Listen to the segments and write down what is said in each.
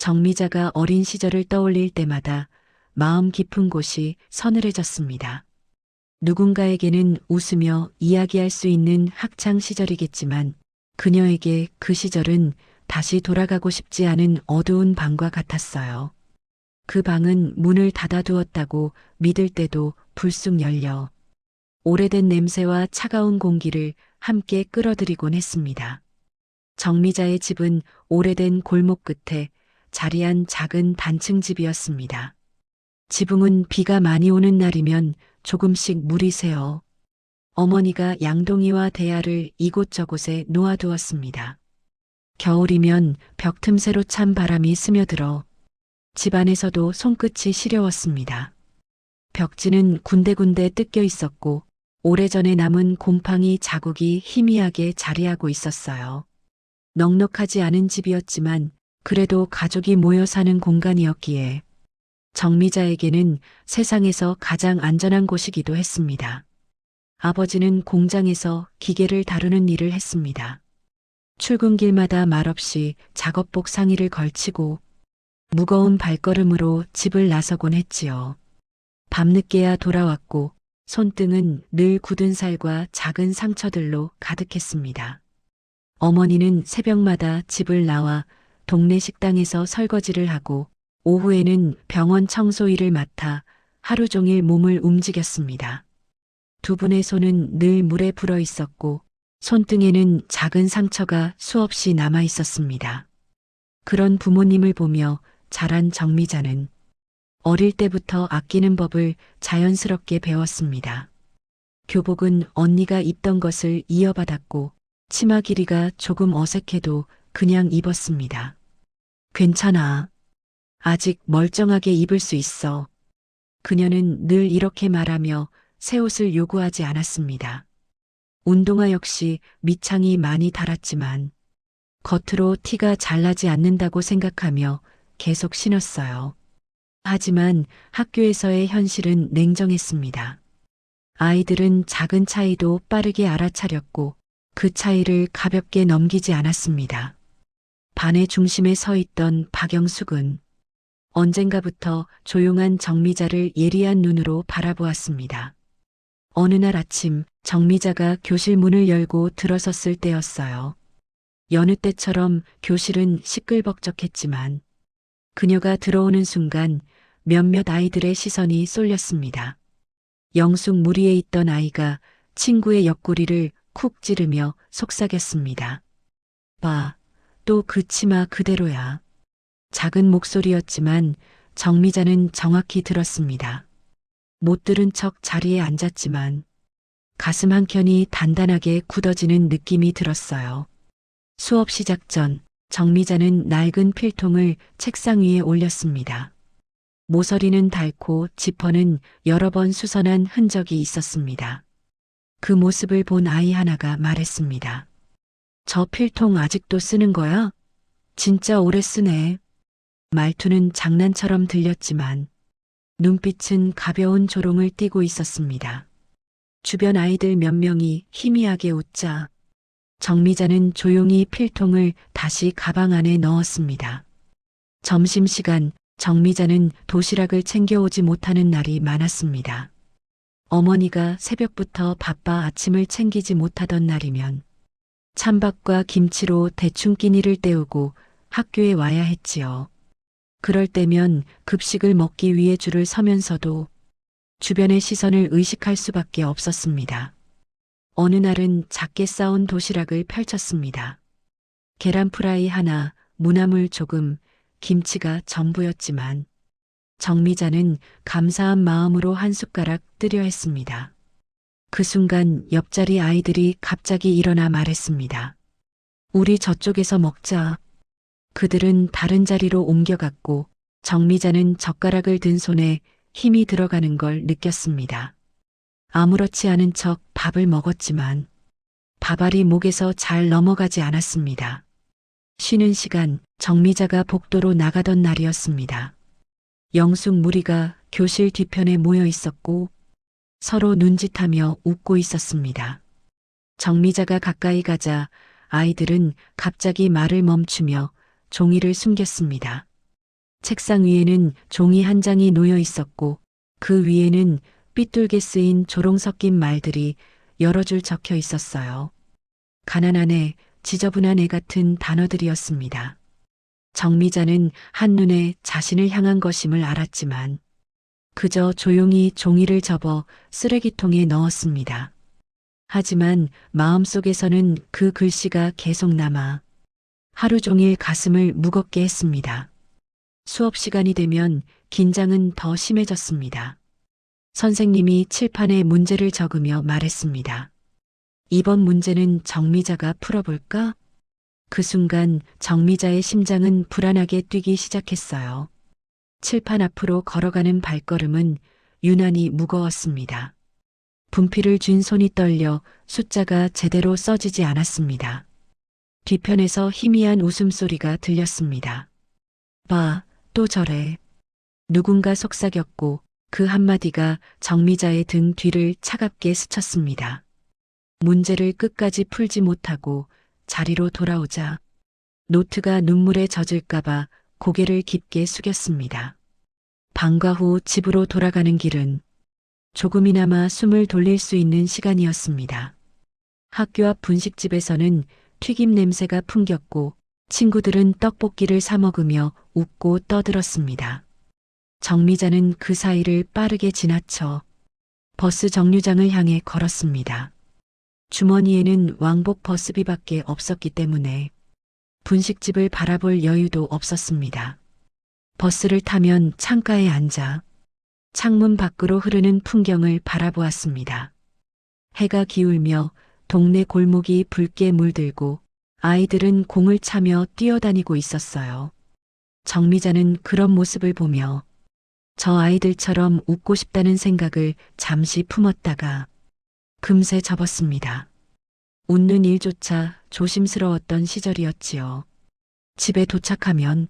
정미자가 어린 시절을 떠올릴 때마다 마음 깊은 곳이 서늘해졌습니다. 누군가에게는 웃으며 이야기할 수 있는 학창 시절이겠지만 그녀에게 그 시절은 다시 돌아가고 싶지 않은 어두운 방과 같았어요. 그 방은 문을 닫아두었다고 믿을 때도 불쑥 열려 오래된 냄새와 차가운 공기를 함께 끌어들이곤 했습니다. 정미자의 집은 오래된 골목 끝에 자리한 작은 단층 집이었습니다. 지붕은 비가 많이 오는 날이면 조금씩 물이 새어 어머니가 양동이와 대야를 이곳저곳에 놓아두었습니다. 겨울이면 벽 틈새로 찬 바람이 스며들어 집안에서도 손끝이 시려웠습니다. 벽지는 군데군데 뜯겨 있었고 오래전에 남은 곰팡이 자국이 희미하게 자리하고 있었어요. 넉넉하지 않은 집이었지만 그래도 가족이 모여 사는 공간이었기에 정미자에게는 세상에서 가장 안전한 곳이기도 했습니다. 아버지는 공장에서 기계를 다루는 일을 했습니다. 출근길마다 말없이 작업복 상의를 걸치고 무거운 발걸음으로 집을 나서곤 했지요. 밤늦게야 돌아왔고 손등은 늘 굳은 살과 작은 상처들로 가득했습니다. 어머니는 새벽마다 집을 나와 동네 식당에서 설거지를 하고 오후에는 병원 청소 일을 맡아 하루 종일 몸을 움직였습니다. 두 분의 손은 늘 물에 불어 있었고 손등에는 작은 상처가 수없이 남아 있었습니다. 그런 부모님을 보며 자란 정미자는 어릴 때부터 아끼는 법을 자연스럽게 배웠습니다. 교복은 언니가 입던 것을 이어받았고 치마 길이가 조금 어색해도 그냥 입었습니다. 괜찮아. 아직 멀쩡하게 입을 수 있어. 그녀는 늘 이렇게 말하며 새 옷을 요구하지 않았습니다. 운동화 역시 밑창이 많이 닳았지만 겉으로 티가 잘 나지 않는다고 생각하며 계속 신었어요. 하지만 학교에서의 현실은 냉정했습니다. 아이들은 작은 차이도 빠르게 알아차렸고 그 차이를 가볍게 넘기지 않았습니다. 반의 중심에 서 있던 박영숙은 언젠가부터 조용한 정미자를 예리한 눈으로 바라보았습니다. 어느 날 아침 정미자가 교실 문을 열고 들어섰을 때였어요. 여느 때처럼 교실은 시끌벅적했지만 그녀가 들어오는 순간 몇몇 아이들의 시선이 쏠렸습니다. 영숙 무리에 있던 아이가 친구의 옆구리를 쿡 찌르며 속삭였습니다. 봐, 또 그 치마 그대로야. 작은 목소리였지만 정미자는 정확히 들었습니다. 못 들은 척 자리에 앉았지만 가슴 한켠이 단단하게 굳어지는 느낌이 들었어요. 수업 시작 전 정미자는 낡은 필통을 책상 위에 올렸습니다. 모서리는 닳고 지퍼는 여러 번 수선한 흔적이 있었습니다. 그 모습을 본 아이 하나가 말했습니다. 저 필통 아직도 쓰는 거야? 진짜 오래 쓰네. 말투는 장난처럼 들렸지만 눈빛은 가벼운 조롱을 띠고 있었습니다. 주변 아이들 몇 명이 희미하게 웃자 정미자는 조용히 필통을 다시 가방 안에 넣었습니다. 점심시간 정미자는 도시락을 챙겨오지 못하는 날이 많았습니다. 어머니가 새벽부터 바빠 아침을 챙기지 못하던 날이면 찬밥과 김치로 대충 끼니를 때우고 학교에 와야 했지요. 그럴 때면 급식을 먹기 위해 줄을 서면서도 주변의 시선을 의식할 수밖에 없었습니다. 어느 날은 작게 싸온 도시락을 펼쳤습니다. 계란 프라이 하나, 무나물 조금, 김치가 전부였지만 정미자는 감사한 마음으로 한 숟가락 뜨려 했습니다. 그 순간 옆자리 아이들이 갑자기 일어나 말했습니다. 우리 저쪽에서 먹자. 그들은 다른 자리로 옮겨갔고 정미자는 젓가락을 든 손에 힘이 들어가는 걸 느꼈습니다. 아무렇지 않은 척 밥을 먹었지만 밥알이 목에서 잘 넘어가지 않았습니다. 쉬는 시간 정미자가 복도로 나가던 날이었습니다. 영숙 무리가 교실 뒤편에 모여 있었고 서로 눈짓하며 웃고 있었습니다. 정미자가 가까이 가자 아이들은 갑자기 말을 멈추며 종이를 숨겼습니다. 책상 위에는 종이 한 장이 놓여 있었고 그 위에는 삐뚤게 쓰인 조롱 섞인 말들이 여러 줄 적혀 있었어요. 가난한 애, 지저분한 애 같은 단어들이었습니다. 정미자는 한눈에 자신을 향한 것임을 알았지만 그저 조용히 종이를 접어 쓰레기통에 넣었습니다. 하지만 마음속에서는 그 글씨가 계속 남아 하루 종일 가슴을 무겁게 했습니다. 수업 시간이 되면 긴장은 더 심해졌습니다. 선생님이 칠판에 문제를 적으며 말했습니다. 이번 문제는 정미자가 풀어볼까? 그 순간 정미자의 심장은 불안하게 뛰기 시작했어요. 칠판 앞으로 걸어가는 발걸음은 유난히 무거웠습니다. 분필을 쥔 손이 떨려 숫자가 제대로 써지지 않았습니다. 뒤편에서 희미한 웃음소리가 들렸습니다. 봐, 또 저래. 누군가 속삭였고 그 한마디가 정미자의 등 뒤를 차갑게 스쳤습니다. 문제를 끝까지 풀지 못하고 자리로 돌아오자 노트가 눈물에 젖을까봐 고개를 깊게 숙였습니다. 방과 후 집으로 돌아가는 길은 조금이나마 숨을 돌릴 수 있는 시간이었습니다. 학교 앞 분식집에서는 튀김 냄새가 풍겼고 친구들은 떡볶이를 사 먹으며 웃고 떠들었습니다. 정미자는 그 사이를 빠르게 지나쳐 버스 정류장을 향해 걸었습니다. 주머니에는 왕복 버스비밖에 없었기 때문에 분식집을 바라볼 여유도 없었습니다. 버스를 타면 창가에 앉아 창문 밖으로 흐르는 풍경을 바라보았습니다. 해가 기울며 동네 골목이 붉게 물들고 아이들은 공을 차며 뛰어다니고 있었어요. 정미자는 그런 모습을 보며 저 아이들처럼 웃고 싶다는 생각을 잠시 품었다가 금세 접었습니다. 웃는 일조차 조심스러웠던 시절이었지요. 집에 도착하면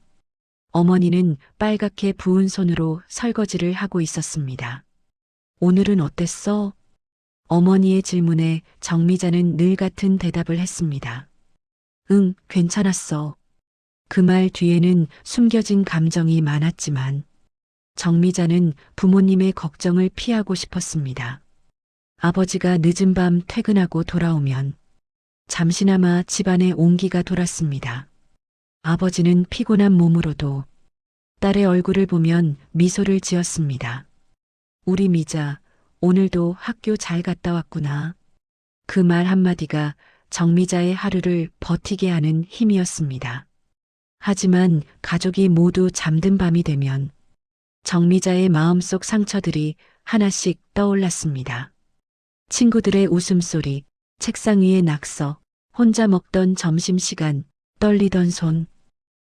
어머니는 빨갛게 부은 손으로 설거지를 하고 있었습니다. 오늘은 어땠어? 어머니의 질문에 정미자는 늘 같은 대답을 했습니다. 응, 괜찮았어. 그 말 뒤에는 숨겨진 감정이 많았지만 정미자는 부모님의 걱정을 피하고 싶었습니다. 아버지가 늦은 밤 퇴근하고 돌아오면 잠시나마 집안에 온기가 돌았습니다. 아버지는 피곤한 몸으로도 딸의 얼굴을 보면 미소를 지었습니다. 우리 미자, 오늘도 학교 잘 갔다 왔구나. 그 말 한마디가 정미자의 하루를 버티게 하는 힘이었습니다. 하지만 가족이 모두 잠든 밤이 되면 정미자의 마음속 상처들이 하나씩 떠올랐습니다. 친구들의 웃음소리, 책상 위의 낙서, 혼자 먹던 점심시간, 떨리던 손,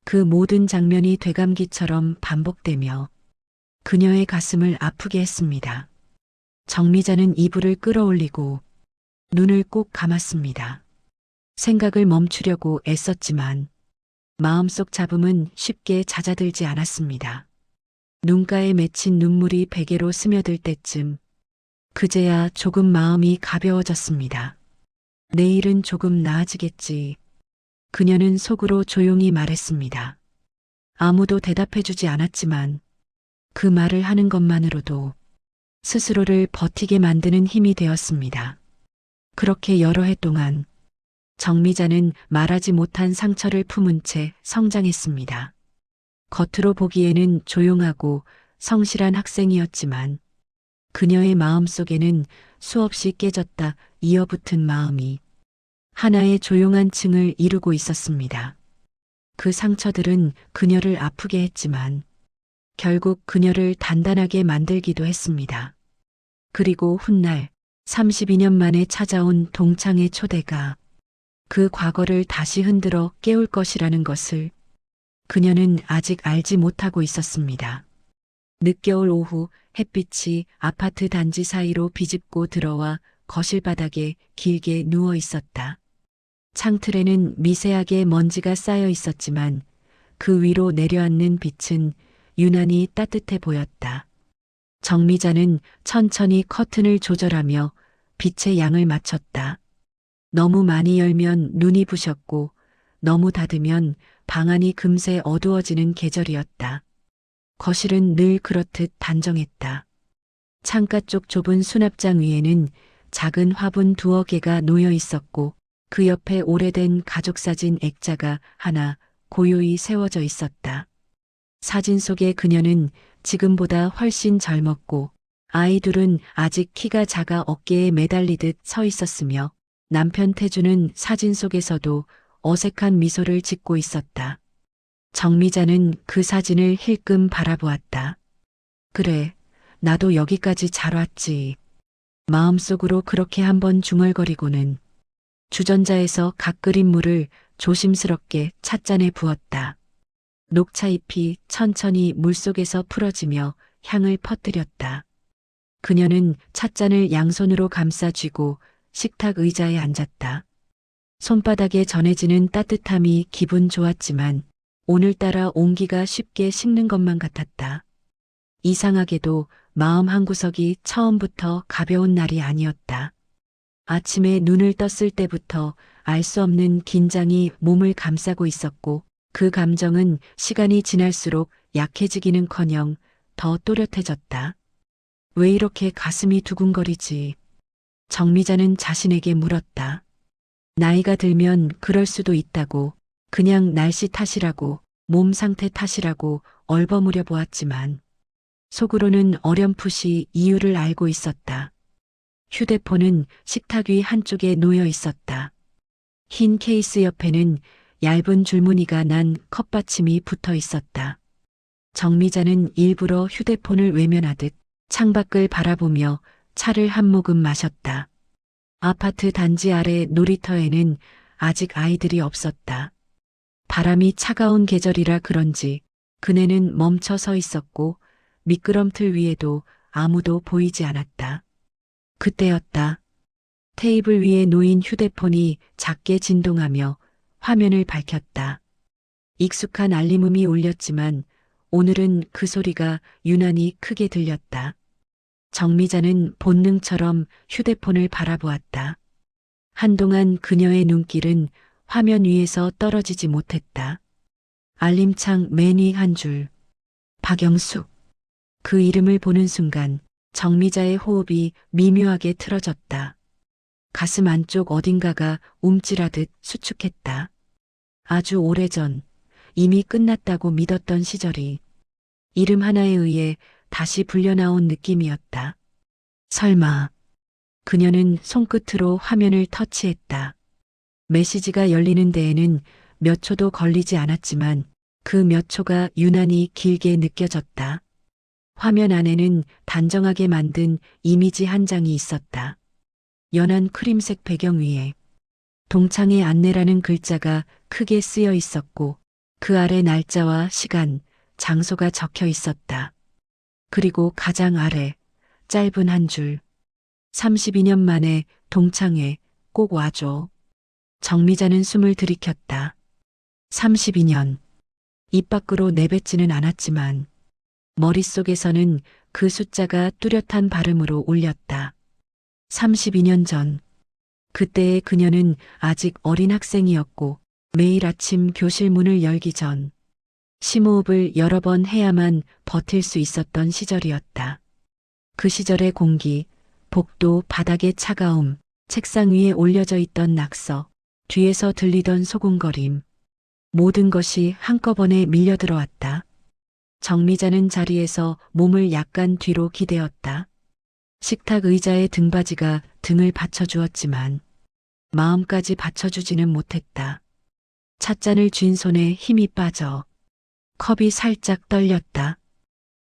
그 모든 장면이 되감기처럼 반복되며 그녀의 가슴을 아프게 했습니다. 정미자는 이불을 끌어올리고 눈을 꼭 감았습니다. 생각을 멈추려고 애썼지만 마음속 잡음은 쉽게 잦아들지 않았습니다. 눈가에 맺힌 눈물이 베개로 스며들 때쯤 그제야 조금 마음이 가벼워졌습니다. 내일은 조금 나아지겠지. 그녀는 속으로 조용히 말했습니다. 아무도 대답해주지 않았지만 그 말을 하는 것만으로도 스스로를 버티게 만드는 힘이 되었습니다. 그렇게 여러 해 동안 정미자는 말하지 못한 상처를 품은 채 성장했습니다. 겉으로 보기에는 조용하고 성실한 학생이었지만 그녀의 마음속에는 수없이 깨졌다 이어붙은 마음이 하나의 조용한 층을 이루고 있었습니다. 그 상처들은 그녀를 아프게 했지만 결국 그녀를 단단하게 만들기도 했습니다. 그리고 훗날 32년 만에 찾아온 동창의 초대가 그 과거를 다시 흔들어 깨울 것이라는 것을 그녀는 아직 알지 못하고 있었습니다. 늦겨울 오후 햇빛이 아파트 단지 사이로 비집고 들어와 거실 바닥에 길게 누워 있었다. 창틀에는 미세하게 먼지가 쌓여 있었지만 그 위로 내려앉는 빛은 유난히 따뜻해 보였다. 정미자는 천천히 커튼을 조절하며 빛의 양을 맞췄다. 너무 많이 열면 눈이 부셨고 너무 닫으면 방 안이 금세 어두워지는 계절이었다. 거실은 늘 그렇듯 단정했다. 창가 쪽 좁은 수납장 위에는 작은 화분 2개 놓여 있었고 그 옆에 오래된 가족사진 액자가 하나 고요히 세워져 있었다. 사진 속의 그녀는 지금보다 훨씬 젊었고 아이 둘은 아직 키가 작아 어깨에 매달리듯 서 있었으며 남편 태주는 사진 속에서도 어색한 미소를 짓고 있었다. 정미자는 그 사진을 힐끔 바라보았다. 그래, 나도 여기까지 잘 왔지. 마음속으로 그렇게 한번 중얼거리고는 주전자에서 각 끓인 물을 조심스럽게 찻잔에 부었다. 녹차잎이 천천히 물속에서 풀어지며 향을 퍼뜨렸다. 그녀는 찻잔을 양손으로 감싸 쥐고 식탁 의자에 앉았다. 손바닥에 전해지는 따뜻함이 기분 좋았지만 오늘따라 온기가 쉽게 식는 것만 같았다. 이상하게도 마음 한구석이 처음부터 가벼운 날이 아니었다. 아침에 눈을 떴을 때부터 알 수 없는 긴장이 몸을 감싸고 있었고 그 감정은 시간이 지날수록 약해지기는커녕 더 또렷해졌다. 왜 이렇게 가슴이 두근거리지? 정미자는 자신에게 물었다. 나이가 들면 그럴 수도 있다고, 그냥 날씨 탓이라고, 몸 상태 탓이라고 얼버무려 보았지만 속으로는 어렴풋이 이유를 알고 있었다. 휴대폰은 식탁 위 한쪽에 놓여 있었다. 흰 케이스 옆에는 얇은 줄무늬가 난 컵받침이 붙어 있었다. 정미자는 일부러 휴대폰을 외면하듯 창밖을 바라보며 차를 한 모금 마셨다. 아파트 단지 아래 놀이터에는 아직 아이들이 없었다. 바람이 차가운 계절이라 그런지 그네는 멈춰 서 있었고 미끄럼틀 위에도 아무도 보이지 않았다. 그때였다. 테이블 위에 놓인 휴대폰이 작게 진동하며 화면을 밝혔다. 익숙한 알림음이 울렸지만 오늘은 그 소리가 유난히 크게 들렸다. 정미자는 본능처럼 휴대폰을 바라보았다. 한동안 그녀의 눈길은 화면 위에서 떨어지지 못했다. 알림창 맨 위 한 줄. 박영숙. 그 이름을 보는 순간 정미자의 호흡이 미묘하게 틀어졌다. 가슴 안쪽 어딘가가 움찔하듯 수축했다. 아주 오래전 이미 끝났다고 믿었던 시절이 이름 하나에 의해 다시 불려나온 느낌이었다. 설마. 그녀는 손끝으로 화면을 터치했다. 메시지가 열리는 데에는 몇 초도 걸리지 않았지만 그 몇 초가 유난히 길게 느껴졌다. 화면 안에는 단정하게 만든 이미지 한 장이 있었다. 연한 크림색 배경 위에 동창의 안내라는 글자가 크게 쓰여 있었고 그 아래 날짜와 시간, 장소가 적혀 있었다. 그리고 가장 아래 짧은 한 줄. 32년 만에 동창회 꼭 와줘. 정미자는 숨을 들이켰다. 32년. 입 밖으로 내뱉지는 않았지만 머릿속에서는 그 숫자가 뚜렷한 발음으로 울렸다. 32년 전. 그때의 그녀는 아직 어린 학생이었고 매일 아침 교실 문을 열기 전 심호흡을 여러 번 해야만 버틸 수 있었던 시절이었다. 그 시절의 공기, 복도 바닥의 차가움, 책상 위에 올려져 있던 낙서, 뒤에서 들리던 소곤거림. 모든 것이 한꺼번에 밀려들어왔다. 정미자는 자리에서 몸을 약간 뒤로 기대었다. 식탁 의자의 등받이가 등을 받쳐주었지만 마음까지 받쳐주지는 못했다. 찻잔을 쥔 손에 힘이 빠져 컵이 살짝 떨렸다.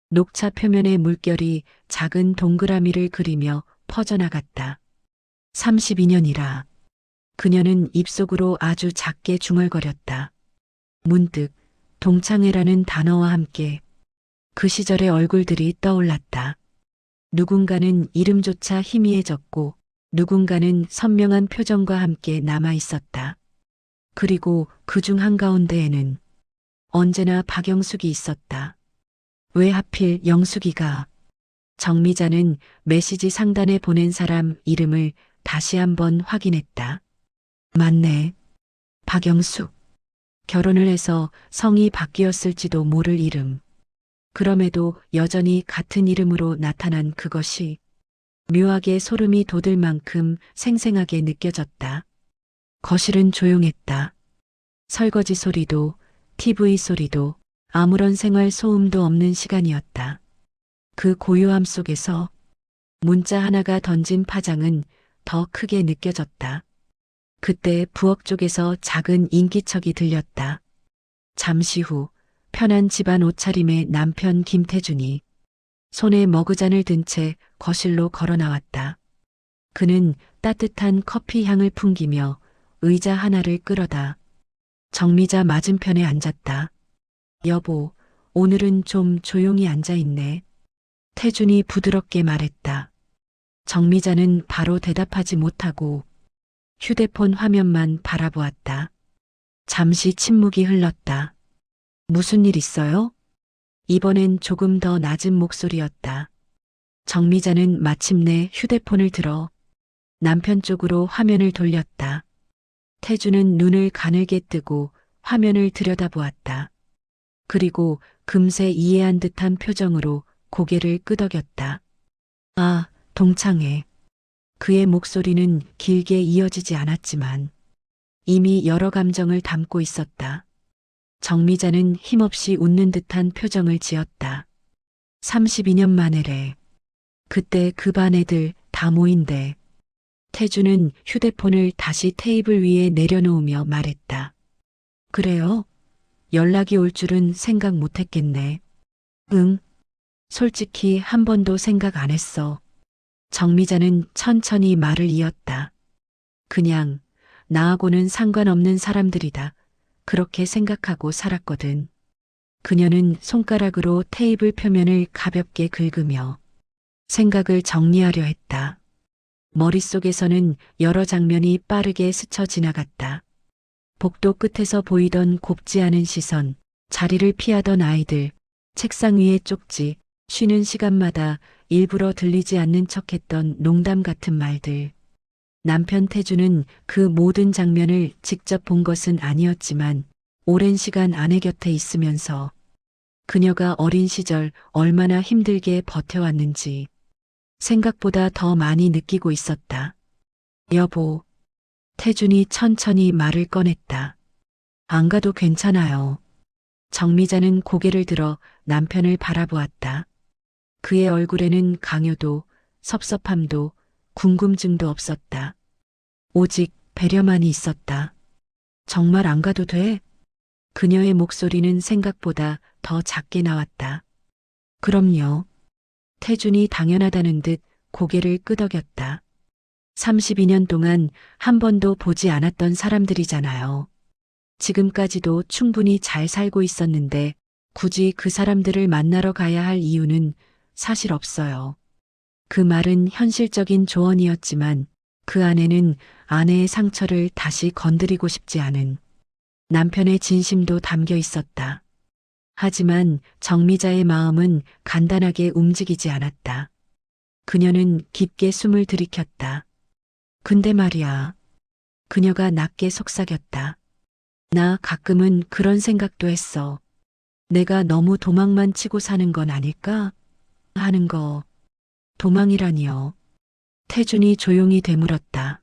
녹차 표면의 물결이 작은 동그라미를 그리며 퍼져나갔다. 32년이라. 그녀는 입속으로 아주 작게 중얼거렸다. 문득 동창회라는 단어와 함께 그 시절의 얼굴들이 떠올랐다. 누군가는 이름조차 희미해졌고 누군가는 선명한 표정과 함께 남아 있었다. 그리고 그중 한가운데에는 언제나 박영숙이 있었다. 왜 하필 영숙이가? 정미자는 메시지 상단에 보낸 사람 이름을 다시 한번 확인했다. 맞네. 박영숙. 결혼을 해서 성이 바뀌었을지도 모를 이름. 그럼에도 여전히 같은 이름으로 나타난 그것이 묘하게 소름이 돋을 만큼 생생하게 느껴졌다. 거실은 조용했다. 설거지 소리도, TV 소리도, 아무런 생활 소음도 없는 시간이었다. 그 고요함 속에서 문자 하나가 던진 파장은 더 크게 느껴졌다. 그때 부엌 쪽에서 작은 인기척이 들렸다. 잠시 후 편한 집안 옷차림의 남편 김태준이 손에 머그잔을 든 채 거실로 걸어 나왔다. 그는 따뜻한 커피 향을 풍기며 의자 하나를 끌어다 정미자 맞은편에 앉았다. 여보, 오늘은 좀 조용히 앉아 있네. 태준이 부드럽게 말했다. 정미자는 바로 대답하지 못하고 휴대폰 화면만 바라보았다. 잠시 침묵이 흘렀다. 무슨 일 있어요? 이번엔 조금 더 낮은 목소리였다. 정미자는 마침내 휴대폰을 들어 남편 쪽으로 화면을 돌렸다. 태주는 눈을 가늘게 뜨고 화면을 들여다보았다. 그리고 금세 이해한 듯한 표정으로 고개를 끄덕였다. 아, 동창회. 그의 목소리는 길게 이어지지 않았지만 이미 여러 감정을 담고 있었다. 정미자는 힘없이 웃는 듯한 표정을 지었다. 32년 만에래. 그때 그 반 애들 다 모인대. 태주는 휴대폰을 다시 테이블 위에 내려놓으며 말했다. 그래요? 연락이 올 줄은 생각 못했겠네. 응. 솔직히 한 번도 생각 안 했어. 정미자는 천천히 말을 이었다. 그냥 나하고는 상관없는 사람들이다. 그렇게 생각하고 살았거든. 그녀는 손가락으로 테이블 표면을 가볍게 긁으며 생각을 정리하려 했다. 머릿속에서는 여러 장면이 빠르게 스쳐 지나갔다. 복도 끝에서 보이던 곱지 않은 시선, 자리를 피하던 아이들, 책상 위의 쪽지, 쉬는 시간마다 일부러 들리지 않는 척했던 농담 같은 말들. 남편 태주는 그 모든 장면을 직접 본 것은 아니었지만 오랜 시간 아내 곁에 있으면서 그녀가 어린 시절 얼마나 힘들게 버텨왔는지 생각보다 더 많이 느끼고 있었다. 여보, 태준이 천천히 말을 꺼냈다. 안 가도 괜찮아요. 정미자는 고개를 들어 남편을 바라보았다. 그의 얼굴에는 강요도, 섭섭함도, 궁금증도 없었다. 오직 배려만이 있었다. 정말 안 가도 돼? 그녀의 목소리는 생각보다 더 작게 나왔다. 그럼요. 태준이 당연하다는 듯 고개를 끄덕였다. 32년 동안 한 번도 보지 않았던 사람들이잖아요. 지금까지도 충분히 잘 살고 있었는데 굳이 그 사람들을 만나러 가야 할 이유는 사실 없어요. 그 말은 현실적인 조언이었지만 그 안에는 아내의 상처를 다시 건드리고 싶지 않은 남편의 진심도 담겨 있었다. 하지만 정미자의 마음은 간단하게 움직이지 않았다. 그녀는 깊게 숨을 들이켰다. 근데 말이야. 그녀가 낮게 속삭였다. 나 가끔은 그런 생각도 했어. 내가 너무 도망만 치고 사는 건 아닐까? 하는 거. 도망이라니요. 태준이 조용히 되물었다.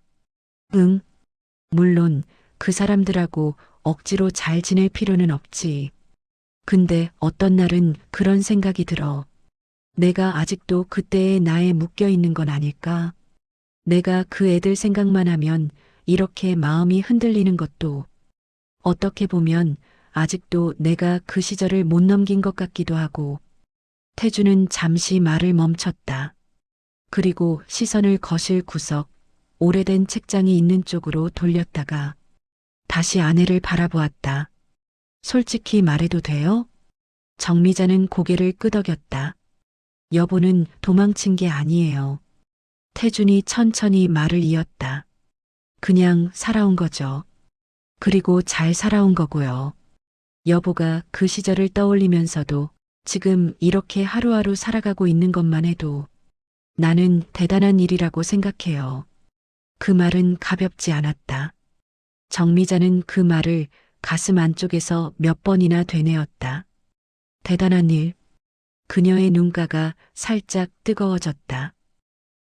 응. 물론 그 사람들하고 억지로 잘 지낼 필요는 없지. 근데 어떤 날은 그런 생각이 들어. 내가 아직도 그때의 나에 묶여 있는 건 아닐까? 내가 그 애들 생각만 하면 이렇게 마음이 흔들리는 것도 어떻게 보면 아직도 내가 그 시절을 못 넘긴 것 같기도 하고. 태주는 잠시 말을 멈췄다. 그리고 시선을 거실 구석, 오래된 책장이 있는 쪽으로 돌렸다가 다시 아내를 바라보았다. 솔직히 말해도 돼요? 정미자는 고개를 끄덕였다. 여보는 도망친 게 아니에요. 태준이 천천히 말을 이었다. 그냥 살아온 거죠. 그리고 잘 살아온 거고요. 여보가 그 시절을 떠올리면서도 지금 이렇게 하루하루 살아가고 있는 것만 해도 나는 대단한 일이라고 생각해요. 그 말은 가볍지 않았다. 정미자는 그 말을 가슴 안쪽에서 몇 번이나 되뇌었다. 대단한 일. 그녀의 눈가가 살짝 뜨거워졌다.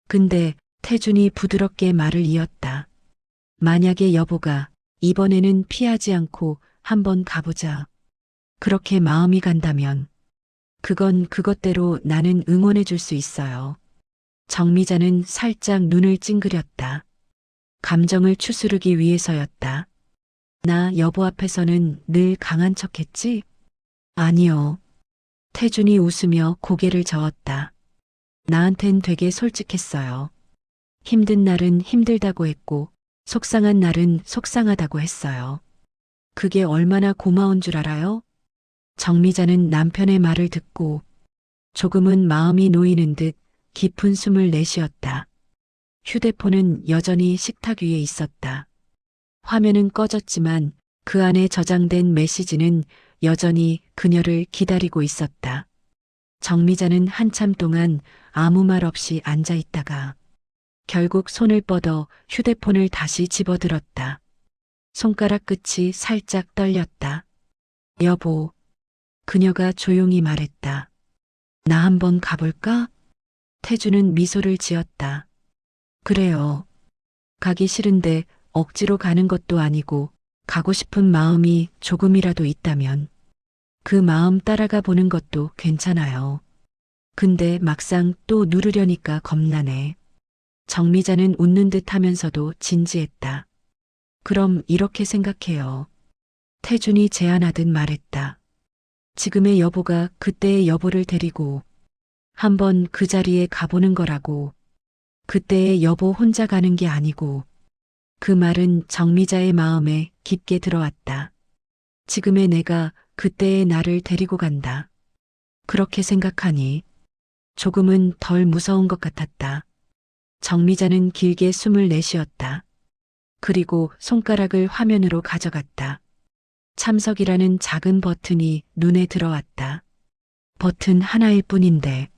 근데 태준이 부드럽게 말을 이었다. 만약에 여보가 이번에는 피하지 않고 한번 가보자. 그렇게 마음이 간다면 그건 그것대로 나는 응원해 줄 수 있어요. 정미자는 살짝 눈을 찡그렸다. 감정을 추스르기 위해서였다. 나 여보 앞에서는 늘 강한 척했지? 아니요. 태준이 웃으며 고개를 저었다. 나한텐 되게 솔직했어요. 힘든 날은 힘들다고 했고, 속상한 날은 속상하다고 했어요. 그게 얼마나 고마운 줄 알아요? 정미자는 남편의 말을 듣고 조금은 마음이 놓이는 듯 깊은 숨을 내쉬었다. 휴대폰은 여전히 식탁 위에 있었다. 화면은 꺼졌지만 그 안에 저장된 메시지는 여전히 그녀를 기다리고 있었다. 정미자는 한참 동안 아무 말 없이 앉아 있다가 결국 손을 뻗어 휴대폰을 다시 집어들었다. 손가락 끝이 살짝 떨렸다. 여보, 그녀가 조용히 말했다. 나 한번 가볼까? 태주는 미소를 지었다. 그래요. 가기 싫은데 억지로 가는 것도 아니고 가고 싶은 마음이 조금이라도 있다면 그 마음 따라가 보는 것도 괜찮아요. 근데 막상 또 누르려니까 겁나네. 정미자는 웃는 듯 하면서도 진지했다. 그럼 이렇게 생각해요. 태준이 제안하듯 말했다. 지금의 여보가 그때의 여보를 데리고 한번 그 자리에 가보는 거라고. 그때의 여보 혼자 가는 게 아니고. 그 말은 정미자의 마음에 깊게 들어왔다. 지금의 내가 그때의 나를 데리고 간다. 그렇게 생각하니 조금은 덜 무서운 것 같았다. 정미자는 길게 숨을 내쉬었다. 그리고 손가락을 화면으로 가져갔다. 참석이라는 작은 버튼이 눈에 들어왔다. 버튼 하나일 뿐인데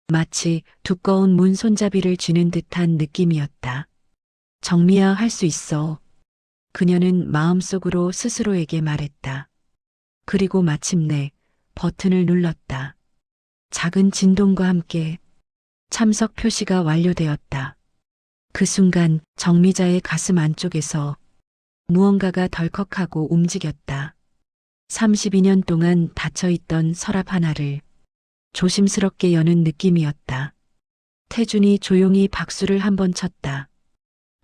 마치 두꺼운 문 손잡이를 쥐는 듯한 느낌이었다. 정미야, 할 수 있어. 그녀는 마음속으로 스스로에게 말했다. 그리고 마침내 버튼을 눌렀다. 작은 진동과 함께 참석 표시가 완료되었다. 그 순간 정미자의 가슴 안쪽에서 무언가가 덜컥하고 움직였다. 32년 동안 닫혀있던 서랍 하나를 조심스럽게 여는 느낌이었다. 태준이 조용히 박수를 한번 쳤다.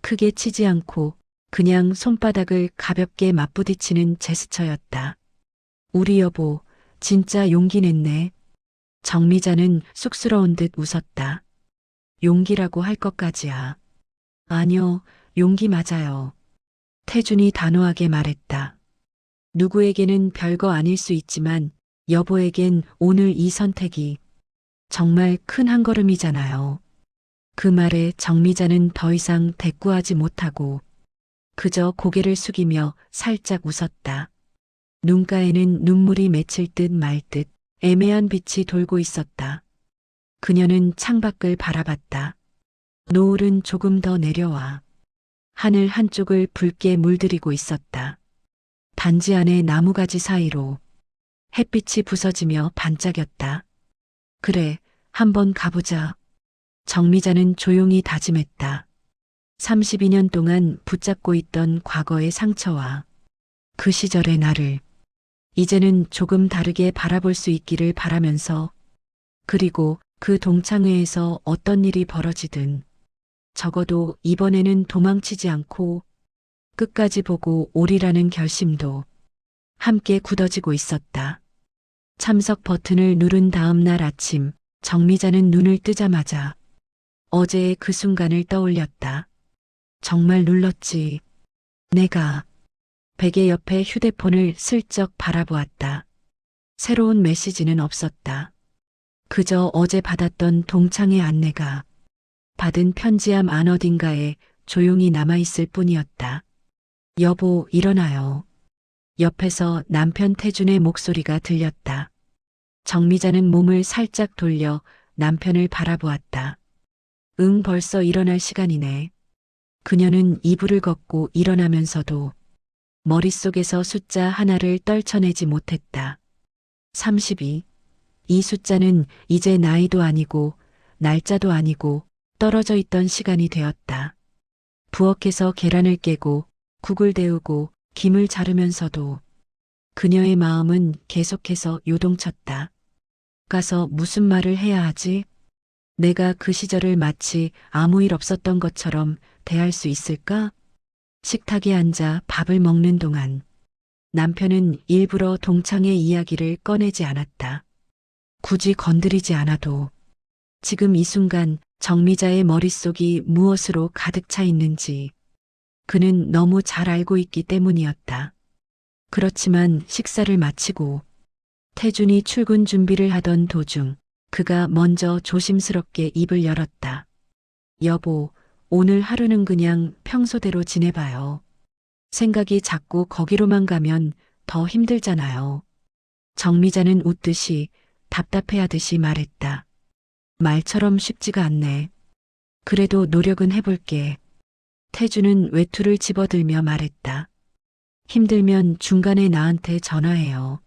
크게 치지 않고 그냥 손바닥을 가볍게 맞부딪히는 제스처였다. 우리 여보, 진짜 용기 냈네. 정미자는 쑥스러운 듯 웃었다. 용기라고 할 것까지야. 아니요, 용기 맞아요. 태준이 단호하게 말했다. 누구에게는 별거 아닐 수 있지만 여보에겐 오늘 이 선택이 정말 큰 한 걸음이잖아요. 그 말에 정미자는 더 이상 대꾸하지 못하고 그저 고개를 숙이며 살짝 웃었다. 눈가에는 눈물이 맺힐 듯 말 듯 애매한 빛이 돌고 있었다. 그녀는 창밖을 바라봤다. 노을은 조금 더 내려와 하늘 한쪽을 붉게 물들이고 있었다. 단지 안의 나무가지 사이로 햇빛이 부서지며 반짝였다. 그래, 한번 가보자. 정미자는 조용히 다짐했다. 32년 동안 붙잡고 있던 과거의 상처와 그 시절의 나를 이제는 조금 다르게 바라볼 수 있기를 바라면서 그리고 그 동창회에서 어떤 일이 벌어지든 적어도 이번에는 도망치지 않고 끝까지 보고 오리라는 결심도 함께 굳어지고 있었다. 참석 버튼을 누른 다음 날 아침 정미자는 눈을 뜨자마자 어제의 그 순간을 떠올렸다. 정말 눌렀지. 내가 베개 옆에 휴대폰을 슬쩍 바라보았다. 새로운 메시지는 없었다. 그저 어제 받았던 동창회 안내가 받은 편지함 안 어딘가에 조용히 남아있을 뿐이었다. 여보, 일어나요. 옆에서 남편 태준의 목소리가 들렸다. 정미자는 몸을 살짝 돌려 남편을 바라보았다. 응, 벌써 일어날 시간이네. 그녀는 이불을 걷고 일어나면서도 머릿속에서 숫자 하나를 떨쳐내지 못했다. 32. 이 숫자는 이제 나이도 아니고 날짜도 아니고 떨어져 있던 시간이 되었다. 부엌에서 계란을 깨고 국을 데우고 김을 자르면서도 그녀의 마음은 계속해서 요동쳤다. 가서 무슨 말을 해야 하지? 내가 그 시절을 마치 아무 일 없었던 것처럼 대할 수 있을까? 식탁에 앉아 밥을 먹는 동안 남편은 일부러 동창의 이야기를 꺼내지 않았다. 굳이 건드리지 않아도 지금 이 순간 정미자의 머릿속이 무엇으로 가득 차 있는지 그는 너무 잘 알고 있기 때문이었다. 그렇지만 식사를 마치고 태준이 출근 준비를 하던 도중 그가 먼저 조심스럽게 입을 열었다. 여보, 오늘 하루는 그냥 평소대로 지내봐요. 생각이 자꾸 거기로만 가면 더 힘들잖아요. 정미자는 웃듯이 답답해하듯이 말했다. 말처럼 쉽지가 않네. 그래도 노력은 해볼게. 태주는 외투를 집어들며 말했다. 힘들면 중간에 나한테 전화해요.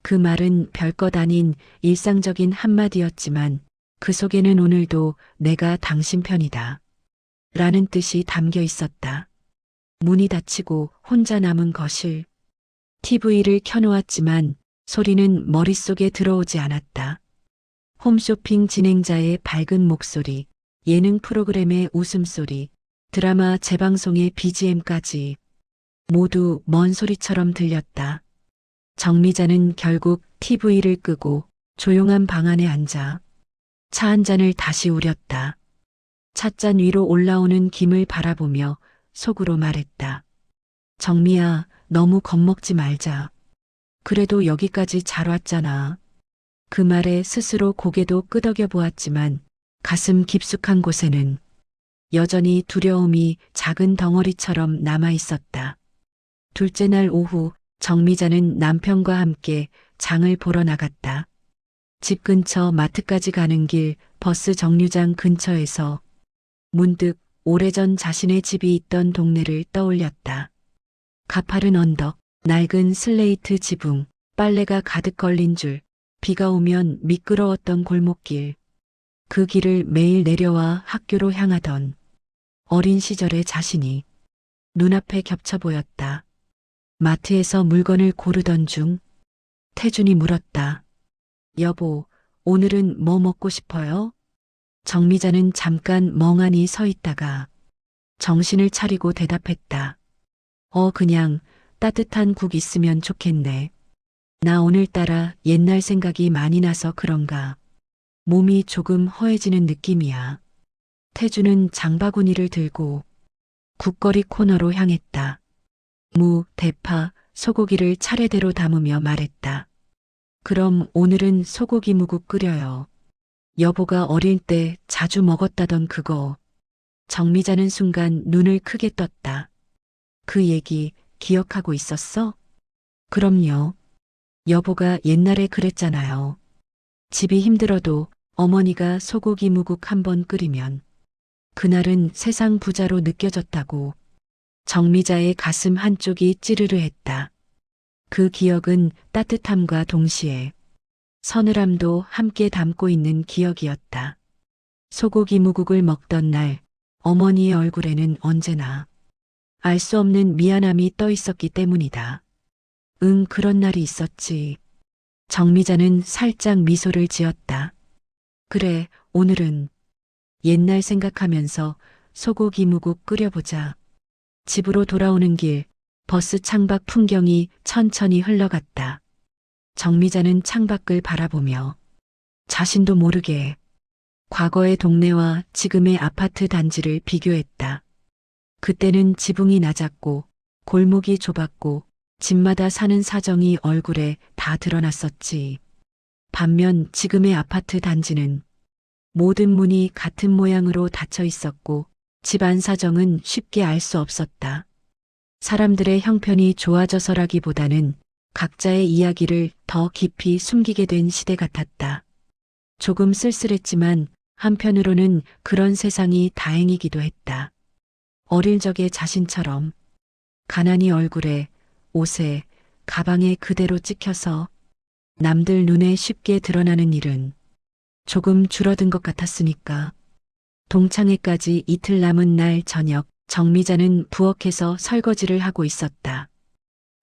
그 말은 별것 아닌 일상적인 한마디였지만 그 속에는 오늘도 내가 당신 편이다. 라는 뜻이 담겨 있었다. 문이 닫히고 혼자 남은 거실. TV를 켜놓았지만 소리는 머릿속에 들어오지 않았다. 홈쇼핑 진행자의 밝은 목소리, 예능 프로그램의 웃음소리, 드라마 재방송의 BGM까지 모두 먼 소리처럼 들렸다. 정미자는 결국 TV를 끄고 조용한 방 안에 앉아 차 한 잔을 다시 우렸다. 찻잔 위로 올라오는 김을 바라보며 속으로 말했다. 정미야, 너무 겁먹지 말자. 그래도 여기까지 잘 왔잖아. 그 말에 스스로 고개도 끄덕여 보았지만 가슴 깊숙한 곳에는 여전히 두려움이 작은 덩어리처럼 남아 있었다. 둘째 날 오후 정미자는 남편과 함께 장을 보러 나갔다. 집 근처 마트까지 가는 길 버스 정류장 근처에서 문득 오래전 자신의 집이 있던 동네를 떠올렸다. 가파른 언덕, 낡은 슬레이트 지붕, 빨래가 가득 걸린 줄, 비가 오면 미끄러웠던 골목길. 그 길을 매일 내려와 학교로 향하던 어린 시절의 자신이 눈앞에 겹쳐 보였다. 마트에서 물건을 고르던 중 태준이 물었다. 여보, 오늘은 뭐 먹고 싶어요? 정미자는 잠깐 멍하니 서 있다가 정신을 차리고 대답했다. 그냥 따뜻한 국 있으면 좋겠네. 나 오늘따라 옛날 생각이 많이 나서 그런가. 몸이 조금 허해지는 느낌이야. 태주는 장바구니를 들고 국거리 코너로 향했다. 무, 대파, 소고기를 차례대로 담으며 말했다. 그럼 오늘은 소고기 무국 끓여요. 여보가 어릴 때 자주 먹었다던 그거. 정미자는 순간 눈을 크게 떴다. 그 얘기 기억하고 있었어? 그럼요. 여보가 옛날에 그랬잖아요. 집이 힘들어도 어머니가 소고기 무국 한 번 끓이면 그날은 세상 부자로 느껴졌다고. 정미자의 가슴 한쪽이 찌르르 했다. 그 기억은 따뜻함과 동시에 서늘함도 함께 담고 있는 기억이었다. 소고기 무국을 먹던 날 어머니의 얼굴에는 언제나 알 수 없는 미안함이 떠 있었기 때문이다. 응, 그런 날이 있었지. 정미자는 살짝 미소를 지었다. 그래, 오늘은 옛날 생각하면서 소고기 무국 끓여보자. 집으로 돌아오는 길, 버스 창밖 풍경이 천천히 흘러갔다. 정미자는 창밖을 바라보며 자신도 모르게 과거의 동네와 지금의 아파트 단지를 비교했다. 그때는 지붕이 낮았고 골목이 좁았고 집마다 사는 사정이 얼굴에 다 드러났었지. 반면 지금의 아파트 단지는 모든 문이 같은 모양으로 닫혀 있었고 집안 사정은 쉽게 알 수 없었다. 사람들의 형편이 좋아져서라기보다는 각자의 이야기를 더 깊이 숨기게 된 시대 같았다. 조금 쓸쓸했지만 한편으로는 그런 세상이 다행이기도 했다. 어릴 적의 자신처럼 가난이 얼굴에, 옷에, 가방에 그대로 찍혀서 남들 눈에 쉽게 드러나는 일은 조금 줄어든 것 같았으니까. 동창회까지 이틀 남은 날 저녁, 정미자는 부엌에서 설거지를 하고 있었다.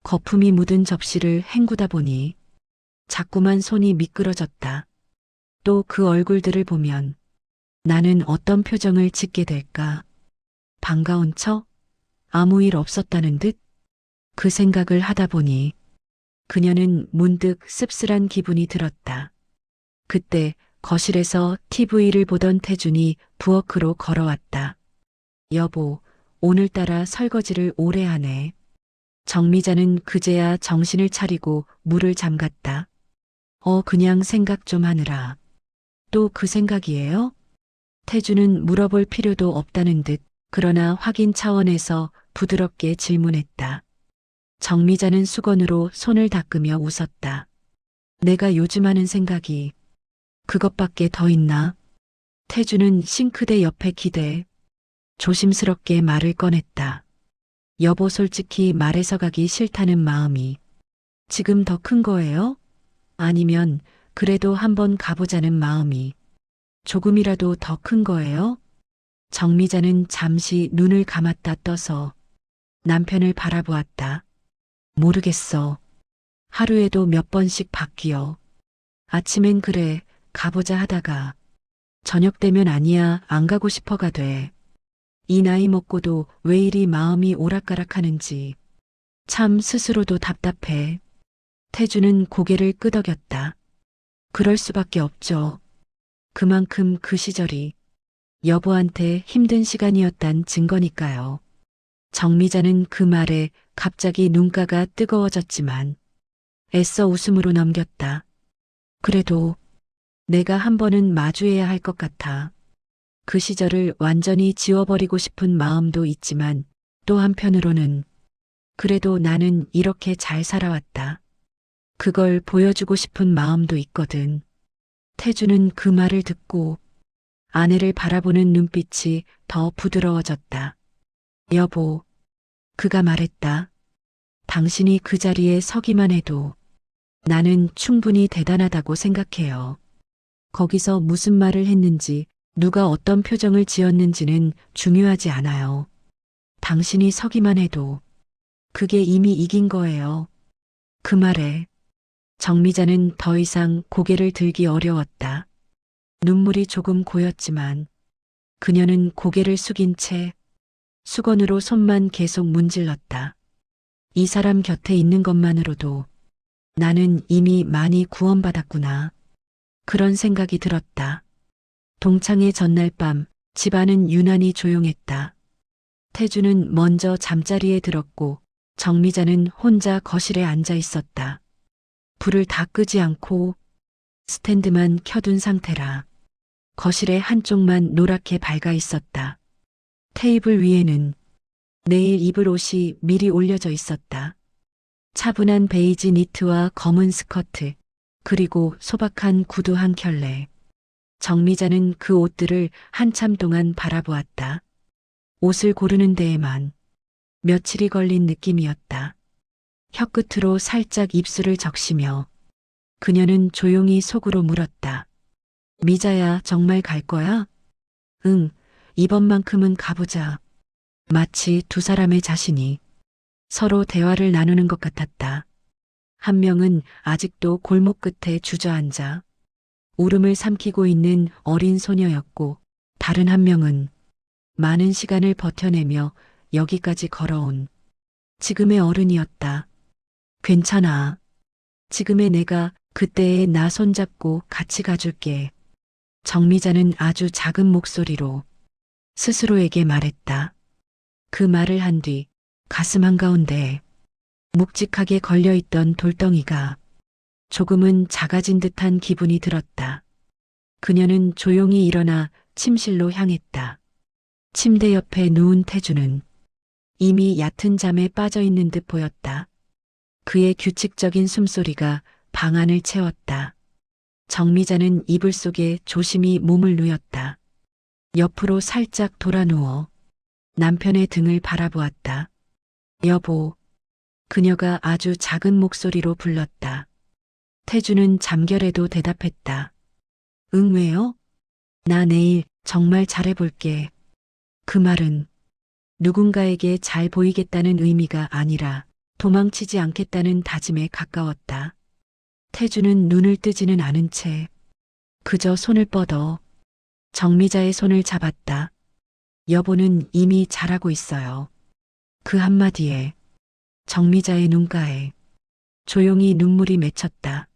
거품이 묻은 접시를 헹구다 보니 자꾸만 손이 미끄러졌다. 또 그 얼굴들을 보면 나는 어떤 표정을 짓게 될까? 반가운 척? 아무 일 없었다는 듯? 그 생각을 하다 보니 그녀는 문득 씁쓸한 기분이 들었다. 그때 거실에서 TV를 보던 태준이 부엌으로 걸어왔다. 여보, 오늘따라 설거지를 오래 하네. 정미자는 그제야 정신을 차리고 물을 잠갔다. 그냥 생각 좀 하느라. 또 그 생각이에요? 태주는 물어볼 필요도 없다는 듯, 그러나 확인 차원에서 부드럽게 질문했다. 정미자는 수건으로 손을 닦으며 웃었다. 내가 요즘 하는 생각이 그것밖에 더 있나? 태주는 싱크대 옆에 기대 조심스럽게 말을 꺼냈다. 여보, 솔직히 말해서 가기 싫다는 마음이 지금 더 큰 거예요? 아니면 그래도 한번 가보자는 마음이 조금이라도 더 큰 거예요? 정미자는 잠시 눈을 감았다 떠서 남편을 바라보았다. 모르겠어. 하루에도 몇 번씩 바뀌어. 아침엔 그래, 가보자 하다가 저녁 되면 아니야, 안 가고 싶어가 돼. 이 나이 먹고도 왜 이리 마음이 오락가락하는지 참 스스로도 답답해. 태주는 고개를 끄덕였다. 그럴 수밖에 없죠. 그만큼 그 시절이 여보한테 힘든 시간이었단 증거니까요. 정미자는 그 말에 갑자기 눈가가 뜨거워졌지만 애써 웃음으로 넘겼다. 그래도 내가 한 번은 마주해야 할 것 같아. 그 시절을 완전히 지워버리고 싶은 마음도 있지만 또 한편으로는 그래도 나는 이렇게 잘 살아왔다. 그걸 보여주고 싶은 마음도 있거든. 태주는 그 말을 듣고 아내를 바라보는 눈빛이 더 부드러워졌다. 여보, 그가 말했다. 당신이 그 자리에 서기만 해도 나는 충분히 대단하다고 생각해요. 거기서 무슨 말을 했는지, 누가 어떤 표정을 지었는지는 중요하지 않아요. 당신이 서기만 해도 그게 이미 이긴 거예요. 그 말에 정미자는 더 이상 고개를 들기 어려웠다. 눈물이 조금 고였지만 그녀는 고개를 숙인 채 수건으로 손만 계속 문질렀다. 이 사람 곁에 있는 것만으로도 나는 이미 많이 구원받았구나. 그런 생각이 들었다. 동창회 전날 밤 집안은 유난히 조용했다. 태주는 먼저 잠자리에 들었고 정미자는 혼자 거실에 앉아 있었다. 불을 다 끄지 않고 스탠드만 켜둔 상태라 거실의 한쪽만 노랗게 밝아 있었다. 테이블 위에는 내일 입을 옷이 미리 올려져 있었다. 차분한 베이지 니트와 검은 스커트, 그리고 소박한 구두 한 켤레. 정미자는 그 옷들을 한참 동안 바라보았다. 옷을 고르는 데에만 며칠이 걸린 느낌이었다. 혀끝으로 살짝 입술을 적시며 그녀는 조용히 속으로 물었다. 미자야, 정말 갈 거야? 응, 이번만큼은 가보자. 마치 두 사람의 자신이 서로 대화를 나누는 것 같았다. 한 명은 아직도 골목 끝에 주저앉아 울음을 삼키고 있는 어린 소녀였고, 다른 한 명은 많은 시간을 버텨내며 여기까지 걸어온 지금의 어른이었다. 괜찮아. 지금의 내가 그때의 나 손잡고 같이 가줄게. 정미자는 아주 작은 목소리로 스스로에게 말했다. 그 말을 한 뒤 가슴 한가운데 묵직하게 걸려있던 돌덩이가 조금은 작아진 듯한 기분이 들었다. 그녀는 조용히 일어나 침실로 향했다. 침대 옆에 누운 태주는 이미 얕은 잠에 빠져 있는 듯 보였다. 그의 규칙적인 숨소리가 방 안을 채웠다. 정미자는 이불 속에 조심히 몸을 누였다. 옆으로 살짝 돌아 누워 남편의 등을 바라보았다. 여보, 그녀가 아주 작은 목소리로 불렀다. 태주는 잠결에도 대답했다. 응, 왜요? 나 내일 정말 잘해볼게. 그 말은 누군가에게 잘 보이겠다는 의미가 아니라 도망치지 않겠다는 다짐에 가까웠다. 태주는 눈을 뜨지는 않은 채 그저 손을 뻗어 정미자의 손을 잡았다. 여보는 이미 잘하고 있어요. 그 한마디에 정미자의 눈가에 조용히 눈물이 맺혔다.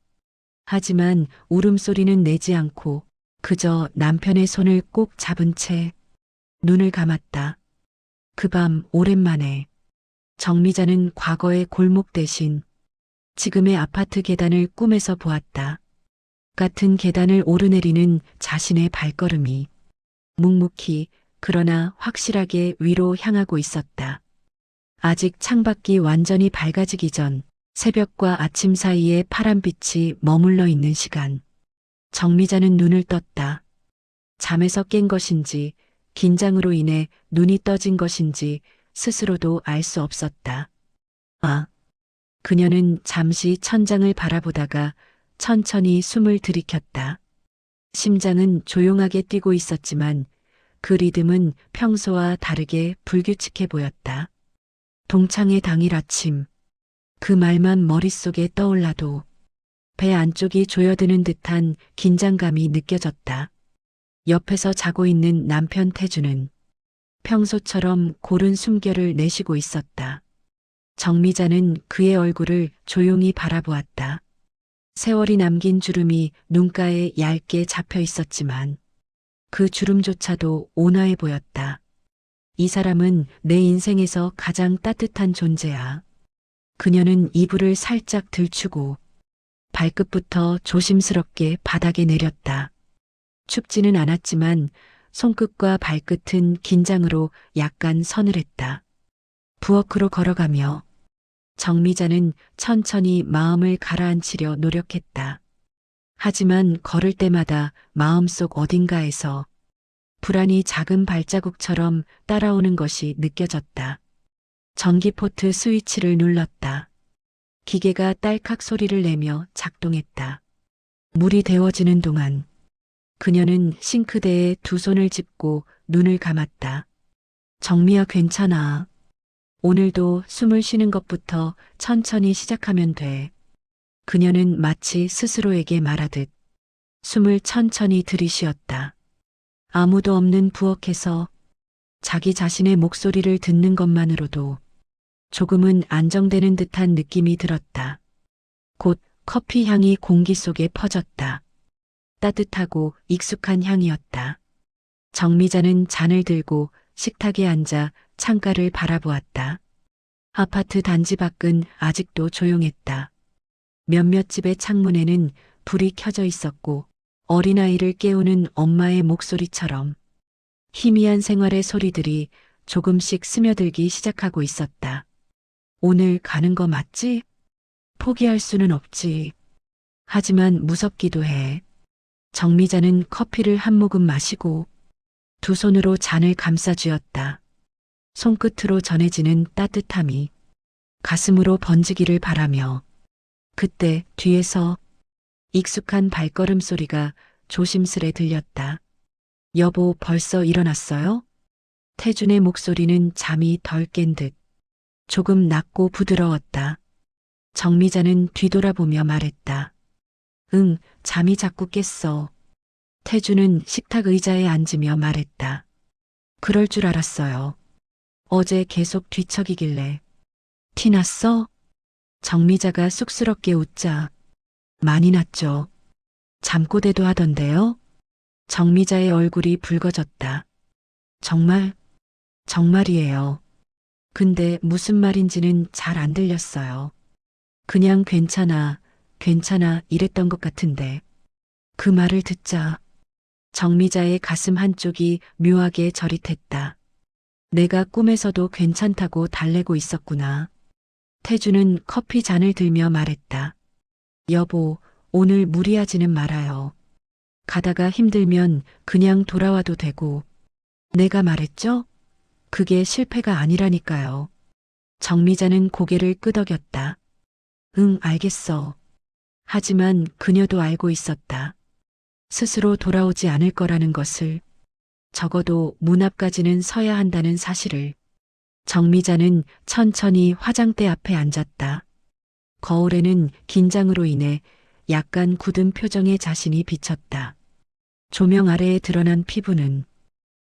하지만 울음소리는 내지 않고 그저 남편의 손을 꼭 잡은 채 눈을 감았다. 그 밤 오랜만에 정미자는 과거의 골목 대신 지금의 아파트 계단을 꿈에서 보았다. 같은 계단을 오르내리는 자신의 발걸음이 묵묵히 그러나 확실하게 위로 향하고 있었다. 아직 창밖이 완전히 밝아지기 전 새벽과 아침 사이에 파란빛이 머물러 있는 시간. 정미자는 눈을 떴다. 잠에서 깬 것인지 긴장으로 인해 눈이 떠진 것인지 스스로도 알 수 없었다. 아, 그녀는 잠시 천장을 바라보다가 천천히 숨을 들이켰다. 심장은 조용하게 뛰고 있었지만 그 리듬은 평소와 다르게 불규칙해 보였다. 동창회 당일 아침, 그 말만 머릿속에 떠올라도 배 안쪽이 조여드는 듯한 긴장감이 느껴졌다. 옆에서 자고 있는 남편 태주는 평소처럼 고른 숨결을 내쉬고 있었다. 정미자는 그의 얼굴을 조용히 바라보았다. 세월이 남긴 주름이 눈가에 얇게 잡혀 있었지만 그 주름조차도 온화해 보였다. 이 사람은 내 인생에서 가장 따뜻한 존재야. 그녀는 이불을 살짝 들추고 발끝부터 조심스럽게 바닥에 내렸다. 춥지는 않았지만 손끝과 발끝은 긴장으로 약간 서늘했다. 부엌으로 걸어가며 정미자는 천천히 마음을 가라앉히려 노력했다. 하지만 걸을 때마다 마음속 어딘가에서 불안이 작은 발자국처럼 따라오는 것이 느껴졌다. 전기포트 스위치를 눌렀다. 기계가 딸깍 소리를 내며 작동했다. 물이 데워지는 동안 그녀는 싱크대에 두 손을 짚고 눈을 감았다. 정미야, 괜찮아. 오늘도 숨을 쉬는 것부터 천천히 시작하면 돼. 그녀는 마치 스스로에게 말하듯 숨을 천천히 들이쉬었다. 아무도 없는 부엌에서 자기 자신의 목소리를 듣는 것만으로도 조금은 안정되는 듯한 느낌이 들었다. 곧 커피 향이 공기 속에 퍼졌다. 따뜻하고 익숙한 향이었다. 정미자는 잔을 들고 식탁에 앉아 창가를 바라보았다. 아파트 단지 밖은 아직도 조용했다. 몇몇 집의 창문에는 불이 켜져 있었고 어린아이를 깨우는 엄마의 목소리처럼 희미한 생활의 소리들이 조금씩 스며들기 시작하고 있었다. 오늘 가는 거 맞지? 포기할 수는 없지. 하지만 무섭기도 해. 정미자는 커피를 한 모금 마시고 두 손으로 잔을 감싸 쥐었다. 손끝으로 전해지는 따뜻함이 가슴으로 번지기를 바라며 그때 뒤에서 익숙한 발걸음 소리가 조심스레 들렸다. 여보, 벌써 일어났어요? 태준의 목소리는 잠이 덜 깬 듯 조금 낮고 부드러웠다. 정미자는 뒤돌아보며 말했다. 응, 잠이 자꾸 깼어. 태준은 식탁 의자에 앉으며 말했다. 그럴 줄 알았어요. 어제 계속 뒤척이길래. 티났어? 정미자가 쑥스럽게 웃자. 많이 났죠. 잠꼬대도 하던데요? 정미자의 얼굴이 붉어졌다. 정말? 정말이에요. 근데 무슨 말인지는 잘 안 들렸어요. 그냥 괜찮아, 괜찮아 이랬던 것 같은데. 그 말을 듣자 정미자의 가슴 한쪽이 묘하게 저릿했다. 내가 꿈에서도 괜찮다고 달래고 있었구나. 태주는 커피 잔을 들며 말했다. 여보, 오늘 무리하지는 말아요. 가다가 힘들면 그냥 돌아와도 되고. 내가 말했죠? 그게 실패가 아니라니까요. 정미자는 고개를 끄덕였다. 응, 알겠어. 하지만 그녀도 알고 있었다. 스스로 돌아오지 않을 거라는 것을, 적어도 문 앞까지는 서야 한다는 사실을. 정미자는 천천히 화장대 앞에 앉았다. 거울에는 긴장으로 인해 약간 굳은 표정의 자신이 비쳤다. 조명 아래에 드러난 피부는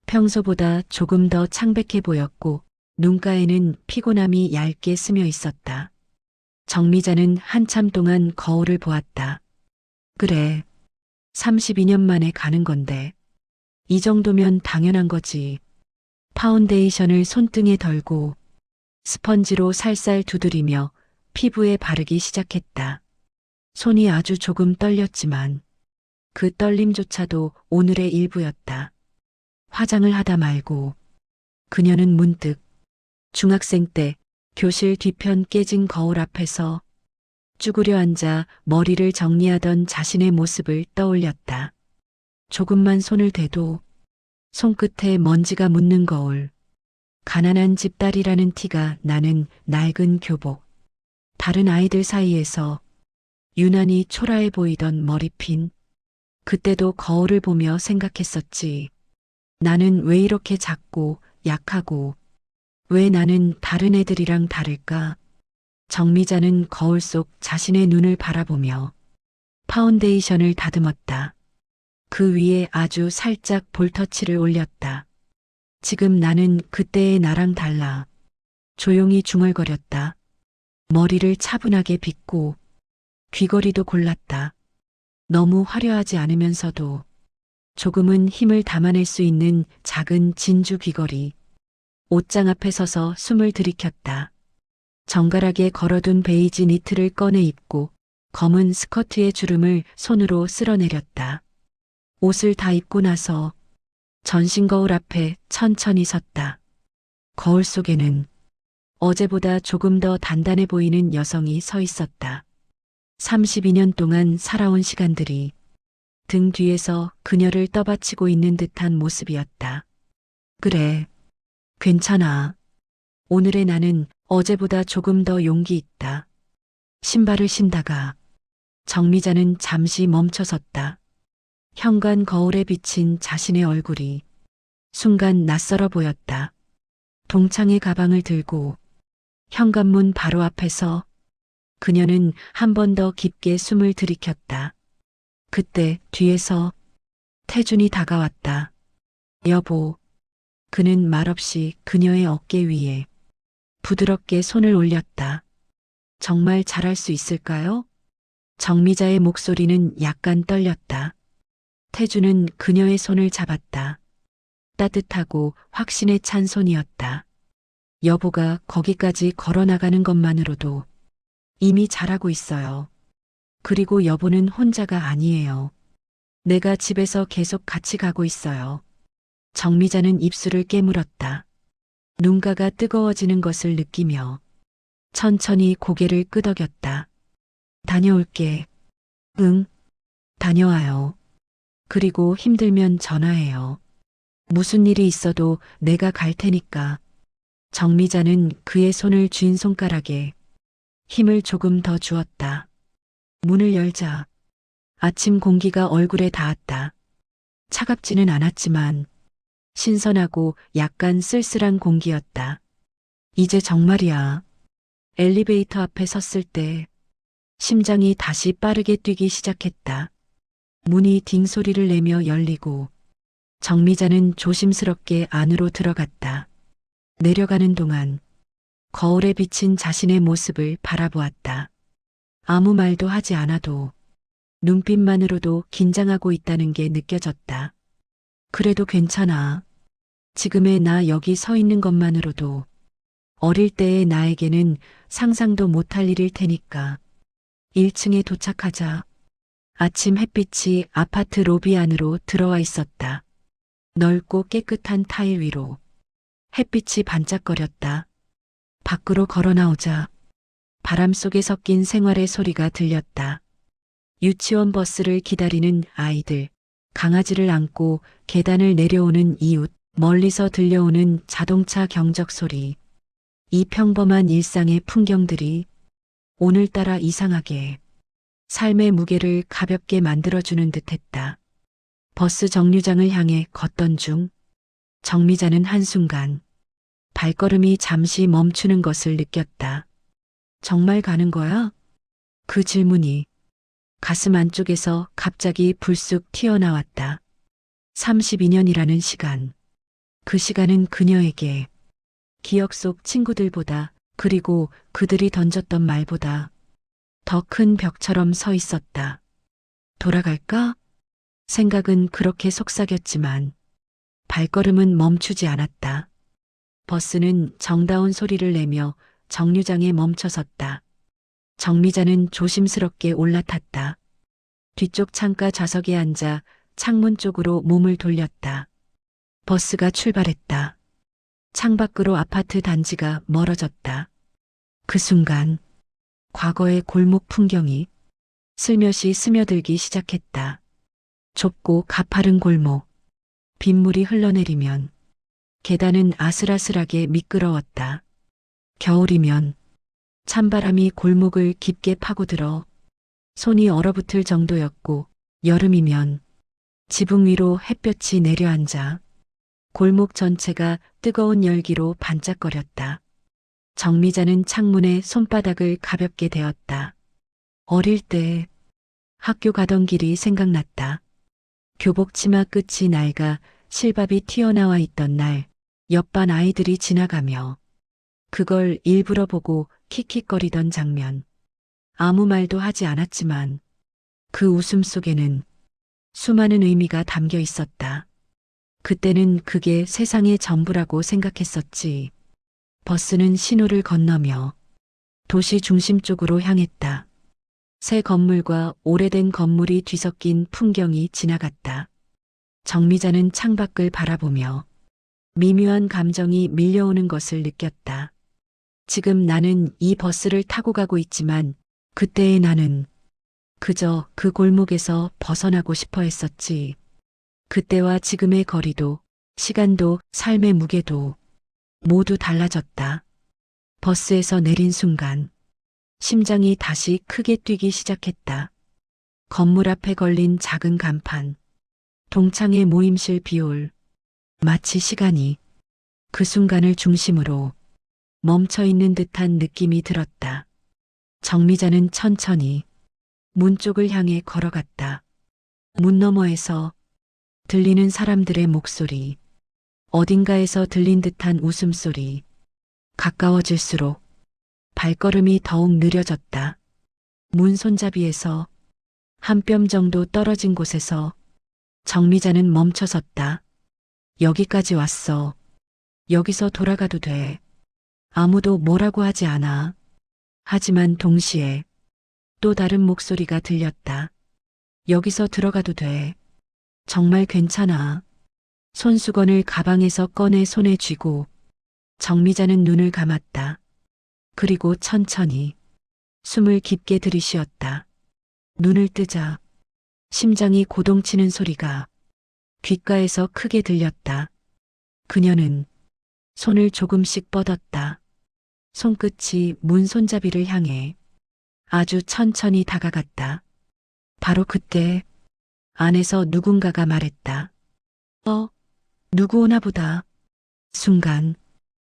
평소보다 조금 더 창백해 보였고 눈가에는 피곤함이 얇게 스며 있었다. 정미자는 한참 동안 거울을 보았다. 그래, 32년 만에 가는 건데 이 정도면 당연한 거지. 파운데이션을 손등에 덜고 스펀지로 살살 두드리며 피부에 바르기 시작했다. 손이 아주 조금 떨렸지만 그 떨림조차도 오늘의 일부였다. 화장을 하다 말고 그녀는 문득 중학생 때 교실 뒤편 깨진 거울 앞에서 쭈그려 앉아 머리를 정리하던 자신의 모습을 떠올렸다. 조금만 손을 대도 손끝에 먼지가 묻는 거울, 가난한 집 딸이라는 티가 나는 낡은 교복, 다른 아이들 사이에서 유난히 초라해 보이던 머리핀. 그때도 거울을 보며 생각했었지. 나는 왜 이렇게 작고 약하고 왜 나는 다른 애들이랑 다를까? 정미자는 거울 속 자신의 눈을 바라보며 파운데이션을 다듬었다. 그 위에 아주 살짝 볼터치를 올렸다. 지금 나는 그때의 나랑 달라. 조용히 중얼거렸다. 머리를 차분하게 빗고 귀걸이도 골랐다. 너무 화려하지 않으면서도 조금은 힘을 담아낼 수 있는 작은 진주 귀걸이. 옷장 앞에 서서 숨을 들이켰다. 정갈하게 걸어둔 베이지 니트를 꺼내 입고 검은 스커트의 주름을 손으로 쓸어내렸다. 옷을 다 입고 나서 전신 거울 앞에 천천히 섰다. 거울 속에는 어제보다 조금 더 단단해 보이는 여성이 서 있었다. 32년 동안 살아온 시간들이 등 뒤에서 그녀를 떠받치고 있는 듯한 모습이었다. 그래, 괜찮아. 오늘의 나는 어제보다 조금 더 용기 있다. 신발을 신다가 정미자는 잠시 멈춰섰다. 현관 거울에 비친 자신의 얼굴이 순간 낯설어 보였다. 동창의 가방을 들고 현관문 바로 앞에서 그녀는 한 번 더 깊게 숨을 들이켰다. 그때 뒤에서 태준이 다가왔다. 여보. 그는 말없이 그녀의 어깨 위에 부드럽게 손을 올렸다. 정말 잘할 수 있을까요? 정미자의 목소리는 약간 떨렸다. 태준은 그녀의 손을 잡았다. 따뜻하고 확신에 찬 손이었다. 여보가 거기까지 걸어 나가는 것만으로도 이미 잘하고 있어요. 그리고 여보는 혼자가 아니에요. 내가 집에서 계속 같이 가고 있어요. 정미자는 입술을 깨물었다. 눈가가 뜨거워지는 것을 느끼며 천천히 고개를 끄덕였다. 다녀올게. 응, 다녀와요. 그리고 힘들면 전화해요. 무슨 일이 있어도 내가 갈 테니까. 정미자는 그의 손을 쥔 손가락에 힘을 조금 더 주었다. 문을 열자 아침 공기가 얼굴에 닿았다. 차갑지는 않았지만 신선하고 약간 쓸쓸한 공기였다. 이제 정말이야. 엘리베이터 앞에 섰을 때 심장이 다시 빠르게 뛰기 시작했다. 문이 딩 소리를 내며 열리고 정미자는 조심스럽게 안으로 들어갔다. 내려가는 동안 거울에 비친 자신의 모습을 바라보았다. 아무 말도 하지 않아도 눈빛만으로도 긴장하고 있다는 게 느껴졌다. 그래도 괜찮아. 지금의 나 여기 서 있는 것만으로도 어릴 때의 나에게는 상상도 못할 일일 테니까. 1층에 도착하자 아침 햇빛이 아파트 로비 안으로 들어와 있었다. 넓고 깨끗한 타일 위로 햇빛이 반짝거렸다. 밖으로 걸어 나오자 바람 속에 섞인 생활의 소리가 들렸다. 유치원 버스를 기다리는 아이들, 강아지를 안고 계단을 내려오는 이웃, 멀리서 들려오는 자동차 경적 소리. 이 평범한 일상의 풍경들이 오늘따라 이상하게 삶의 무게를 가볍게 만들어주는 듯했다. 버스 정류장을 향해 걷던 중 정미자는 한순간 발걸음이 잠시 멈추는 것을 느꼈다. 정말 가는 거야? 그 질문이 가슴 안쪽에서 갑자기 불쑥 튀어나왔다. 32년이라는 시간. 그 시간은 그녀에게 기억 속 친구들보다 그리고 그들이 던졌던 말보다 더 큰 벽처럼 서 있었다. 돌아갈까? 생각은 그렇게 속삭였지만 발걸음은 멈추지 않았다. 버스는 정다운 소리를 내며 정류장에 멈춰섰다. 정미자는 조심스럽게 올라탔다. 뒤쪽 창가 좌석에 앉아 창문 쪽으로 몸을 돌렸다. 버스가 출발했다. 창밖으로 아파트 단지가 멀어졌다. 그 순간 과거의 골목 풍경이 슬며시 스며들기 시작했다. 좁고 가파른 골목, 빗물이 흘러내리면 계단은 아슬아슬하게 미끄러웠다. 겨울이면 찬바람이 골목을 깊게 파고들어 손이 얼어붙을 정도였고, 여름이면 지붕 위로 햇볕이 내려앉아 골목 전체가 뜨거운 열기로 반짝거렸다. 정미자는 창문에 손바닥을 가볍게 대었다. 어릴 때 학교 가던 길이 생각났다. 교복 치마 끝이 낡아 실밥이 튀어나와 있던 날, 옆반 아이들이 지나가며 그걸 일부러 보고 킥킥거리던 장면. 아무 말도 하지 않았지만 그 웃음 속에는 수많은 의미가 담겨 있었다. 그때는 그게 세상의 전부라고 생각했었지. 버스는 신호를 건너며 도시 중심 쪽으로 향했다. 새 건물과 오래된 건물이 뒤섞인 풍경이 지나갔다. 정미자는 창밖을 바라보며 미묘한 감정이 밀려오는 것을 느꼈다. 지금 나는 이 버스를 타고 가고 있지만 그때의 나는 그저 그 골목에서 벗어나고 싶어 했었지. 그때와 지금의 거리도, 시간도, 삶의 무게도 모두 달라졌다. 버스에서 내린 순간 심장이 다시 크게 뛰기 시작했다. 건물 앞에 걸린 작은 간판, 동창회 모임실 비올, 마치 시간이 그 순간을 중심으로 멈춰 있는 듯한 느낌이 들었다. 정미자는 천천히 문 쪽을 향해 걸어갔다. 문 너머에서 들리는 사람들의 목소리, 어딘가에서 들린 듯한 웃음소리, 가까워질수록 발걸음이 더욱 느려졌다. 문 손잡이에서 한 뼘 정도 떨어진 곳에서 정미자는 멈춰섰다. 여기까지 왔어. 여기서 돌아가도 돼. 아무도 뭐라고 하지 않아. 하지만 동시에 또 다른 목소리가 들렸다. 여기서 들어가도 돼. 정말 괜찮아. 손수건을 가방에서 꺼내 손에 쥐고 정미자는 눈을 감았다. 그리고 천천히 숨을 깊게 들이쉬었다. 눈을 뜨자 심장이 고동치는 소리가 귓가에서 크게 들렸다. 그녀는 손을 조금씩 뻗었다. 손끝이 문 손잡이를 향해 아주 천천히 다가갔다. 바로 그때 안에서 누군가가 말했다. 누구 오나 보다. 순간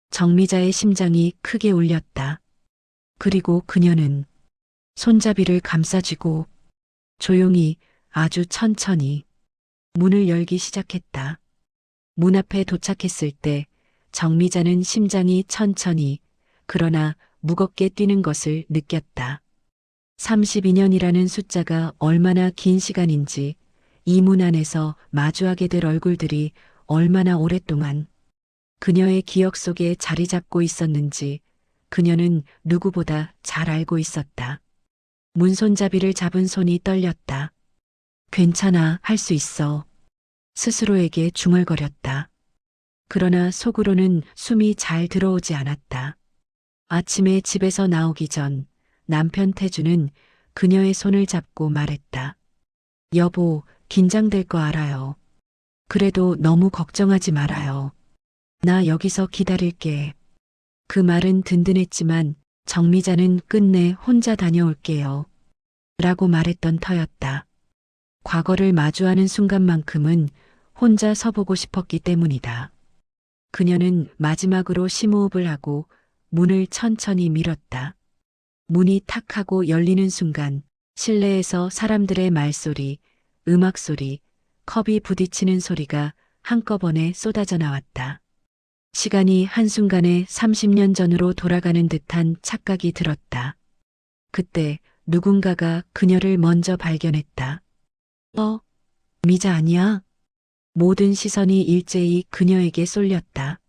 정미자의 심장이 크게 울렸다. 그리고 그녀는 손잡이를 감싸쥐고 조용히 아주 천천히 문을 열기 시작했다. 문 앞에 도착했을 때 정미자는 심장이 천천히 그러나 무겁게 뛰는 것을 느꼈다. 32년이라는 숫자가 얼마나 긴 시간인지, 이 문 안에서 마주하게 될 얼굴들이 얼마나 오랫동안 그녀의 기억 속에 자리 잡고 있었는지 그녀는 누구보다 잘 알고 있었다. 문손잡이를 잡은 손이 떨렸다. 괜찮아, 할 수 있어. 스스로에게 중얼거렸다. 그러나 속으로는 숨이 잘 들어오지 않았다. 아침에 집에서 나오기 전 남편 태주는 그녀의 손을 잡고 말했다. 여보, 긴장될 거 알아요. 그래도 너무 걱정하지 말아요. 나 여기서 기다릴게. 그 말은 든든했지만 정미자는 끝내 혼자 다녀올게요. 라고 말했던 터였다. 과거를 마주하는 순간만큼은 혼자 서보고 싶었기 때문이다. 그녀는 마지막으로 심호흡을 하고 문을 천천히 밀었다. 문이 탁 하고 열리는 순간 실내에서 사람들의 말소리, 음악 소리, 컵이 부딪히는 소리가 한꺼번에 쏟아져 나왔다. 시간이 한순간에 30년 전으로 돌아가는 듯한 착각이 들었다. 그때 누군가가 그녀를 먼저 발견했다. 미자 아니야? 모든 시선이 일제히 그녀에게 쏠렸다.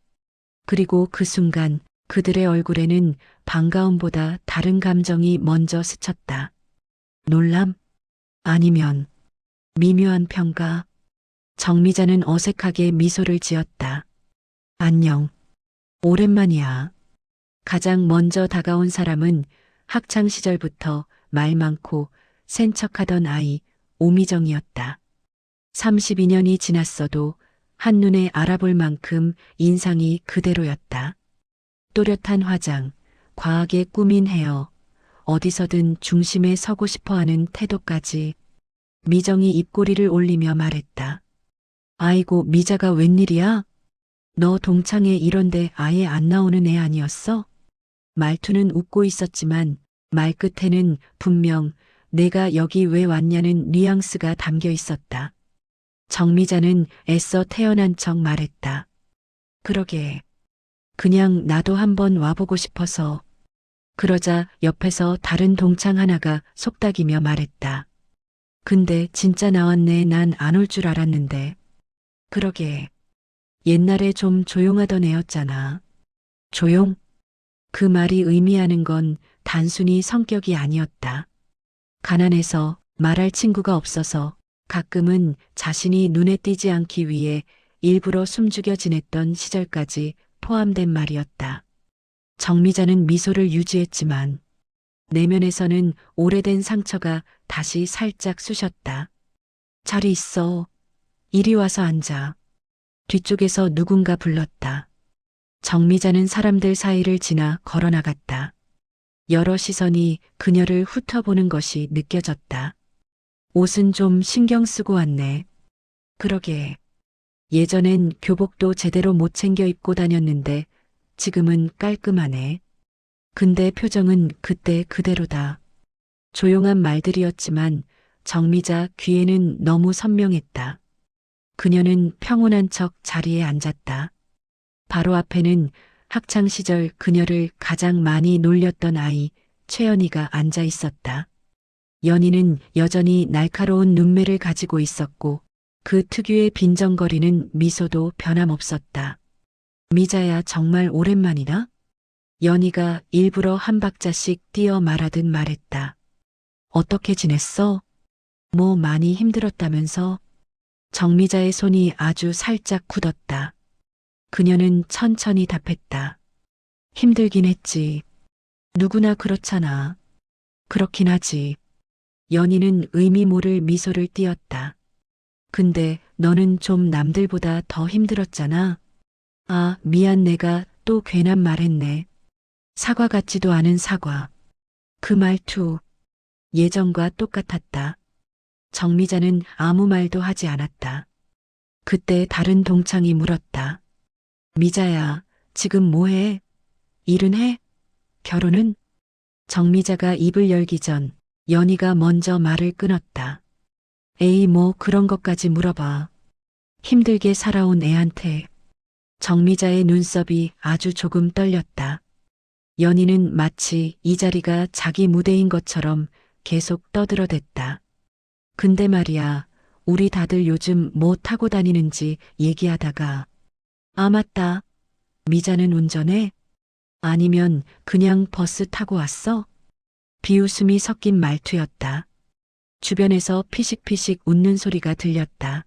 그리고 그 순간 그들의 얼굴에는 반가움보다 다른 감정이 먼저 스쳤다. 놀람? 아니면 미묘한 평가? 정미자는 어색하게 미소를 지었다. 안녕. 오랜만이야. 가장 먼저 다가온 사람은 학창 시절부터 말 많고 센 척하던 아이 오미정이었다. 32년이 지났어도 한눈에 알아볼 만큼 인상이 그대로였다. 또렷한 화장, 과하게 꾸민 헤어, 어디서든 중심에 서고 싶어하는 태도까지. 미정이 입꼬리를 올리며 말했다. 아이고, 미자가 웬일이야? 너 동창회 이런데 아예 안 나오는 애 아니었어? 말투는 웃고 있었지만 말끝에는 분명 내가 여기 왜 왔냐는 뉘앙스가 담겨 있었다. 정미자는 애써 태어난 척 말했다. 그러게. 그냥 나도 한번 와보고 싶어서. 그러자 옆에서 다른 동창 하나가 속닥이며 말했다. 근데 진짜 나왔네. 난 안 올 줄 알았는데. 그러게. 옛날에 좀 조용하던 애였잖아. 조용? 그 말이 의미하는 건 단순히 성격이 아니었다. 가난해서 말할 친구가 없어서 가끔은 자신이 눈에 띄지 않기 위해 일부러 숨죽여 지냈던 시절까지 포함된 말이었다. 정미자는 미소를 유지했지만 내면에서는 오래된 상처가 다시 살짝 쑤셨다. 자리 있어. 이리 와서 앉아. 뒤쪽에서 누군가 불렀다. 정미자는 사람들 사이를 지나 걸어나갔다. 여러 시선이 그녀를 훑어보는 것이 느껴졌다. 옷은 좀 신경 쓰고 왔네. 그러게. 예전엔 교복도 제대로 못 챙겨 입고 다녔는데 지금은 깔끔하네. 근데 표정은 그때 그대로다. 조용한 말들이었지만 정미자 귀에는 너무 선명했다. 그녀는 평온한 척 자리에 앉았다. 바로 앞에는 학창 시절 그녀를 가장 많이 놀렸던 아이 최연이가 앉아 있었다. 연희는 여전히 날카로운 눈매를 가지고 있었고 그 특유의 빈정거리는 미소도 변함없었다. 미자야, 정말 오랜만이다. 연희가 일부러 한 박자씩 뛰어 말하듯 말했다. 어떻게 지냈어? 뭐 많이 힘들었다면서? 정미자의 손이 아주 살짝 굳었다. 그녀는 천천히 답했다. 힘들긴 했지. 누구나 그렇잖아. 그렇긴 하지. 연희는 의미 모를 미소를 띄었다. 근데 너는 좀 남들보다 더 힘들었잖아. 아, 미안, 내가 또 괜한 말했네. 사과 같지도 않은 사과. 그 말투, 예전과 똑같았다. 정미자는 아무 말도 하지 않았다. 그때 다른 동창이 물었다. 미자야, 지금 뭐해? 일은 해? 결혼은? 정미자가 입을 열기 전 연희가 먼저 말을 끊었다. 에이, 뭐 그런 것까지 물어봐. 힘들게 살아온 애한테. 정미자의 눈썹이 아주 조금 떨렸다. 연희는 마치 이 자리가 자기 무대인 것처럼 계속 떠들어댔다. 근데 말이야, 우리 다들 요즘 뭐 타고 다니는지 얘기하다가. 아, 맞다. 미자는 운전해? 아니면 그냥 버스 타고 왔어? 비웃음이 섞인 말투였다. 주변에서 피식피식 웃는 소리가 들렸다.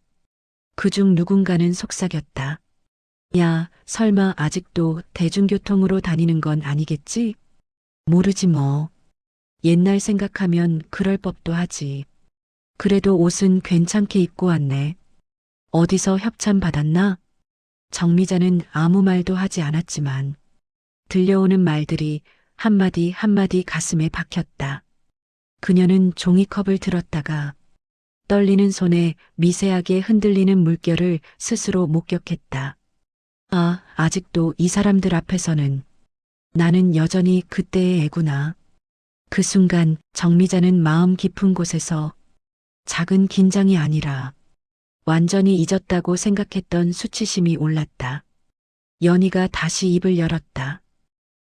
그중 누군가는 속삭였다. 야, 설마 아직도 대중교통으로 다니는 건 아니겠지? 모르지 뭐. 옛날 생각하면 그럴 법도 하지. 그래도 옷은 괜찮게 입고 왔네. 어디서 협찬 받았나? 정미자는 아무 말도 하지 않았지만 들려오는 말들이 한마디 한마디 가슴에 박혔다. 그녀는 종이컵을 들었다가 떨리는 손에 미세하게 흔들리는 물결을 스스로 목격했다. 아, 아직도 이 사람들 앞에서는 나는 여전히 그때의 애구나. 그 순간 정미자는 마음 깊은 곳에서 작은 긴장이 아니라 완전히 잊었다고 생각했던 수치심이 올랐다. 연희가 다시 입을 열었다.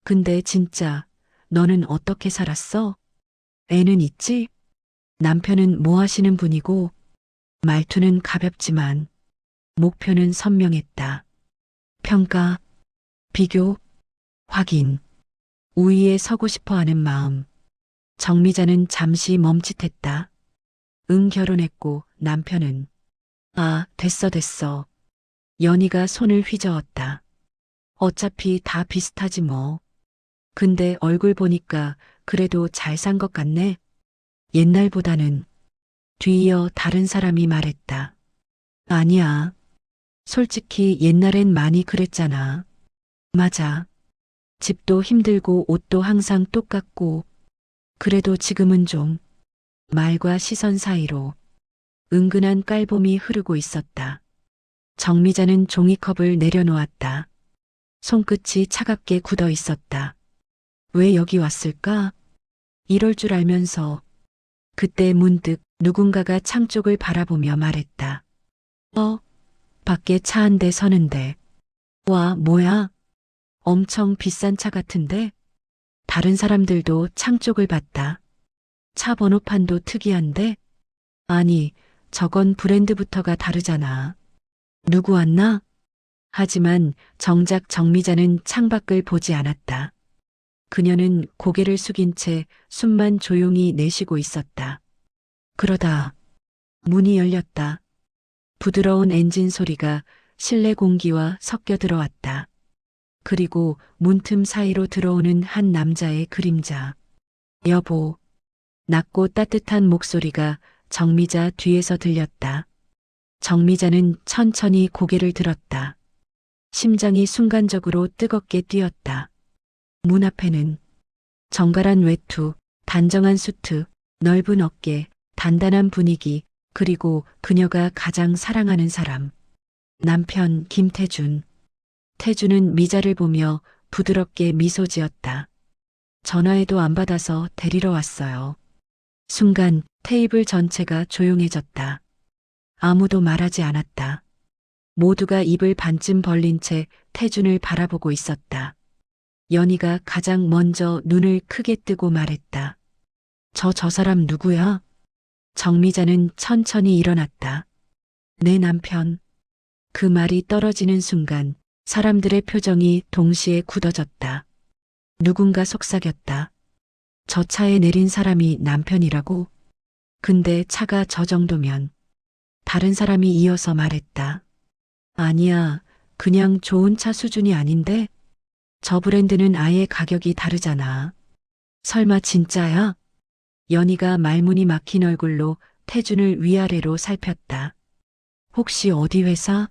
근데 진짜 너는 어떻게 살았어? 애는 있지? 남편은 뭐 하시는 분이고? 말투는 가볍지만 목표는 선명했다. 평가, 비교, 확인, 우위에 서고 싶어 하는 마음. 정미자는 잠시 멈칫했다. 응, 결혼했고 남편은. 아, 됐어. 연희가 손을 휘저었다. 어차피 다 비슷하지 뭐. 근데 얼굴 보니까 그래도 잘 산 것 같네. 옛날보다는. 뒤이어 다른 사람이 말했다. 아니야. 솔직히 옛날엔 많이 그랬잖아. 맞아. 집도 힘들고 옷도 항상 똑같고. 그래도 지금은 좀 말과 시선 사이로 은근한 깔봄이 흐르고 있었다. 정미자는 종이컵을 내려놓았다. 손끝이 차갑게 굳어 있었다. 왜 여기 왔을까? 이럴 줄 알면서 그때 문득 누군가가 창 쪽을 바라보며 말했다. 밖에 차 한 대 서는데. 와, 뭐야? 엄청 비싼 차 같은데? 다른 사람들도 창 쪽을 봤다. 차 번호판도 특이한데? 아니, 저건 브랜드부터가 다르잖아. 누구 왔나? 하지만 정작 정미자는 창밖을 보지 않았다. 그녀는 고개를 숙인 채 숨만 조용히 내쉬고 있었다. 그러다 문이 열렸다. 부드러운 엔진 소리가 실내 공기와 섞여 들어왔다. 그리고 문틈 사이로 들어오는 한 남자의 그림자. 여보. 낮고 따뜻한 목소리가 정미자 뒤에서 들렸다. 정미자는 천천히 고개를 들었다. 심장이 순간적으로 뜨겁게 뛰었다. 문 앞에는 정갈한 외투, 단정한 수트, 넓은 어깨, 단단한 분위기, 그리고 그녀가 가장 사랑하는 사람. 남편 김태준. 태준은 미자를 보며 부드럽게 미소 지었다. 전화에도 안 받아서 데리러 왔어요. 순간 테이블 전체가 조용해졌다. 아무도 말하지 않았다. 모두가 입을 반쯤 벌린 채 태준을 바라보고 있었다. 연희가 가장 먼저 눈을 크게 뜨고 말했다. 저 사람 누구야? 정미자는 천천히 일어났다. 내 남편. 그 말이 떨어지는 순간 사람들의 표정이 동시에 굳어졌다. 누군가 속삭였다. 저 차에 내린 사람이 남편이라고? 근데 차가 저 정도면. 다른 사람이 이어서 말했다. 아니야, 그냥 좋은 차 수준이 아닌데? 저 브랜드는 아예 가격이 다르잖아. 설마 진짜야? 연희가 말문이 막힌 얼굴로 태준을 위아래로 살폈다. 혹시 어디 회사?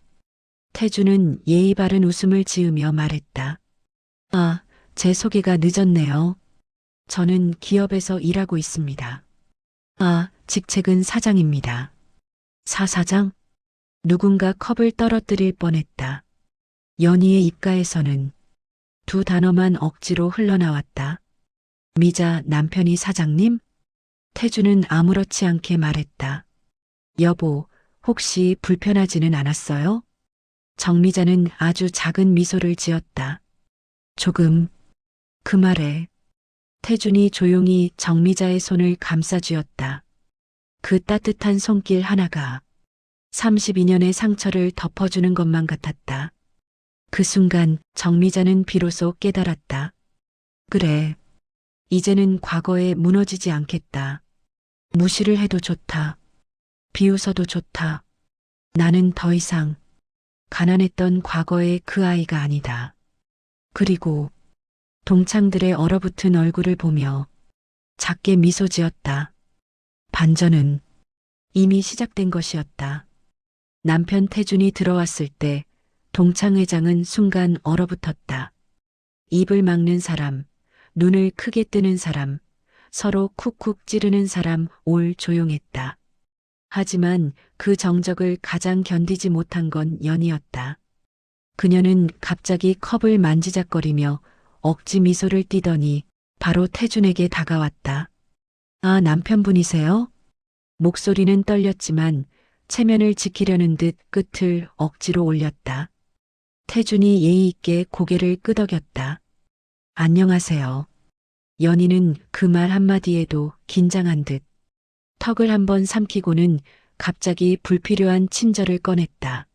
태준은 예의 바른 웃음을 지으며 말했다. 아, 제 소개가 늦었네요. 저는 기업에서 일하고 있습니다. 아, 직책은 사장입니다. 사장? 누군가 컵을 떨어뜨릴 뻔했다. 연희의 입가에서는 두 단어만 억지로 흘러나왔다. 미자 남편이 사장님? 태주는 아무렇지 않게 말했다. 여보, 혹시 불편하지는 않았어요? 정미자는 아주 작은 미소를 지었다. 조금. 그 말에 태준이 조용히 정미자의 손을 감싸쥐었다. 그 따뜻한 손길 하나가 32년의 상처를 덮어주는 것만 같았다. 그 순간 정미자는 비로소 깨달았다. 그래. 이제는 과거에 무너지지 않겠다. 무시를 해도 좋다. 비웃어도 좋다. 나는 더 이상 가난했던 과거의 그 아이가 아니다. 그리고 동창들의 얼어붙은 얼굴을 보며 작게 미소 지었다. 반전은 이미 시작된 것이었다. 남편 태준이 들어왔을 때 동창회장은 순간 얼어붙었다. 입을 막는 사람, 눈을 크게 뜨는 사람, 서로 쿡쿡 찌르는 사람 올 조용했다. 하지만 그 정적을 가장 견디지 못한 건 연이었다. 그녀는 갑자기 컵을 만지작거리며 억지 미소를 띠더니 바로 태준에게 다가왔다. 아, 남편분이세요? 목소리는 떨렸지만 체면을 지키려는 듯 끝을 억지로 올렸다. 태준이 예의 있게 고개를 끄덕였다. 안녕하세요. 연희는 그 말 한마디에도 긴장한 듯 턱을 한번 삼키고는 갑자기 불필요한 친절을 꺼냈다.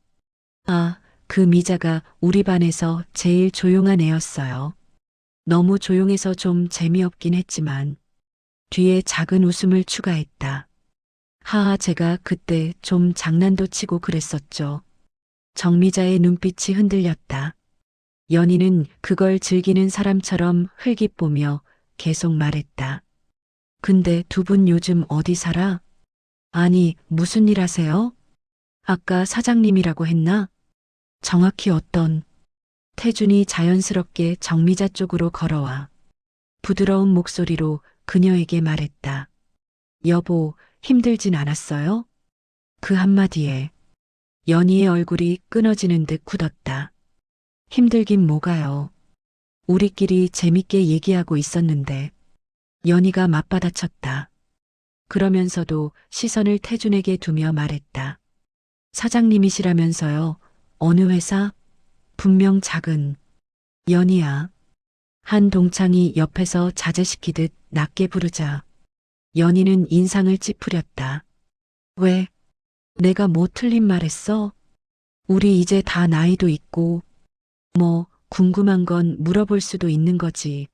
아, 그 미자가 우리 반에서 제일 조용한 애였어요. 너무 조용해서 좀 재미없긴 했지만 뒤에 작은 웃음을 추가했다. 하하, 제가 그때 좀 장난도 치고 그랬었죠. 정미자의 눈빛이 흔들렸다. 연희는 그걸 즐기는 사람처럼 흘깃보며 계속 말했다. 근데 두 분 요즘 어디 살아? 아니, 무슨 일 하세요? 아까 사장님이라고 했나? 정확히 어떤? 태준이 자연스럽게 정미자 쪽으로 걸어와 부드러운 목소리로 그녀에게 말했다. 여보, 힘들진 않았어요? 그 한마디에 연희의 얼굴이 끊어지는 듯 굳었다. 힘들긴 뭐가요? 우리끼리 재밌게 얘기하고 있었는데. 연희가 맞받아쳤다. 그러면서도 시선을 태준에게 두며 말했다. 사장님이시라면서요. 어느 회사? 분명 작은. 연희야. 한 동창이 옆에서 자제시키듯 낮게 부르자. 연희는 인상을 찌푸렸다. 왜? 내가 뭐 틀린 말 했어? 우리 이제 다 나이도 있고, 뭐, 궁금한 건 물어볼 수도 있는 거지.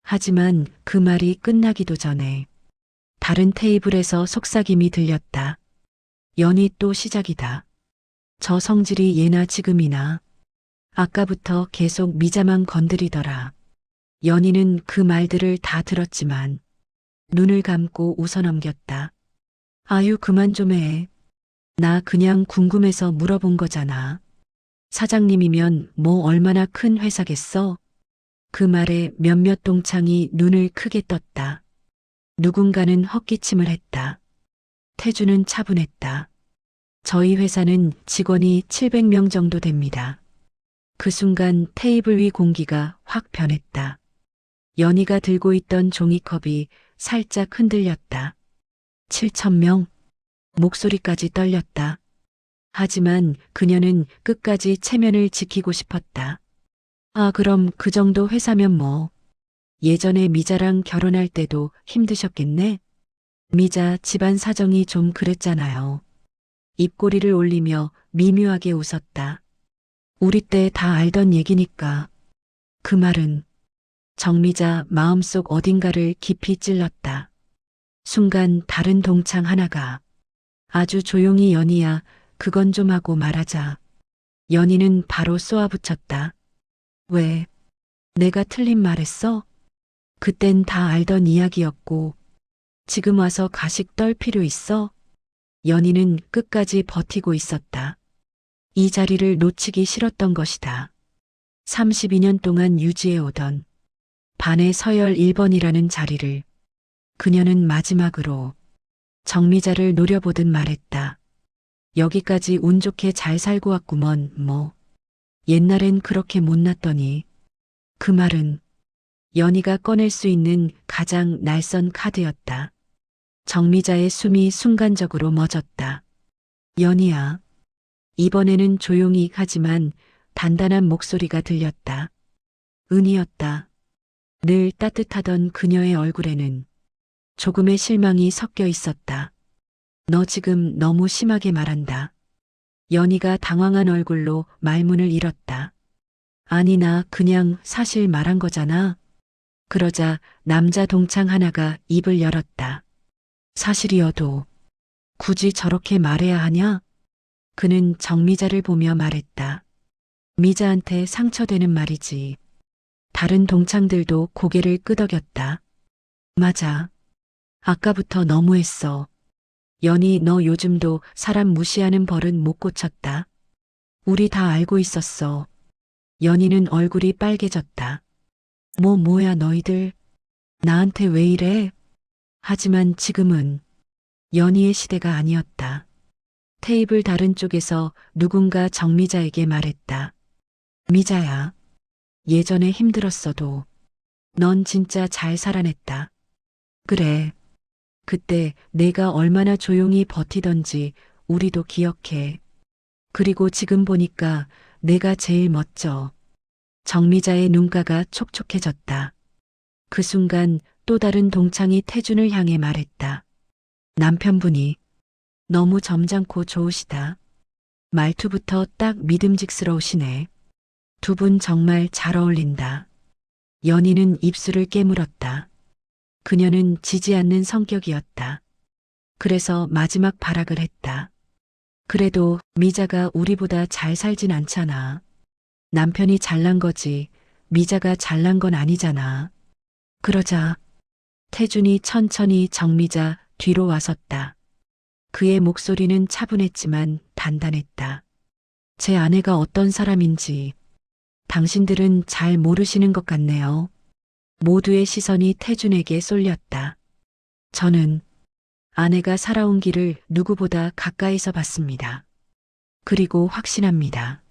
하지만 그 말이 끝나기도 전에 다른 테이블에서 속삭임이 들렸다. 연희 또 시작이다. 저 성질이 예나 지금이나. 아까부터 계속 미자만 건드리더라. 연희는 그 말들을 다 들었지만 눈을 감고 웃어넘겼다. 아유, 그만 좀 해. 나 그냥 궁금해서 물어본 거잖아. 사장님이면 뭐 얼마나 큰 회사겠어? 그 말에 몇몇 동창이 눈을 크게 떴다. 누군가는 헛기침을 했다. 태주는 차분했다. 저희 회사는 직원이 700명 정도 됩니다. 그 순간 테이블 위 공기가 확 변했다. 연희가 들고 있던 종이컵이 살짝 흔들렸다. 7,000명? 목소리까지 떨렸다. 하지만 그녀는 끝까지 체면을 지키고 싶었다. 아, 그럼 그 정도 회사면 뭐. 예전에 미자랑 결혼할 때도 힘드셨겠네? 미자 집안 사정이 좀 그랬잖아요. 입꼬리를 올리며 미묘하게 웃었다. 우리 때 다 알던 얘기니까. 그 말은 정미자 마음속 어딘가를 깊이 찔렀다. 순간 다른 동창 하나가 아주 조용히 연희야, 그건 좀 하고 말하자. 연희는 바로 쏘아붙였다. 왜? 내가 틀린 말했어? 그땐 다 알던 이야기였고 지금 와서 가식 떨 필요 있어? 연희는 끝까지 버티고 있었다. 이 자리를 놓치기 싫었던 것이다. 32년 동안 유지해오던 반의 서열 1번이라는 자리를 그녀는 마지막으로 정미자를 노려보듯 말했다. 여기까지 운 좋게 잘 살고 왔구먼, 뭐. 옛날엔 그렇게 못났더니. 그 말은 연희가 꺼낼 수 있는 가장 날선 카드였다. 정미자의 숨이 순간적으로 멎었다. 연희야. 이번에는 조용히 하지만 단단한 목소리가 들렸다. 은희였다. 늘 따뜻하던 그녀의 얼굴에는 조금의 실망이 섞여 있었다. 너 지금 너무 심하게 말한다. 연희가 당황한 얼굴로 말문을 잃었다. 아니, 나 그냥 사실 말한 거잖아. 그러자 남자 동창 하나가 입을 열었다. 사실이어도 굳이 저렇게 말해야 하냐? 그는 정미자를 보며 말했다. 미자한테 상처되는 말이지. 다른 동창들도 고개를 끄덕였다. 맞아. 아까부터 너무했어. 연희, 너 요즘도 사람 무시하는 버릇 못 고쳤다. 우리 다 알고 있었어. 연희는 얼굴이 빨개졌다. 뭐야 너희들. 나한테 왜 이래? 하지만 지금은 연희의 시대가 아니었다. 테이블 다른 쪽에서 누군가 정미자에게 말했다. 미자야, 예전에 힘들었어도 넌 진짜 잘 살아냈다. 그래. 그때 내가 얼마나 조용히 버티던지 우리도 기억해. 그리고 지금 보니까 내가 제일 멋져. 정미자의 눈가가 촉촉해졌다. 그 순간 또 다른 동창이 태준을 향해 말했다. 남편분이 너무 점잖고 좋으시다. 말투부터 딱 믿음직스러우시네. 두 분 정말 잘 어울린다. 연희는 입술을 깨물었다. 그녀는 지지 않는 성격이었다. 그래서 마지막 발악을 했다. 그래도 미자가 우리보다 잘 살진 않잖아. 남편이 잘난 거지 미자가 잘난 건 아니잖아. 그러자 태준이 천천히 정미자 뒤로 와섰다. 그의 목소리는 차분했지만 단단했다. 제 아내가 어떤 사람인지 당신들은 잘 모르시는 것 같네요. 모두의 시선이 태준에게 쏠렸다. 저는 아내가 살아온 길을 누구보다 가까이서 봤습니다. 그리고 확신합니다.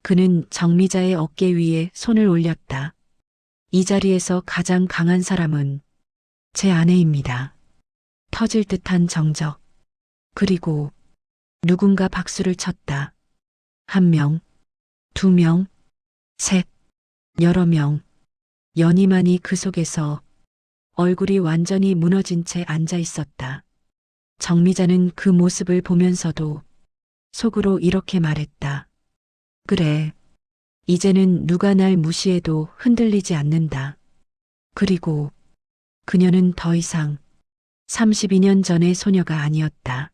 그는 정미자의 어깨 위에 손을 올렸다. 이 자리에서 가장 강한 사람은 제 아내입니다. 터질 듯한 정적. 그리고 누군가 박수를 쳤다. 한 명, 두 명, 셋, 여러 명. 연희만이 그 속에서 얼굴이 완전히 무너진 채 앉아 있었다. 정미자는 그 모습을 보면서도 속으로 이렇게 말했다. 그래, 이제는 누가 날 무시해도 흔들리지 않는다. 그리고 그녀는 더 이상 32년 전의 소녀가 아니었다.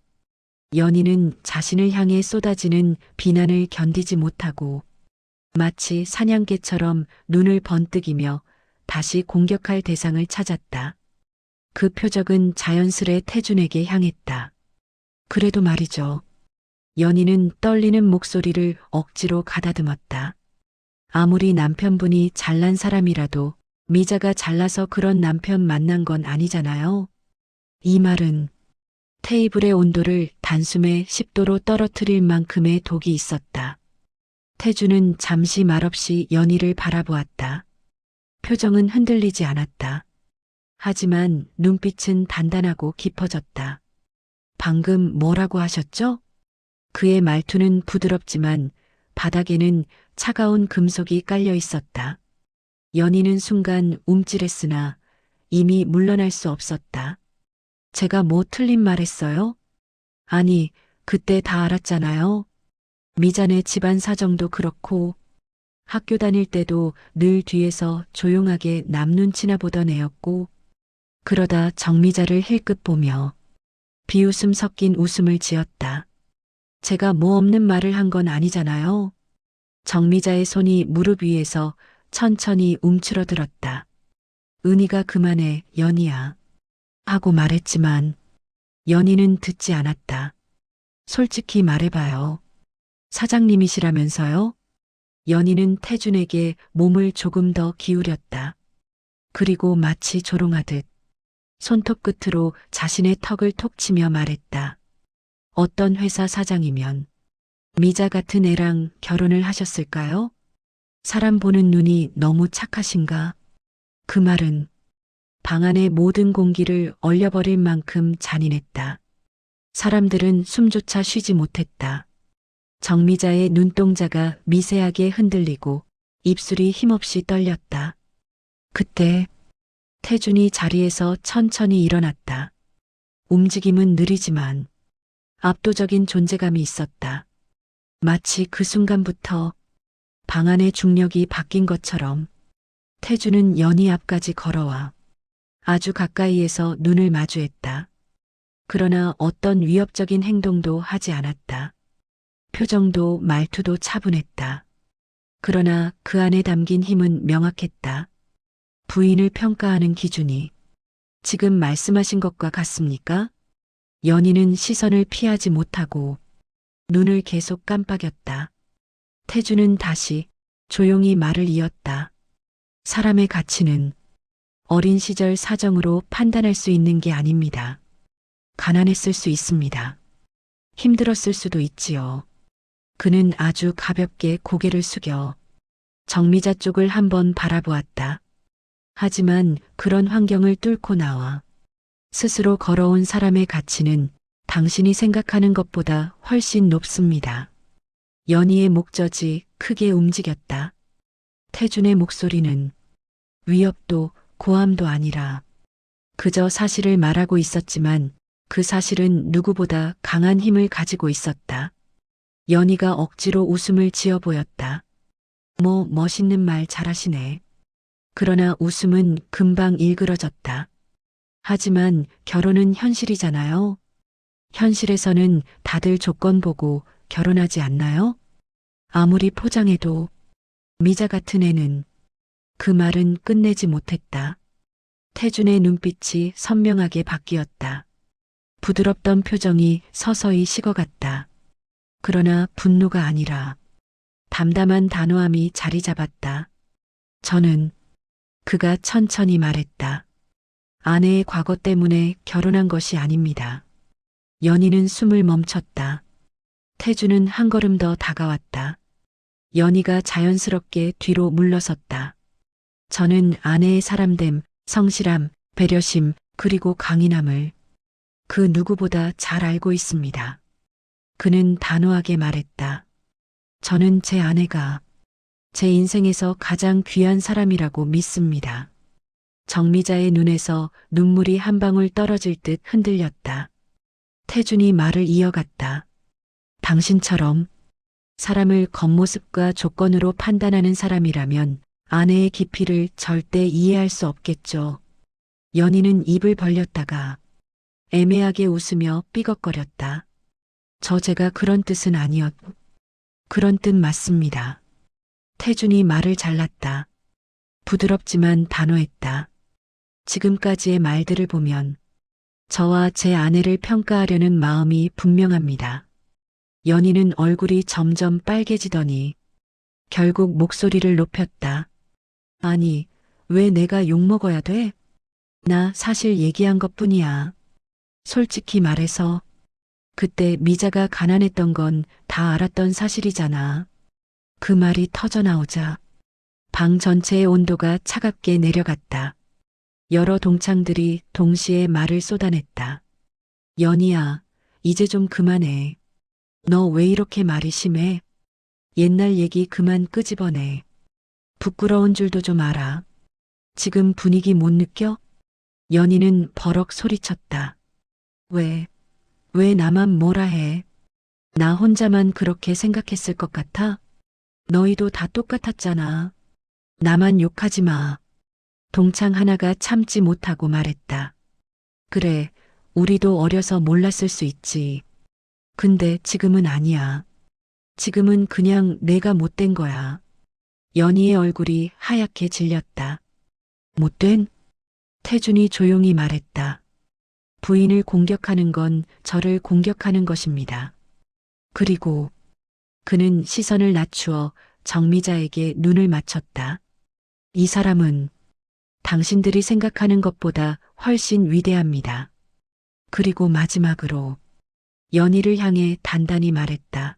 연희는 자신을 향해 쏟아지는 비난을 견디지 못하고 마치 사냥개처럼 눈을 번뜩이며 다시 공격할 대상을 찾았다. 그 표적은 자연스레 태준에게 향했다. 그래도 말이죠. 연희는 떨리는 목소리를 억지로 가다듬었다. 아무리 남편분이 잘난 사람이라도 미자가 잘나서 그런 남편 만난 건 아니잖아요. 이 말은 테이블의 온도를 단숨에 10도로 떨어뜨릴 만큼의 독이 있었다. 태준은 잠시 말없이 연희를 바라보았다. 표정은 흔들리지 않았다. 하지만 눈빛은 단단하고 깊어졌다. 방금 뭐라고 하셨죠? 그의 말투는 부드럽지만 바닥에는 차가운 금속이 깔려 있었다. 연희는 순간 움찔했으나 이미 물러날 수 없었다. 제가 뭐 틀린 말 했어요? 아니, 그때 다 알았잖아요. 미자네 집안 사정도 그렇고 학교 다닐 때도 늘 뒤에서 조용하게 남 눈치나 보던 애였고 그러다 정미자를 힐끗 보며 비웃음 섞인 웃음을 지었다. 제가 뭐 없는 말을 한 건 아니잖아요. 정미자의 손이 무릎 위에서 천천히 움츠러들었다. 은희가 그만해, 연희야. 하고 말했지만 연희는 듣지 않았다. 솔직히 말해봐요. 사장님이시라면서요? 연희는 태준에게 몸을 조금 더 기울였다. 그리고 마치 조롱하듯 손톱 끝으로 자신의 턱을 톡 치며 말했다. 어떤 회사 사장이면 미자 같은 애랑 결혼을 하셨을까요? 사람 보는 눈이 너무 착하신가? 그 말은 방 안의 모든 공기를 얼려버릴 만큼 잔인했다. 사람들은 숨조차 쉬지 못했다. 정미자의 눈동자가 미세하게 흔들리고 입술이 힘없이 떨렸다. 그때 태준이 자리에서 천천히 일어났다. 움직임은 느리지만 압도적인 존재감이 있었다. 마치 그 순간부터 방 안의 중력이 바뀐 것처럼 태준은 연희 앞까지 걸어와 아주 가까이에서 눈을 마주했다. 그러나 어떤 위협적인 행동도 하지 않았다. 표정도 말투도 차분했다. 그러나 그 안에 담긴 힘은 명확했다. 부인을 평가하는 기준이 지금 말씀하신 것과 같습니까? 연희는 시선을 피하지 못하고 눈을 계속 깜빡였다. 태준은 다시 조용히 말을 이었다. 사람의 가치는 어린 시절 사정으로 판단할 수 있는 게 아닙니다. 가난했을 수 있습니다. 힘들었을 수도 있지요. 그는 아주 가볍게 고개를 숙여 정미자 쪽을 한번 바라보았다. 하지만 그런 환경을 뚫고 나와 스스로 걸어온 사람의 가치는 당신이 생각하는 것보다 훨씬 높습니다. 연희의 목젖이 크게 움직였다. 태준의 목소리는 위협도 고함도 아니라 그저 사실을 말하고 있었지만 그 사실은 누구보다 강한 힘을 가지고 있었다. 연희가 억지로 웃음을 지어 보였다. 멋있는 말 잘하시네. 그러나 웃음은 금방 일그러졌다. 하지만 결혼은 현실이잖아요. 현실에서는 다들 조건 보고 결혼하지 않나요? 아무리 포장해도 미자 같은 애는 그 말은 끝내지 못했다. 태준의 눈빛이 선명하게 바뀌었다. 부드럽던 표정이 서서히 식어갔다. 그러나 분노가 아니라 담담한 단호함이 자리 잡았다. 저는 그가 천천히 말했다. 아내의 과거 때문에 결혼한 것이 아닙니다. 연희는 숨을 멈췄다. 태주는 한 걸음 더 다가왔다. 연희가 자연스럽게 뒤로 물러섰다. 저는 아내의 사람됨, 성실함, 배려심, 그리고 강인함을 그 누구보다 잘 알고 있습니다. 그는 단호하게 말했다. 저는 제 아내가 제 인생에서 가장 귀한 사람이라고 믿습니다. 정미자의 눈에서 눈물이 한 방울 떨어질 듯 흔들렸다. 태준이 말을 이어갔다. 당신처럼 사람을 겉모습과 조건으로 판단하는 사람이라면 아내의 깊이를 절대 이해할 수 없겠죠. 연희는 입을 벌렸다가 애매하게 웃으며 삐걱거렸다. 제가 그런 뜻은 아니었. 그런 뜻 맞습니다. 태준이 말을 잘랐다. 부드럽지만 단호했다. 지금까지의 말들을 보면 저와 제 아내를 평가하려는 마음이 분명합니다. 연희는 얼굴이 점점 빨개지더니 결국 목소리를 높였다. 아니, 왜 내가 욕먹어야 돼? 나 사실 얘기한 것뿐이야. 솔직히 말해서 그때 미자가 가난했던 건 다 알았던 사실이잖아. 그 말이 터져나오자 방 전체의 온도가 차갑게 내려갔다. 여러 동창들이 동시에 말을 쏟아냈다. 연희야, 이제 좀 그만해. 너 왜 이렇게 말이 심해? 옛날 얘기 그만 끄집어내. 부끄러운 줄도 좀 알아. 지금 분위기 못 느껴? 연희는 버럭 소리쳤다. 왜 나만 뭐라 해? 나 혼자만 그렇게 생각했을 것 같아? 너희도 다 똑같았잖아. 나만 욕하지 마. 동창 하나가 참지 못하고 말했다. 그래, 우리도 어려서 몰랐을 수 있지. 근데 지금은 아니야. 지금은 그냥 내가 못된 거야. 연희의 얼굴이 하얗게 질렸다. 못된? 태준이 조용히 말했다. 부인을 공격하는 건 저를 공격하는 것입니다. 그리고 그는 시선을 낮추어 정미자에게 눈을 맞췄다. 이 사람은 당신들이 생각하는 것보다 훨씬 위대합니다. 그리고 마지막으로 연희를 향해 단단히 말했다.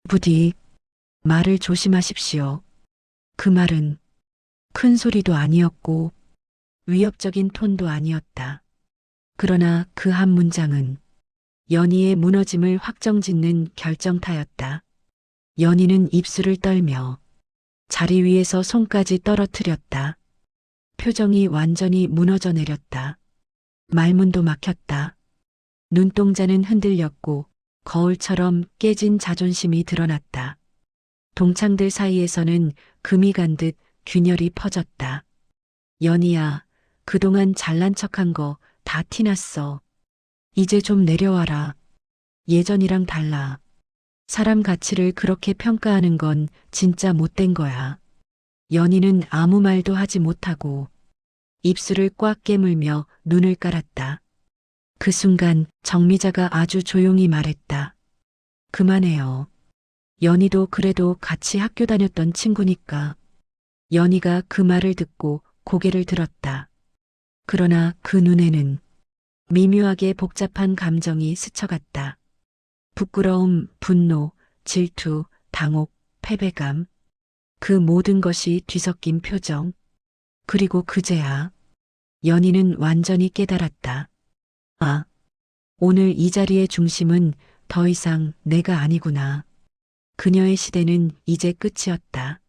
부디 말을 조심하십시오. 그 말은 큰 소리도 아니었고 위협적인 톤도 아니었다. 그러나 그 한 문장은 연희의 무너짐을 확정짓는 결정타였다. 연희는 입술을 떨며 자리 위에서 손까지 떨어뜨렸다. 표정이 완전히 무너져 내렸다. 말문도 막혔다. 눈동자는 흔들렸고 거울처럼 깨진 자존심이 드러났다. 동창들 사이에서는 금이 간 듯 균열이 퍼졌다. 연희야, 그동안 잘난 척한 거 다 티났어. 이제 좀 내려와라. 예전이랑 달라. 사람 가치를 그렇게 평가하는 건 진짜 못된 거야. 연희는 아무 말도 하지 못하고 입술을 꽉 깨물며 눈을 깔았다. 그 순간 정미자가 아주 조용히 말했다. 그만해요. 연희도 그래도 같이 학교 다녔던 친구니까. 연희가 그 말을 듣고 고개를 들었다. 그러나 그 눈에는 미묘하게 복잡한 감정이 스쳐갔다. 부끄러움, 분노, 질투, 당혹, 패배감. 그 모든 것이 뒤섞인 표정. 그리고 그제야 연희는 완전히 깨달았다. 아, 오늘 이 자리의 중심은 더 이상 내가 아니구나. 그녀의 시대는 이제 끝이었다.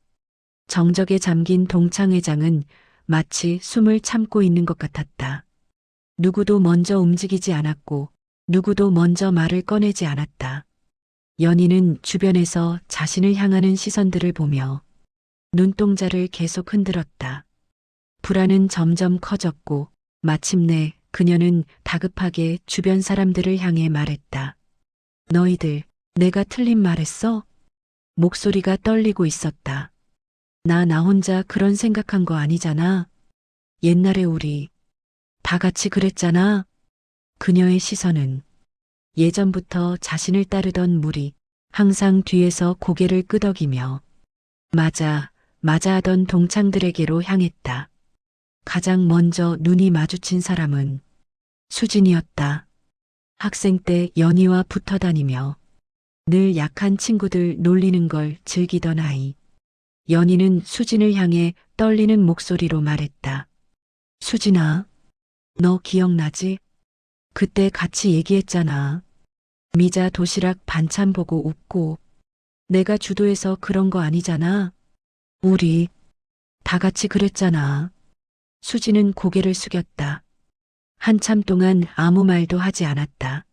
정적에 잠긴 동창회장은 마치 숨을 참고 있는 것 같았다. 누구도 먼저 움직이지 않았고 누구도 먼저 말을 꺼내지 않았다. 연희는 주변에서 자신을 향하는 시선들을 보며 눈동자를 계속 흔들었다. 불안은 점점 커졌고 마침내 그녀는 다급하게 주변 사람들을 향해 말했다. 너희들, 내가 틀린 말했어? 목소리가 떨리고 있었다. 나 혼자 그런 생각한 거 아니잖아. 옛날에 우리 다 같이 그랬잖아. 그녀의 시선은 예전부터 자신을 따르던 무리, 항상 뒤에서 고개를 끄덕이며 맞아 하던 동창들에게로 향했다. 가장 먼저 눈이 마주친 사람은 수진이었다. 학생 때 연희와 붙어 다니며 늘 약한 친구들 놀리는 걸 즐기던 아이. 연희는 수진을 향해 떨리는 목소리로 말했다. 수진아, 너 기억나지? 그때 같이 얘기했잖아. 미자 도시락 반찬 보고 웃고 내가 주도해서 그런 거 아니잖아. 우리 다 같이 그랬잖아. 수지는 고개를 숙였다. 한참 동안 아무 말도 하지 않았다.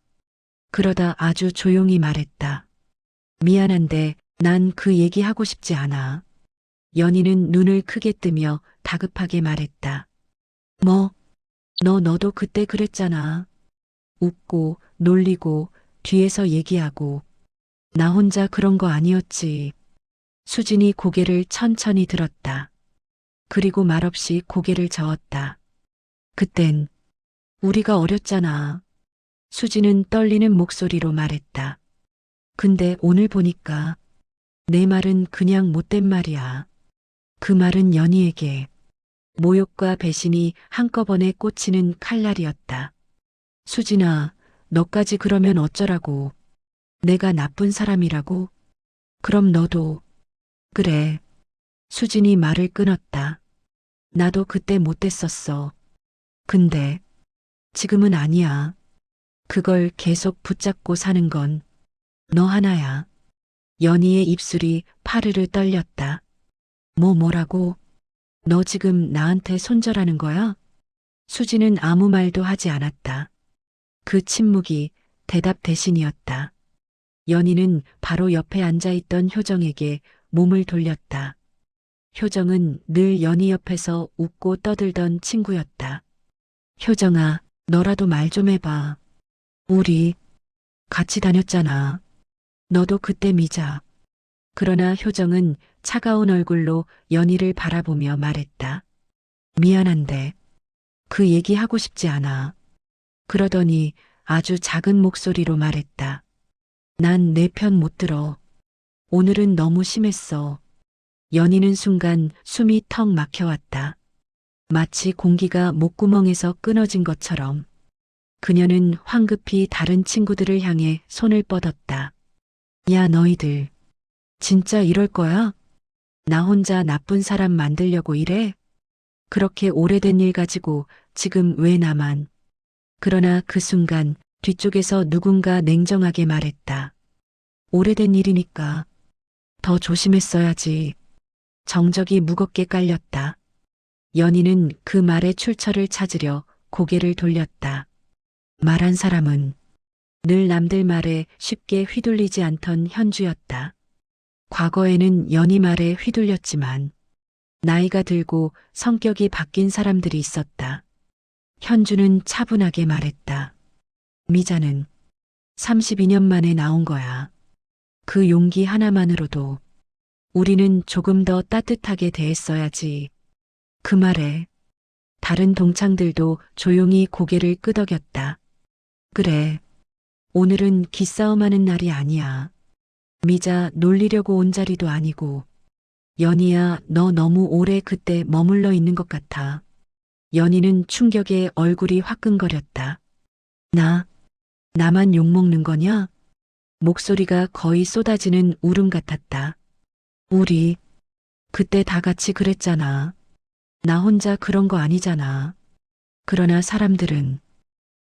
그러다 아주 조용히 말했다. 미안한데 난 그 얘기 하고 싶지 않아. 연희는 눈을 크게 뜨며 다급하게 말했다. 뭐? 너도 그때 그랬잖아. 웃고 놀리고 뒤에서 얘기하고 나 혼자 그런 거 아니었지. 수진이 고개를 천천히 들었다. 그리고 말없이 고개를 저었다. 그땐 우리가 어렸잖아. 수진은 떨리는 목소리로 말했다. 근데 오늘 보니까 내 말은 그냥 못된 말이야. 그 말은 연희에게 모욕과 배신이 한꺼번에 꽂히는 칼날이었다. 수진아, 너까지 그러면 어쩌라고. 내가 나쁜 사람이라고? 그럼 너도. 그래. 수진이 말을 끊었다. 나도 그때 못됐었어. 근데 지금은 아니야. 그걸 계속 붙잡고 사는 건 너 하나야. 연희의 입술이 파르르 떨렸다. 뭐라고? 너 지금 나한테 손절하는 거야? 수지는 아무 말도 하지 않았다. 그 침묵이 대답 대신이었다. 연희는 바로 옆에 앉아있던 효정에게 몸을 돌렸다. 효정은 늘 연희 옆에서 웃고 떠들던 친구였다. 효정아, 너라도 말 좀 해봐. 우리 같이 다녔잖아. 너도 그때 미자. 그러나 효정은 차가운 얼굴로 연희를 바라보며 말했다. 미안한데 그 얘기 하고 싶지 않아. 그러더니 아주 작은 목소리로 말했다. 난 내 편 못 들어. 오늘은 너무 심했어. 연희는 순간 숨이 턱 막혀왔다. 마치 공기가 목구멍에서 끊어진 것처럼. 그녀는 황급히 다른 친구들을 향해 손을 뻗었다. 야, 너희들. 진짜 이럴 거야? 나 혼자 나쁜 사람 만들려고 이래? 그렇게 오래된 일 가지고 지금 왜 나만. 그러나 그 순간 뒤쪽에서 누군가 냉정하게 말했다. 오래된 일이니까 더 조심했어야지. 정적이 무겁게 깔렸다. 연희는 그 말의 출처를 찾으려 고개를 돌렸다. 말한 사람은 늘 남들 말에 쉽게 휘둘리지 않던 현주였다. 과거에는 연희 말에 휘둘렸지만 나이가 들고 성격이 바뀐 사람들이 있었다. 현주는 차분하게 말했다. 미자는 32년 만에 나온 거야. 그 용기 하나만으로도 우리는 조금 더 따뜻하게 대했어야지. 그 말에 다른 동창들도 조용히 고개를 끄덕였다. 그래, 오늘은 기싸움하는 날이 아니야. 미자 놀리려고 온 자리도 아니고. 연희야, 너 너무 오래 그때 머물러 있는 것 같아. 연희는 충격에 얼굴이 화끈거렸다. 나만 욕먹는 거냐? 목소리가 거의 쏟아지는 울음 같았다. 우리 그때 다 같이 그랬잖아. 나 혼자 그런 거 아니잖아. 그러나 사람들은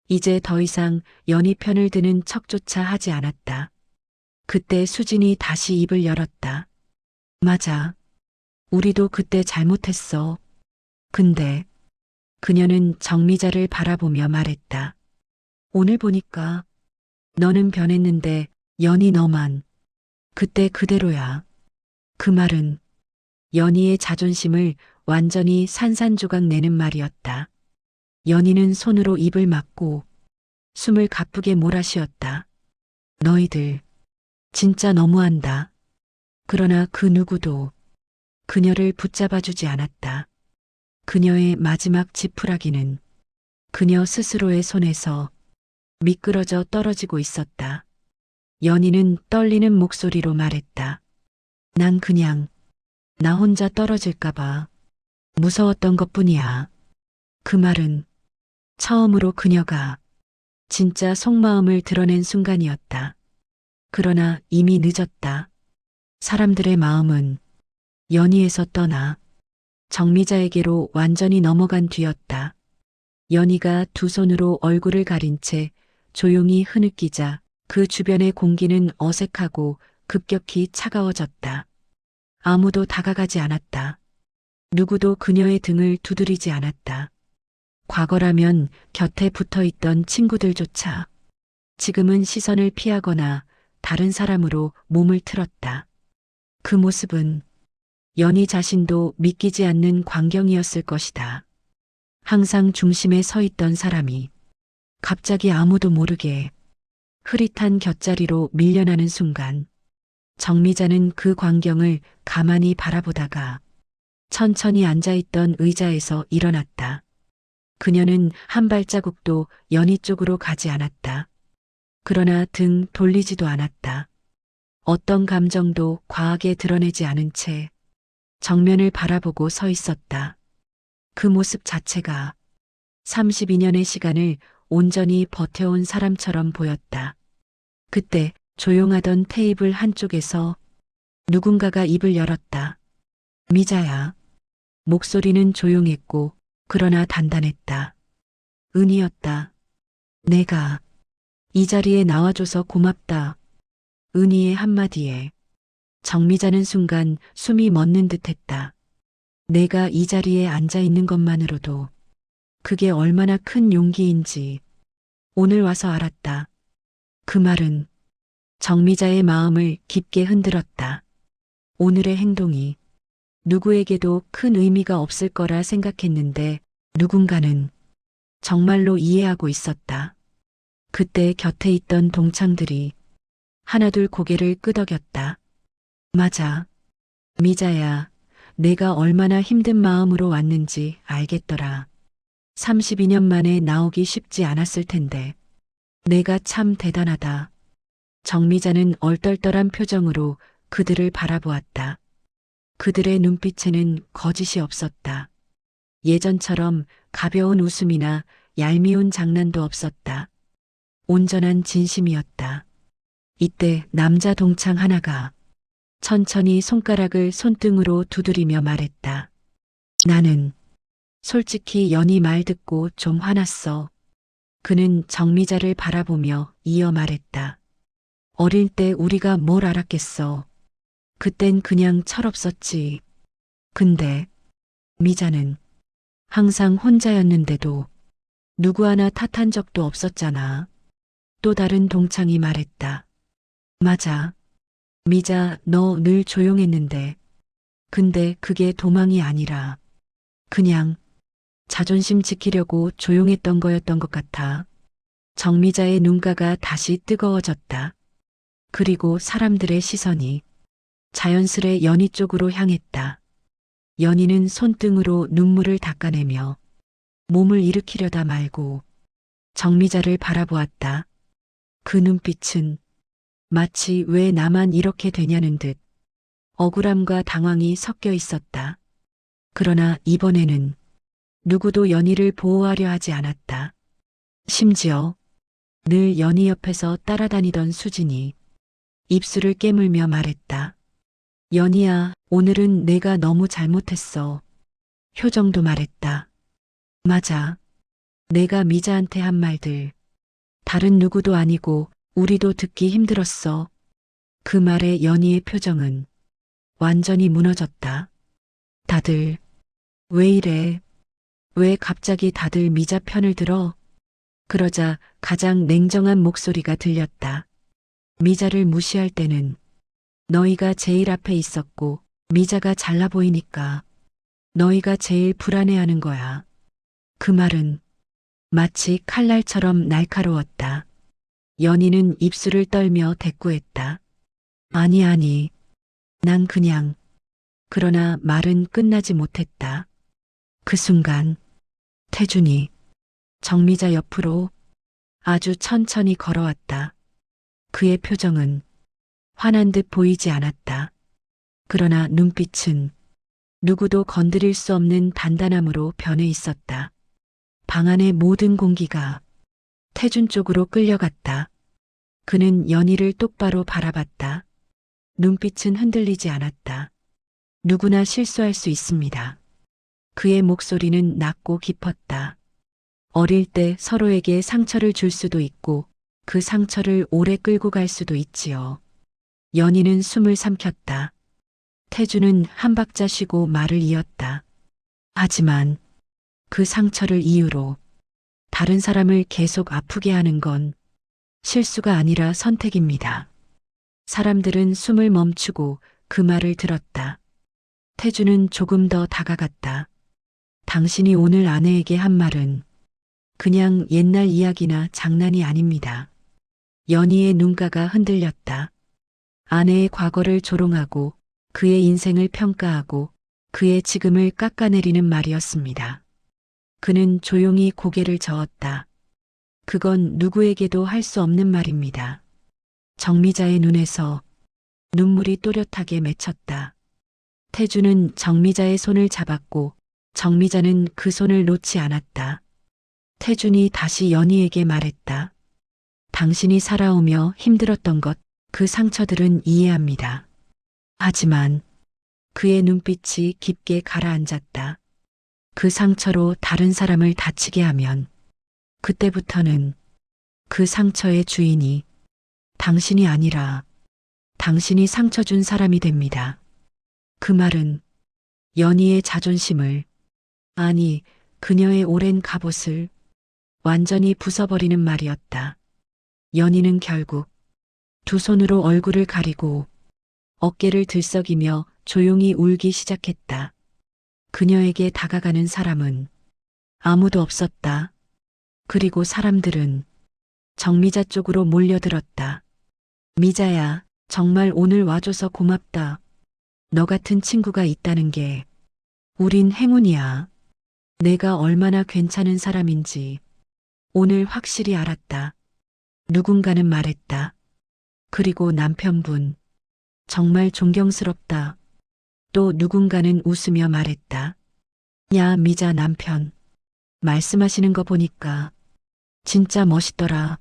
이제 더 이상 연희 편을 드는 척조차 하지 않았다. 그때 수진이 다시 입을 열었다. 맞아. 우리도 그때 잘못했어. 근데 그녀는 정미자를 바라보며 말했다. 오늘 보니까 너는 변했는데 연희 너만 그때 그대로야. 그 말은 연희의 자존심을 완전히 산산조각 내는 말이었다. 연희는 손으로 입을 막고 숨을 가쁘게 몰아쉬었다. 너희들 진짜 너무한다. 그러나 그 누구도 그녀를 붙잡아주지 않았다. 그녀의 마지막 지푸라기는 그녀 스스로의 손에서 미끄러져 떨어지고 있었다. 연희는 떨리는 목소리로 말했다. 난 그냥 나 혼자 떨어질까봐 무서웠던 것뿐이야. 그 말은 처음으로 그녀가 진짜 속마음을 드러낸 순간이었다. 그러나 이미 늦었다. 사람들의 마음은 연희에서 떠나 정미자에게로 완전히 넘어간 뒤였다. 연희가 두 손으로 얼굴을 가린 채 조용히 흐느끼자 그 주변의 공기는 어색하고 급격히 차가워졌다. 아무도 다가가지 않았다. 누구도 그녀의 등을 두드리지 않았다. 과거라면 곁에 붙어 있던 친구들조차 지금은 시선을 피하거나 다른 사람으로 몸을 틀었다. 그 모습은 연희 자신도 믿기지 않는 광경이었을 것이다. 항상 중심에 서 있던 사람이 갑자기 아무도 모르게 흐릿한 곁자리로 밀려나는 순간 정미자는 그 광경을 가만히 바라보다가 천천히 앉아있던 의자에서 일어났다. 그녀는 한 발자국도 연희 쪽으로 가지 않았다. 그러나 등 돌리지도 않았다. 어떤 감정도 과하게 드러내지 않은 채 정면을 바라보고 서 있었다. 그 모습 자체가 32년의 시간을 온전히 버텨온 사람처럼 보였다. 그때 조용하던 테이블 한쪽에서 누군가가 입을 열었다. 미자야. 목소리는 조용했고 그러나 단단했다. 은희였다. 내가 이 자리에 나와줘서 고맙다. 은희의 한마디에 정미자는 순간 숨이 멎는 듯했다. 내가 이 자리에 앉아 있는 것만으로도 그게 얼마나 큰 용기인지 오늘 와서 알았다. 그 말은 정미자의 마음을 깊게 흔들었다. 오늘의 행동이 누구에게도 큰 의미가 없을 거라 생각했는데 누군가는 정말로 이해하고 있었다. 그때 곁에 있던 동창들이 하나둘 고개를 끄덕였다. 맞아. 미자야, 내가 얼마나 힘든 마음으로 왔는지 알겠더라. 32년 만에 나오기 쉽지 않았을 텐데. 내가 참 대단하다. 정미자는 얼떨떨한 표정으로 그들을 바라보았다. 그들의 눈빛에는 거짓이 없었다. 예전처럼 가벼운 웃음이나 얄미운 장난도 없었다. 온전한 진심이었다. 이때 남자 동창 하나가 천천히 손가락을 손등으로 두드리며 말했다. 나는 솔직히 연희 말 듣고 좀 화났어. 그는 정미자를 바라보며 이어 말했다. 어릴 때 우리가 뭘 알았겠어. 그땐 그냥 철없었지. 근데 미자는 항상 혼자였는데도 누구 하나 탓한 적도 없었잖아. 또 다른 동창이 말했다. 맞아. 미자, 너 늘 조용했는데. 근데 그게 도망이 아니라 그냥 자존심 지키려고 조용했던 거였던 것 같아. 정미자의 눈가가 다시 뜨거워졌다. 그리고 사람들의 시선이 자연스레 연희 쪽으로 향했다. 연희는 손등으로 눈물을 닦아내며 몸을 일으키려다 말고 정미자를 바라보았다. 그 눈빛은 마치 왜 나만 이렇게 되냐는 듯 억울함과 당황이 섞여 있었다. 그러나 이번에는 누구도 연희를 보호하려 하지 않았다. 심지어 늘 연희 옆에서 따라다니던 수진이 입술을 깨물며 말했다. 연희야, 오늘은 내가 너무 잘못했어. 효정도 말했다. 맞아. 내가 미자한테 한 말들. 다른 누구도 아니고 우리도 듣기 힘들었어. 그 말에 연희의 표정은 완전히 무너졌다. 다들 왜 이래? 왜 갑자기 다들 미자 편을 들어? 그러자 가장 냉정한 목소리가 들렸다. 미자를 무시할 때는 너희가 제일 앞에 있었고 미자가 잘나 보이니까 너희가 제일 불안해하는 거야. 그 말은 마치 칼날처럼 날카로웠다. 연희는 입술을 떨며 대꾸했다. 아니, 난 그냥. 그러나 말은 끝나지 못했다. 그 순간 태준이 정미자 옆으로 아주 천천히 걸어왔다. 그의 표정은 화난 듯 보이지 않았다. 그러나 눈빛은 누구도 건드릴 수 없는 단단함으로 변해 있었다. 방 안의 모든 공기가 태준 쪽으로 끌려갔다. 그는 연희를 똑바로 바라봤다. 눈빛은 흔들리지 않았다. 누구나 실수할 수 있습니다. 그의 목소리는 낮고 깊었다. 어릴 때 서로에게 상처를 줄 수도 있고 그 상처를 오래 끌고 갈 수도 있지요. 연희는 숨을 삼켰다. 태주는 한 박자 쉬고 말을 이었다. 하지만 그 상처를 이유로 다른 사람을 계속 아프게 하는 건 실수가 아니라 선택입니다. 사람들은 숨을 멈추고 그 말을 들었다. 태주는 조금 더 다가갔다. 당신이 오늘 아내에게 한 말은 그냥 옛날 이야기나 장난이 아닙니다. 연희의 눈가가 흔들렸다. 아내의 과거를 조롱하고 그의 인생을 평가하고 그의 지금을 깎아내리는 말이었습니다. 그는 조용히 고개를 저었다. 그건 누구에게도 할 수 없는 말입니다. 정미자의 눈에서 눈물이 또렷하게 맺혔다. 태주는 정미자의 손을 잡았고 정미자는 그 손을 놓지 않았다. 태준이 다시 연희에게 말했다. 당신이 살아오며 힘들었던 것, 그 상처들은 이해합니다. 하지만 그의 눈빛이 깊게 가라앉았다. 그 상처로 다른 사람을 다치게 하면 그때부터는 그 상처의 주인이 당신이 아니라 당신이 상처 준 사람이 됩니다. 그 말은 연희의 자존심을, 아니, 그녀의 오랜 갑옷을 완전히 부숴버리는 말이었다. 연희는 결국 두 손으로 얼굴을 가리고 어깨를 들썩이며 조용히 울기 시작했다. 그녀에게 다가가는 사람은 아무도 없었다. 그리고 사람들은 정미자 쪽으로 몰려들었다. 미자야, 정말 오늘 와줘서 고맙다. 너 같은 친구가 있다는 게 우린 행운이야. 내가 얼마나 괜찮은 사람인지 오늘 확실히 알았다. 누군가는 말했다. 그리고 남편분, 정말 존경스럽다. 또 누군가는 웃으며 말했다. 야, 미자 남편. 말씀하시는 거 보니까 진짜 멋있더라.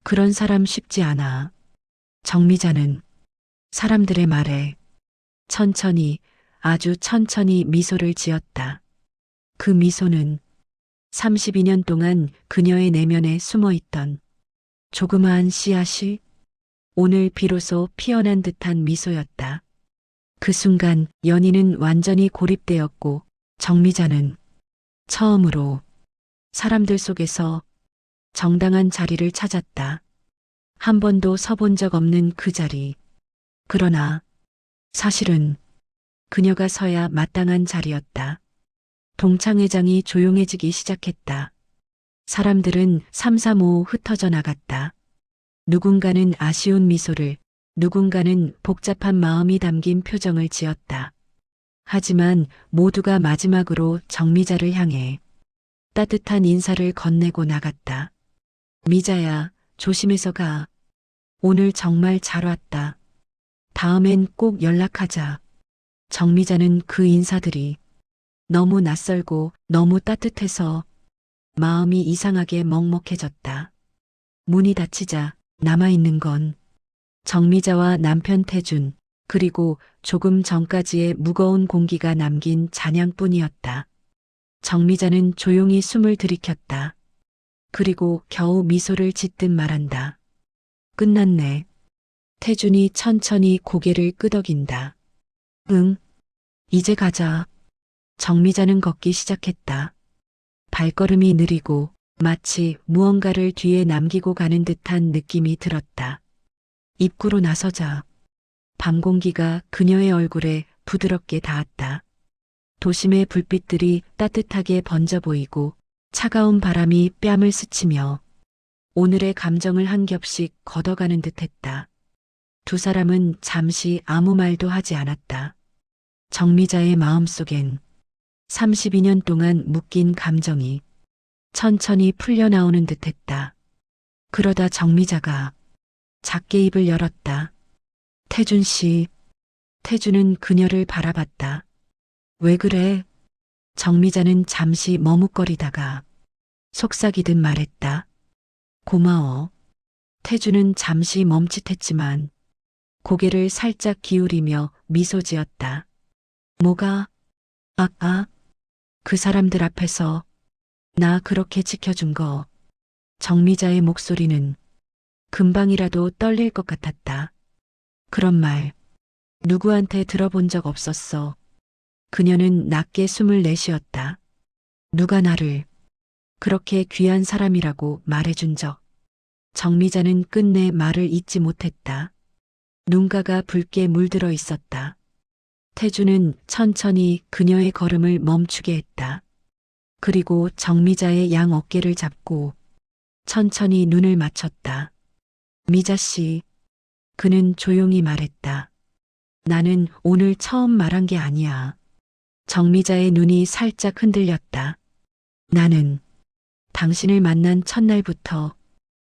그런 사람 쉽지 않아. 정미자는 사람들의 말에 천천히, 아주 천천히 미소를 지었다. 그 미소는 32년 동안 그녀의 내면에 숨어있던 조그마한 씨앗이 오늘 비로소 피어난 듯한 미소였다. 그 순간 연희는 완전히 고립되었고 정미자는 처음으로 사람들 속에서 정당한 자리를 찾았다. 한 번도 서본 적 없는 그 자리. 그러나 사실은 그녀가 서야 마땅한 자리였다. 동창회장이 조용해지기 시작했다. 사람들은 삼삼오오 흩어져 나갔다. 누군가는 아쉬운 미소를, 누군가는 복잡한 마음이 담긴 표정을 지었다. 하지만 모두가 마지막으로 정미자를 향해 따뜻한 인사를 건네고 나갔다. 미자야, 조심해서 가. 오늘 정말 잘 왔다. 다음엔 꼭 연락하자. 정미자는 그 인사들이 너무 낯설고 너무 따뜻해서 마음이 이상하게 먹먹해졌다. 문이 닫히자 남아있는 건 정미자와 남편 태준, 그리고 조금 전까지의 무거운 공기가 남긴 잔향뿐이었다. 정미자는 조용히 숨을 들이켰다. 그리고 겨우 미소를 짓듯 말한다. 끝났네. 태준이 천천히 고개를 끄덕인다. 응, 이제 가자. 정미자는 걷기 시작했다. 발걸음이 느리고 마치 무언가를 뒤에 남기고 가는 듯한 느낌이 들었다. 입구로 나서자 밤 공기가 그녀의 얼굴에 부드럽게 닿았다. 도심의 불빛들이 따뜻하게 번져 보이고 차가운 바람이 뺨을 스치며 오늘의 감정을 한 겹씩 걷어가는 듯했다. 두 사람은 잠시 아무 말도 하지 않았다. 정미자의 마음속엔 32년 동안 묶인 감정이 천천히 풀려나오는 듯했다. 그러다 정미자가 작게 입을 열었다. 태준 씨. 태준은 그녀를 바라봤다. 왜 그래? 정미자는 잠시 머뭇거리다가 속삭이듯 말했다. 고마워. 태준은 잠시 멈칫했지만 고개를 살짝 기울이며 미소 지었다. 뭐가? 그 사람들 앞에서 나 그렇게 지켜준 거. 정미자의 목소리는 금방이라도 떨릴 것 같았다. 그런 말 누구한테 들어본 적 없었어. 그녀는 낮게 숨을 내쉬었다. 누가 나를 그렇게 귀한 사람이라고 말해준 적. 정미자는 끝내 말을 잇지 못했다. 눈가가 붉게 물들어 있었다. 태주는 천천히 그녀의 걸음을 멈추게 했다. 그리고 정미자의 양 어깨를 잡고 천천히 눈을 맞췄다. 미자 씨. 그는 조용히 말했다. 나는 오늘 처음 말한 게 아니야. 정미자의 눈이 살짝 흔들렸다. 나는 당신을 만난 첫날부터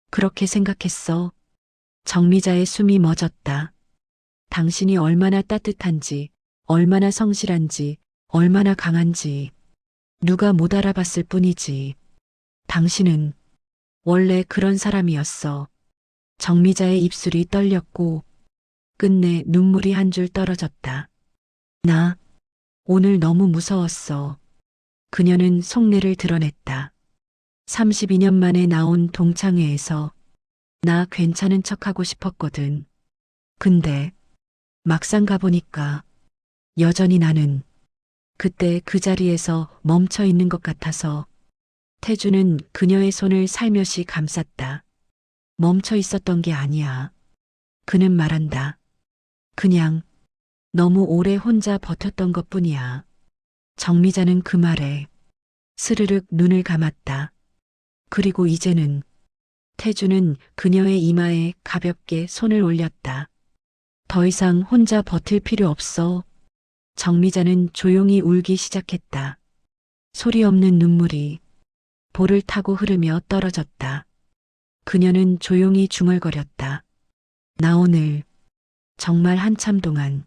그렇게 생각했어. 정미자의 숨이 멎었다. 당신이 얼마나 따뜻한지, 얼마나 성실한지, 얼마나 강한지 누가 못 알아봤을 뿐이지. 당신은 원래 그런 사람이었어. 정미자의 입술이 떨렸고 끝내 눈물이 한 줄 떨어졌다. 나 오늘 너무 무서웠어. 그녀는 속내를 드러냈다. 32년 만에 나온 동창회에서 나 괜찮은 척하고 싶었거든. 근데 막상 가보니까 여전히 나는 그때 그 자리에서 멈춰 있는 것 같아서. 태주는 그녀의 손을 살며시 감쌌다. 멈춰 있었던 게 아니야. 그는 말한다. 그냥 너무 오래 혼자 버텼던 것 뿐이야. 정미자는 그 말에 스르륵 눈을 감았다. 그리고 이제는. 태주는 그녀의 이마에 가볍게 손을 올렸다. 더 이상 혼자 버틸 필요 없어. 정미자는 조용히 울기 시작했다. 소리 없는 눈물이 볼을 타고 흐르며 떨어졌다. 그녀는 조용히 중얼거렸다. 나 오늘 정말 한참 동안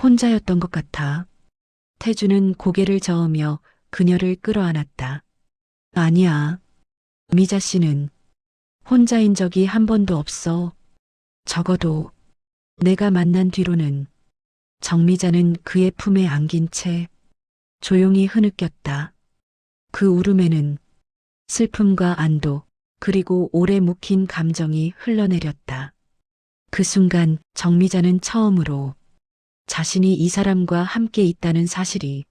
혼자였던 것 같아. 태주는 고개를 저으며 그녀를 끌어안았다. 아니야. 미자 씨는 혼자인 적이 한 번도 없어. 적어도 내가 만난 뒤로는. 정미자는 그의 품에 안긴 채 조용히 흐느꼈다. 그 울음에는 슬픔과 안도, 그리고 오래 묵힌 감정이 흘러내렸다. 그 순간 정미자는 처음으로 자신이 이 사람과 함께 있다는 사실이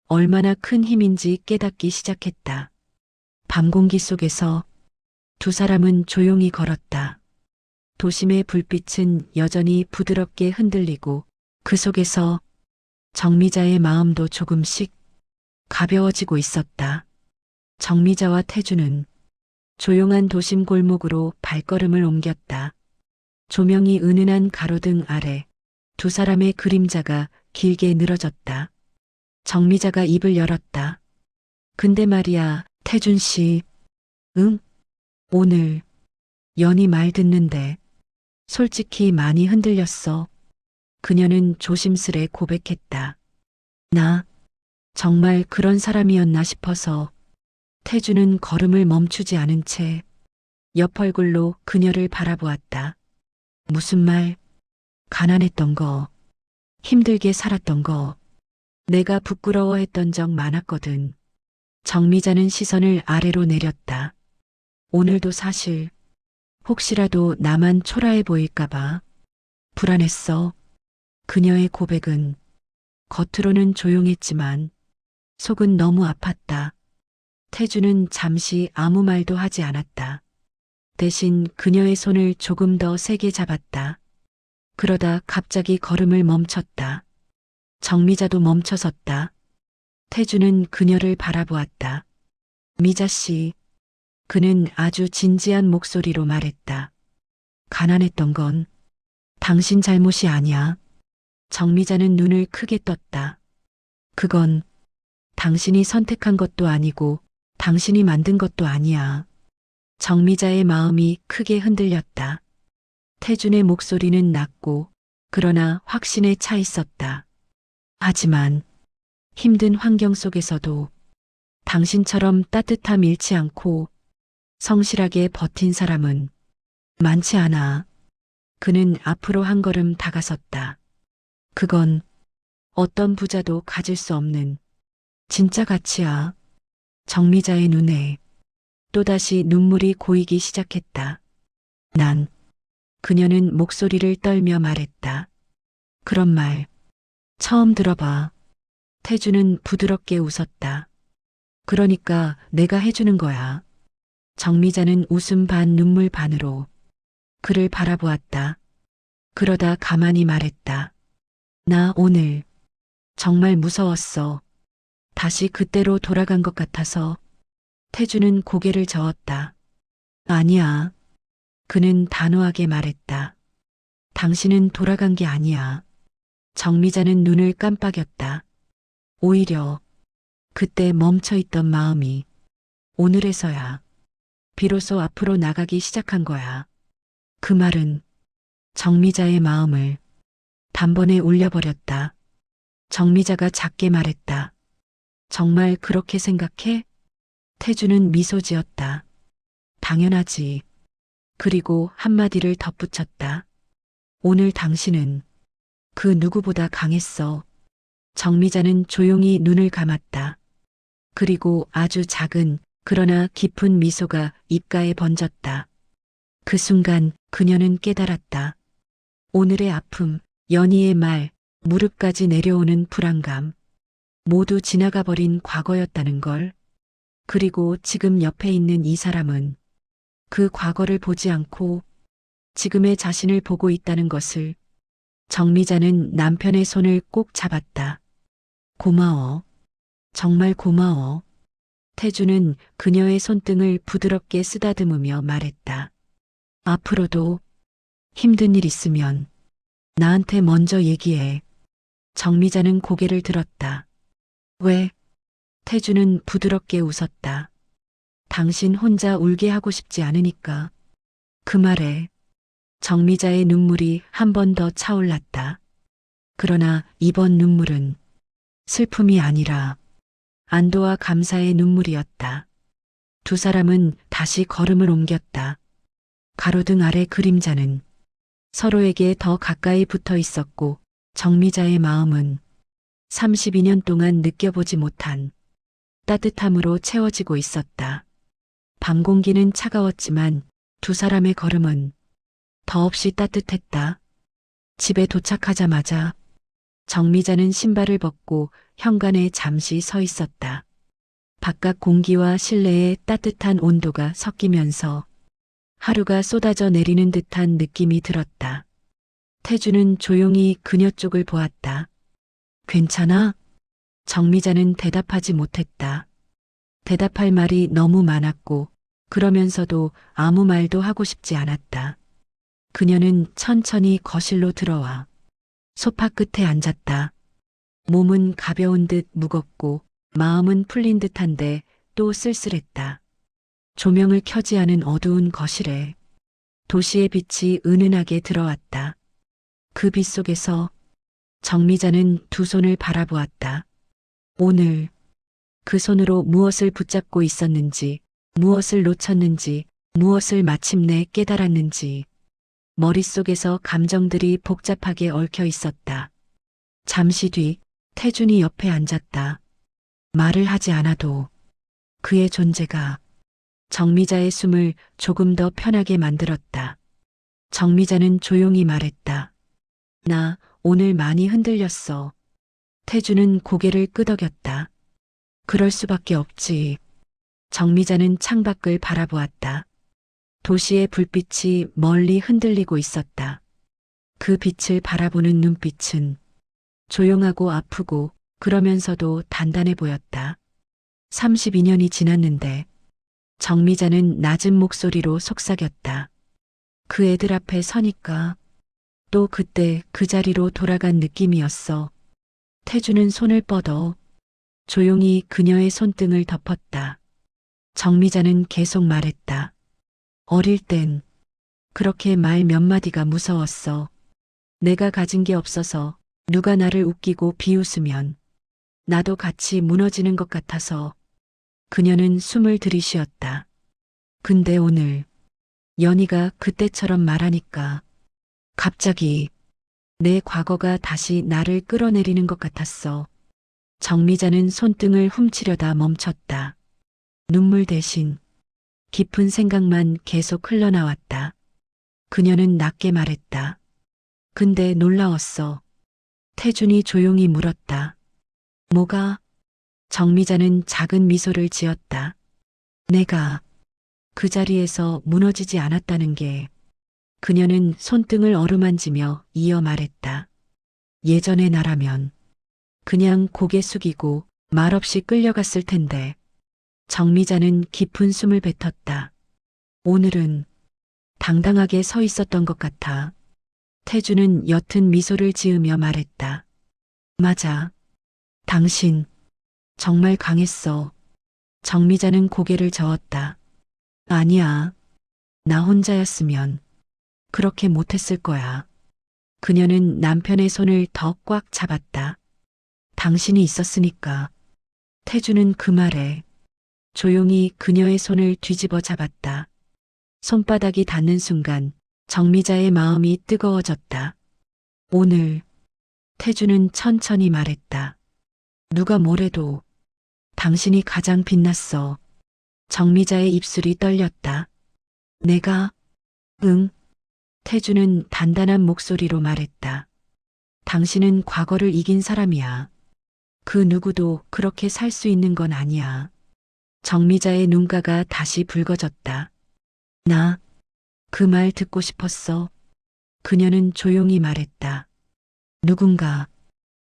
얼마나 큰 힘인지 깨닫기 시작했다. 밤 공기 속에서 두 사람은 조용히 걸었다. 도심의 불빛은 여전히 부드럽게 흔들리고 그 속에서 정미자의 마음도 조금씩 가벼워지고 있었다. 정미자와 태주는 조용한 도심 골목으로 발걸음을 옮겼다. 조명이 은은한 가로등 아래 두 사람의 그림자가 길게 늘어졌다. 정미자가 입을 열었다. 근데 말이야, 태준 씨. 응? 오늘 연희 말 듣는데 솔직히 많이 흔들렸어. 그녀는 조심스레 고백했다. 나 정말 그런 사람이었나 싶어서 태주는 걸음을 멈추지 않은 채 옆 얼굴로 그녀를 바라보았다. 무슨 말? 가난했던 거, 힘들게 살았던 거, 내가 부끄러워했던 적 많았거든. 정미자는 시선을 아래로 내렸다. 오늘도 사실 혹시라도 나만 초라해 보일까봐 불안했어. 그녀의 고백은 겉으로는 조용했지만 속은 너무 아팠다. 태주는 잠시 아무 말도 하지 않았다. 대신 그녀의 손을 조금 더 세게 잡았다. 그러다 갑자기 걸음을 멈췄다. 정미자도 멈춰섰다. 태주는 그녀를 바라보았다. 미자 씨, 그는 아주 진지한 목소리로 말했다. 가난했던 건 당신 잘못이 아니야. 정미자는 눈을 크게 떴다. 그건 당신이 선택한 것도 아니고 당신이 만든 것도 아니야. 정미자의 마음이 크게 흔들렸다. 태준의 목소리는 낮고 그러나 확신에 차 있었다. 하지만 힘든 환경 속에서도 당신처럼 따뜻함 잃지 않고 성실하게 버틴 사람은 많지 않아. 그는 앞으로 한 걸음 다가섰다. 그건 어떤 부자도 가질 수 없는 진짜 가치야. 정미자의 눈에 또다시 눈물이 고이기 시작했다. 그녀는 목소리를 떨며 말했다. 그런 말 처음 들어봐. 태주는 부드럽게 웃었다. 그러니까 내가 해주는 거야. 정미자는 웃음 반 눈물 반으로 그를 바라보았다. 그러다 가만히 말했다. 나 오늘 정말 무서웠어. 다시 그때로 돌아간 것 같아서. 태주는 고개를 저었다. 아니야. 그는 단호하게 말했다. 당신은 돌아간 게 아니야. 정미자는 눈을 깜빡였다. 오히려 그때 멈춰있던 마음이 오늘에서야 비로소 앞으로 나가기 시작한 거야. 그 말은 정미자의 마음을 단번에 울려버렸다. 정미자가 작게 말했다. 정말 그렇게 생각해? 태주는 미소 지었다. 당연하지. 그리고 한마디를 덧붙였다. 오늘 당신은 그 누구보다 강했어. 정미자는 조용히 눈을 감았다. 그리고 아주 작은 그러나 깊은 미소가 입가에 번졌다. 그 순간 그녀는 깨달았다. 오늘의 아픔, 연희의 말, 무릎까지 내려오는 불안감, 모두 지나가 버린 과거였다는 걸. 그리고 지금 옆에 있는 이 사람은 그 과거를 보지 않고 지금의 자신을 보고 있다는 것을. 정미자는 남편의 손을 꼭 잡았다. 고마워. 정말 고마워. 태주는 그녀의 손등을 부드럽게 쓰다듬으며 말했다. 앞으로도 힘든 일 있으면 나한테 먼저 얘기해. 정미자는 고개를 들었다. 왜? 태주는 부드럽게 웃었다. 당신 혼자 울게 하고 싶지 않으니까. 그 말에 정미자의 눈물이 한 번 더 차올랐다. 그러나 이번 눈물은 슬픔이 아니라 안도와 감사의 눈물이었다. 두 사람은 다시 걸음을 옮겼다. 가로등 아래 그림자는 서로에게 더 가까이 붙어 있었고 정미자의 마음은 32년 동안 느껴보지 못한 따뜻함으로 채워지고 있었다. 밤 공기는 차가웠지만 두 사람의 걸음은 더없이 따뜻했다. 집에 도착하자마자 정미자는 신발을 벗고 현관에 잠시 서 있었다. 바깥 공기와 실내의 따뜻한 온도가 섞이면서 하루가 쏟아져 내리는 듯한 느낌이 들었다. 태주는 조용히 그녀 쪽을 보았다. 괜찮아? 정미자는 대답하지 못했다. 대답할 말이 너무 많았고 그러면서도 아무 말도 하고 싶지 않았다. 그녀는 천천히 거실로 들어와 소파 끝에 앉았다. 몸은 가벼운 듯 무겁고 마음은 풀린 듯한데 또 쓸쓸했다. 조명을 켜지 않은 어두운 거실에 도시의 빛이 은은하게 들어왔다. 그 빛 속에서 정미자는 두 손을 바라보았다. 오늘 그 손으로 무엇을 붙잡고 있었는지, 무엇을 놓쳤는지, 무엇을 마침내 깨달았는지 머릿속에서 감정들이 복잡하게 얽혀 있었다. 잠시 뒤 태준이 옆에 앉았다. 말을 하지 않아도 그의 존재가 정미자의 숨을 조금 더 편하게 만들었다. 정미자는 조용히 말했다. 나 오늘 많이 흔들렸어. 태준은 고개를 끄덕였다. 그럴 수밖에 없지. 정미자는 창밖을 바라보았다. 도시의 불빛이 멀리 흔들리고 있었다. 그 빛을 바라보는 눈빛은 조용하고 아프고 그러면서도 단단해 보였다. 32년이 지났는데 정미자는 낮은 목소리로 속삭였다. 그 애들 앞에 서니까 또 그때 그 자리로 돌아간 느낌이었어. 태주는 손을 뻗어 조용히 그녀의 손등을 덮었다. 정미자는 계속 말했다. 어릴 땐 그렇게 말 몇 마디가 무서웠어. 내가 가진 게 없어서 누가 나를 웃기고 비웃으면 나도 같이 무너지는 것 같아서. 그녀는 숨을 들이쉬었다. 근데 오늘 연희가 그때처럼 말하니까 갑자기 내 과거가 다시 나를 끌어내리는 것 같았어. 정미자는 손등을 훔치려다 멈췄다. 눈물 대신 깊은 생각만 계속 흘러나왔다. 그녀는 낮게 말했다. 근데 놀라웠어. 태준이 조용히 물었다. 뭐가? 정미자는 작은 미소를 지었다. 내가 그 자리에서 무너지지 않았다는 게. 그녀는 손등을 어루만지며 이어 말했다. 예전의 나라면 그냥 고개 숙이고 말없이 끌려갔을 텐데. 정미자는 깊은 숨을 뱉었다. 오늘은 당당하게 서 있었던 것 같아. 태주는 옅은 미소를 지으며 말했다. 맞아. 당신 정말 강했어. 정미자는 고개를 저었다. 아니야. 나 혼자였으면 그렇게 못했을 거야. 그녀는 남편의 손을 더 꽉 잡았다. 당신이 있었으니까. 태주는 그 말에 조용히 그녀의 손을 뒤집어 잡았다. 손바닥이 닿는 순간 정미자의 마음이 뜨거워졌다. 오늘 태주는 천천히 말했다. 누가 뭐래도 당신이 가장 빛났어. 정미자의 입술이 떨렸다. 내가? 응. 태주는 단단한 목소리로 말했다. 당신은 과거를 이긴 사람이야. 그 누구도 그렇게 살 수 있는 건 아니야. 정미자의 눈가가 다시 붉어졌다. 나 그 말 듣고 싶었어. 그녀는 조용히 말했다. 누군가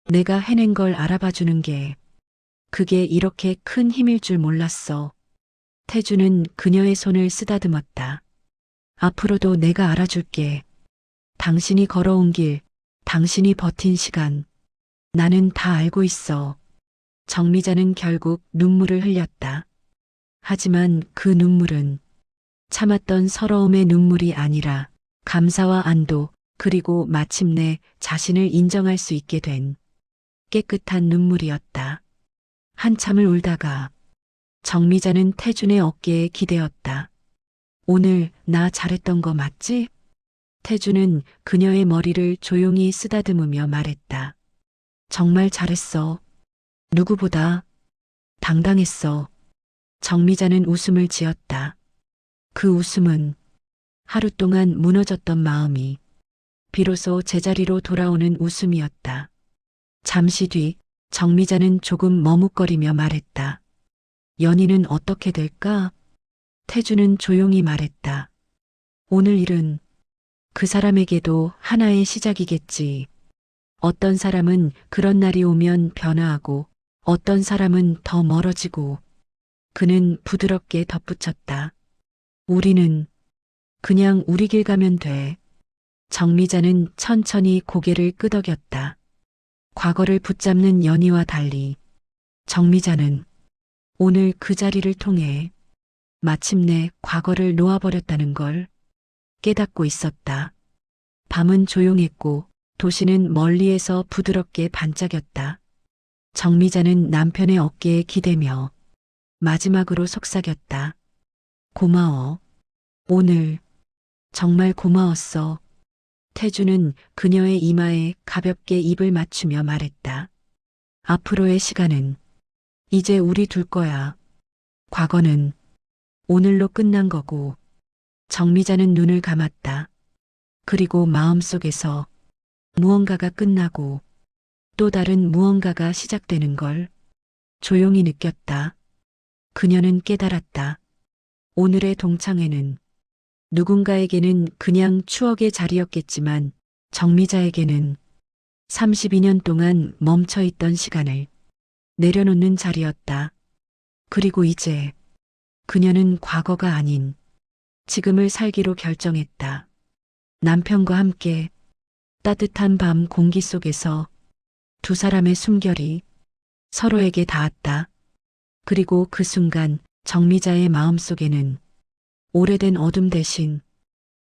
내가 해낸 걸 알아봐 주는 게 그게 이렇게 큰 힘일 줄 몰랐어. 태주는 그녀의 손을 쓰다듬었다. 앞으로도 내가 알아줄게. 당신이 걸어온 길, 당신이 버틴 시간, 나는 다 알고 있어. 정미자는 결국 눈물을 흘렸다. 하지만 그 눈물은 참았던 서러움의 눈물이 아니라 감사와 안도, 그리고 마침내 자신을 인정할 수 있게 된 깨끗한 눈물이었다. 한참을 울다가 정미자는 태준의 어깨에 기대었다. 오늘 나 잘했던 거 맞지? 태준은 그녀의 머리를 조용히 쓰다듬으며 말했다. 정말 잘했어. 누구보다 당당했어. 정미자는 웃음을 지었다. 그 웃음은 하루 동안 무너졌던 마음이 비로소 제자리로 돌아오는 웃음이었다. 잠시 뒤 정미자는 조금 머뭇거리며 말했다. 연희는 어떻게 될까? 태주는 조용히 말했다. 오늘 일은 그 사람에게도 하나의 시작이겠지. 어떤 사람은 그런 날이 오면 변화하고 어떤 사람은 더 멀어지고. 그는 부드럽게 덧붙였다. 우리는 그냥 우리 길 가면 돼. 정미자는 천천히 고개를 끄덕였다. 과거를 붙잡는 연희와 달리 정미자는 오늘 그 자리를 통해 마침내 과거를 놓아버렸다는 걸 깨닫고 있었다. 밤은 조용했고 도시는 멀리에서 부드럽게 반짝였다. 정미자는 남편의 어깨에 기대며 마지막으로 속삭였다. 고마워. 오늘 정말 고마웠어. 태주는 그녀의 이마에 가볍게 입을 맞추며 말했다. 앞으로의 시간은 이제 우리 둘 거야. 과거는 오늘로 끝난 거고. 정미자는 눈을 감았다. 그리고 마음속에서 무언가가 끝나고 또 다른 무언가가 시작되는 걸 조용히 느꼈다. 그녀는 깨달았다. 오늘의 동창회는 누군가에게는 그냥 추억의 자리였겠지만 정미자에게는 32년 동안 멈춰있던 시간을 내려놓는 자리였다. 그리고 이제 그녀는 과거가 아닌 지금을 살기로 결정했다. 남편과 함께 따뜻한 밤 공기 속에서 두 사람의 숨결이 서로에게 닿았다. 그리고 그 순간 정미자의 마음속에는 오래된 어둠 대신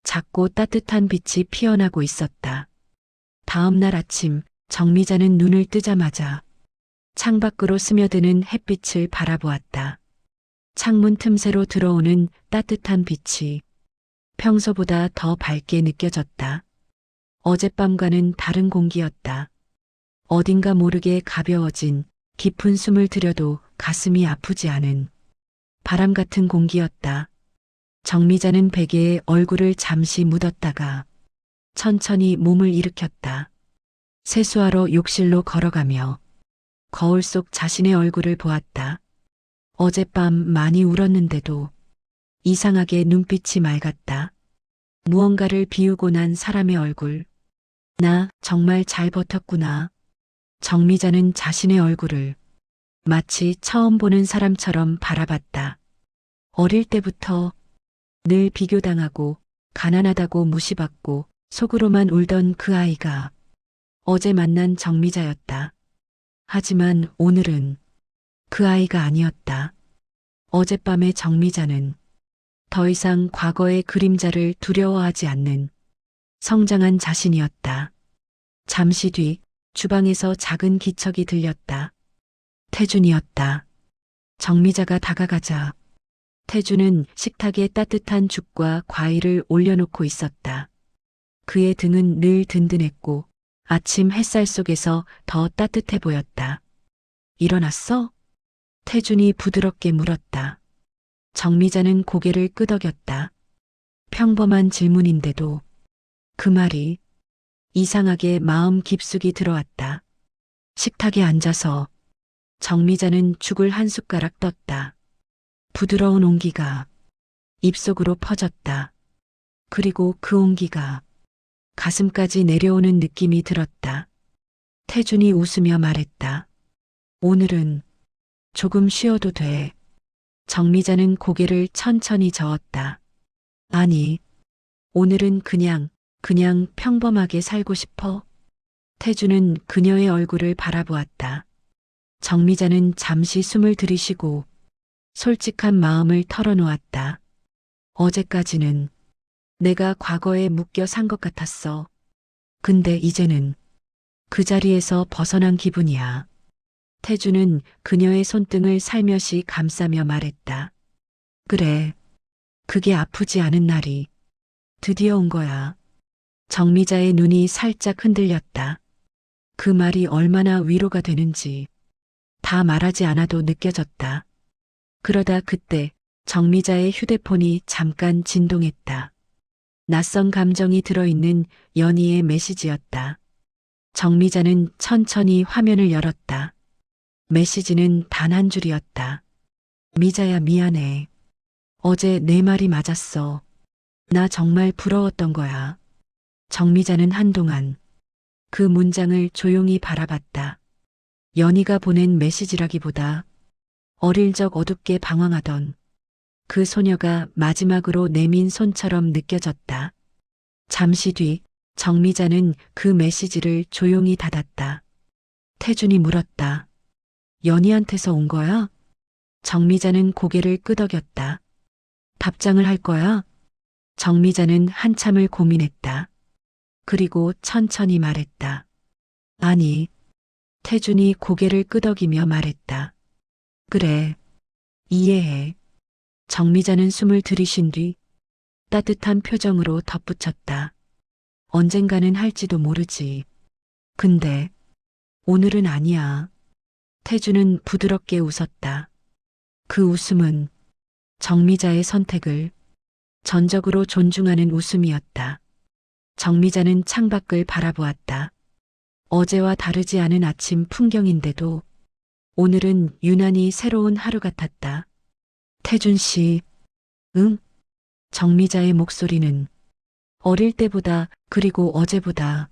작고 따뜻한 빛이 피어나고 있었다. 다음 날 아침 정미자는 눈을 뜨자마자 창밖으로 스며드는 햇빛을 바라보았다. 창문 틈새로 들어오는 따뜻한 빛이 평소보다 더 밝게 느껴졌다. 어젯밤과는 다른 공기였다. 어딘가 모르게 가벼워진 깊은 숨을 들여도 가슴이 아프지 않은 바람 같은 공기였다. 정미자는 베개에 얼굴을 잠시 묻었다가 천천히 몸을 일으켰다. 세수하러 욕실로 걸어가며 거울 속 자신의 얼굴을 보았다. 어젯밤 많이 울었는데도 이상하게 눈빛이 맑았다. 무언가를 비우고 난 사람의 얼굴. 나 정말 잘 버텼구나. 정미자는 자신의 얼굴을 마치 처음 보는 사람처럼 바라봤다. 어릴 때부터 늘 비교당하고 가난하다고 무시받고 속으로만 울던 그 아이가 어제 만난 정미자였다. 하지만 오늘은 그 아이가 아니었다. 어젯밤의 정미자는 더 이상 과거의 그림자를 두려워하지 않는 성장한 자신이었다. 잠시 뒤 주방에서 작은 기척이 들렸다. 태준이었다. 정미자가 다가가자 태준은 식탁에 따뜻한 죽과 과일을 올려놓고 있었다. 그의 등은 늘 든든했고 아침 햇살 속에서 더 따뜻해 보였다. 일어났어? 태준이 부드럽게 물었다. 정미자는 고개를 끄덕였다. 평범한 질문인데도 그 말이 이상하게 마음 깊숙이 들어왔다. 식탁에 앉아서 정미자는 죽을 한 숟가락 떴다. 부드러운 온기가 입속으로 퍼졌다. 그리고 그 온기가 가슴까지 내려오는 느낌이 들었다. 태준이 웃으며 말했다. 오늘은 조금 쉬어도 돼. 정미자는 고개를 천천히 저었다. 아니, 오늘은 그냥 평범하게 살고 싶어. 태준은 그녀의 얼굴을 바라보았다. 정미자는 잠시 숨을 들이쉬고 솔직한 마음을 털어놓았다. 어제까지는 내가 과거에 묶여 산 것 같았어. 근데 이제는 그 자리에서 벗어난 기분이야. 태주는 그녀의 손등을 살며시 감싸며 말했다. 그래, 그게 아프지 않은 날이 드디어 온 거야. 정미자의 눈이 살짝 흔들렸다. 그 말이 얼마나 위로가 되는지 다 말하지 않아도 느껴졌다. 그러다 그때 정미자의 휴대폰이 잠깐 진동했다. 낯선 감정이 들어있는 연희의 메시지였다. 정미자는 천천히 화면을 열었다. 메시지는 단 한 줄이었다. 미자야 미안해. 어제 내 말이 맞았어. 나 정말 부러웠던 거야. 정미자는 한동안 그 문장을 조용히 바라봤다. 연희가 보낸 메시지라기보다 어릴 적 어둡게 방황하던 그 소녀가 마지막으로 내민 손처럼 느껴졌다. 잠시 뒤 정미자는 그 메시지를 조용히 닫았다. 태준이 물었다. 연희한테서 온 거야? 정미자는 고개를 끄덕였다. 답장을 할 거야? 정미자는 한참을 고민했다. 그리고 천천히 말했다. 아니, 태준이 고개를 끄덕이며 말했다. 그래, 이해해. 정미자는 숨을 들이쉰 뒤 따뜻한 표정으로 덧붙였다. 언젠가는 할지도 모르지. 근데 오늘은 아니야. 태준은 부드럽게 웃었다. 그 웃음은 정미자의 선택을 전적으로 존중하는 웃음이었다. 정미자는 창밖을 바라보았다. 어제와 다르지 않은 아침 풍경인데도 오늘은 유난히 새로운 하루 같았다. 태준 씨, 응? 정미자의 목소리는 어릴 때보다 그리고 어제보다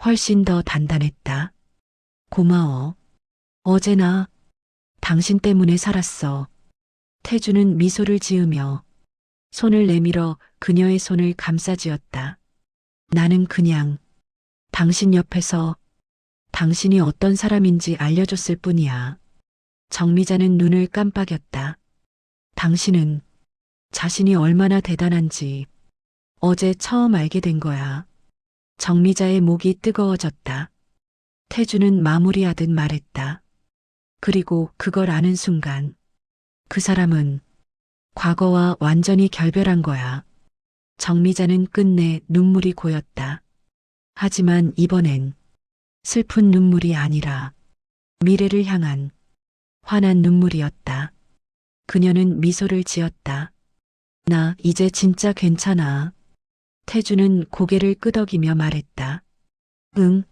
훨씬 더 단단했다. 고마워. 어제나 당신 때문에 살았어. 태준은 미소를 지으며 손을 내밀어 그녀의 손을 감싸쥐었다. 나는 그냥 당신 옆에서 당신이 어떤 사람인지 알려줬을 뿐이야. 정미자는 눈을 깜빡였다. 당신은 자신이 얼마나 대단한지 어제 처음 알게 된 거야. 정미자의 목이 뜨거워졌다. 태주는 마무리하듯 말했다. 그리고 그걸 아는 순간 그 사람은 과거와 완전히 결별한 거야. 정미자는 끝내 눈물이 고였다. 하지만 이번엔 슬픈 눈물이 아니라 미래를 향한 환한 눈물이었다. 그녀는 미소를 지었다. 나 이제 진짜 괜찮아. 태주는 고개를 끄덕이며 말했다. 응,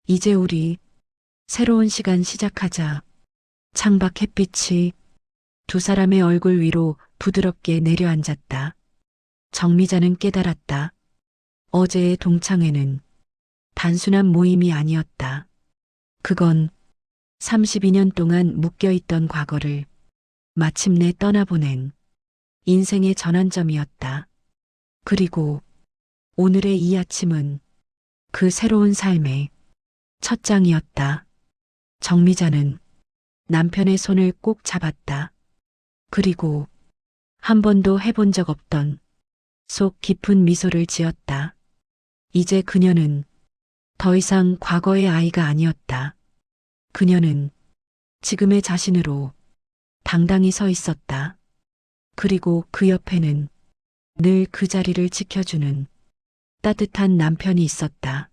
이제 우리 새로운 시간 시작하자. 창밖 햇빛이 두 사람의 얼굴 위로 부드럽게 내려앉았다. 정미자는 깨달았다. 어제의 동창회는 단순한 모임이 아니었다. 그건 32년 동안 묶여있던 과거를 마침내 떠나보낸 인생의 전환점이었다. 그리고 오늘의 이 아침은 그 새로운 삶의 첫 장이었다. 정미자는 남편의 손을 꼭 잡았다. 그리고 한 번도 해본 적 없던 속 깊은 미소를 지었다. 이제 그녀는 더 이상 과거의 아이가 아니었다. 그녀는 지금의 자신으로 당당히 서 있었다. 그리고 그 옆에는 늘 그 자리를 지켜주는 따뜻한 남편이 있었다.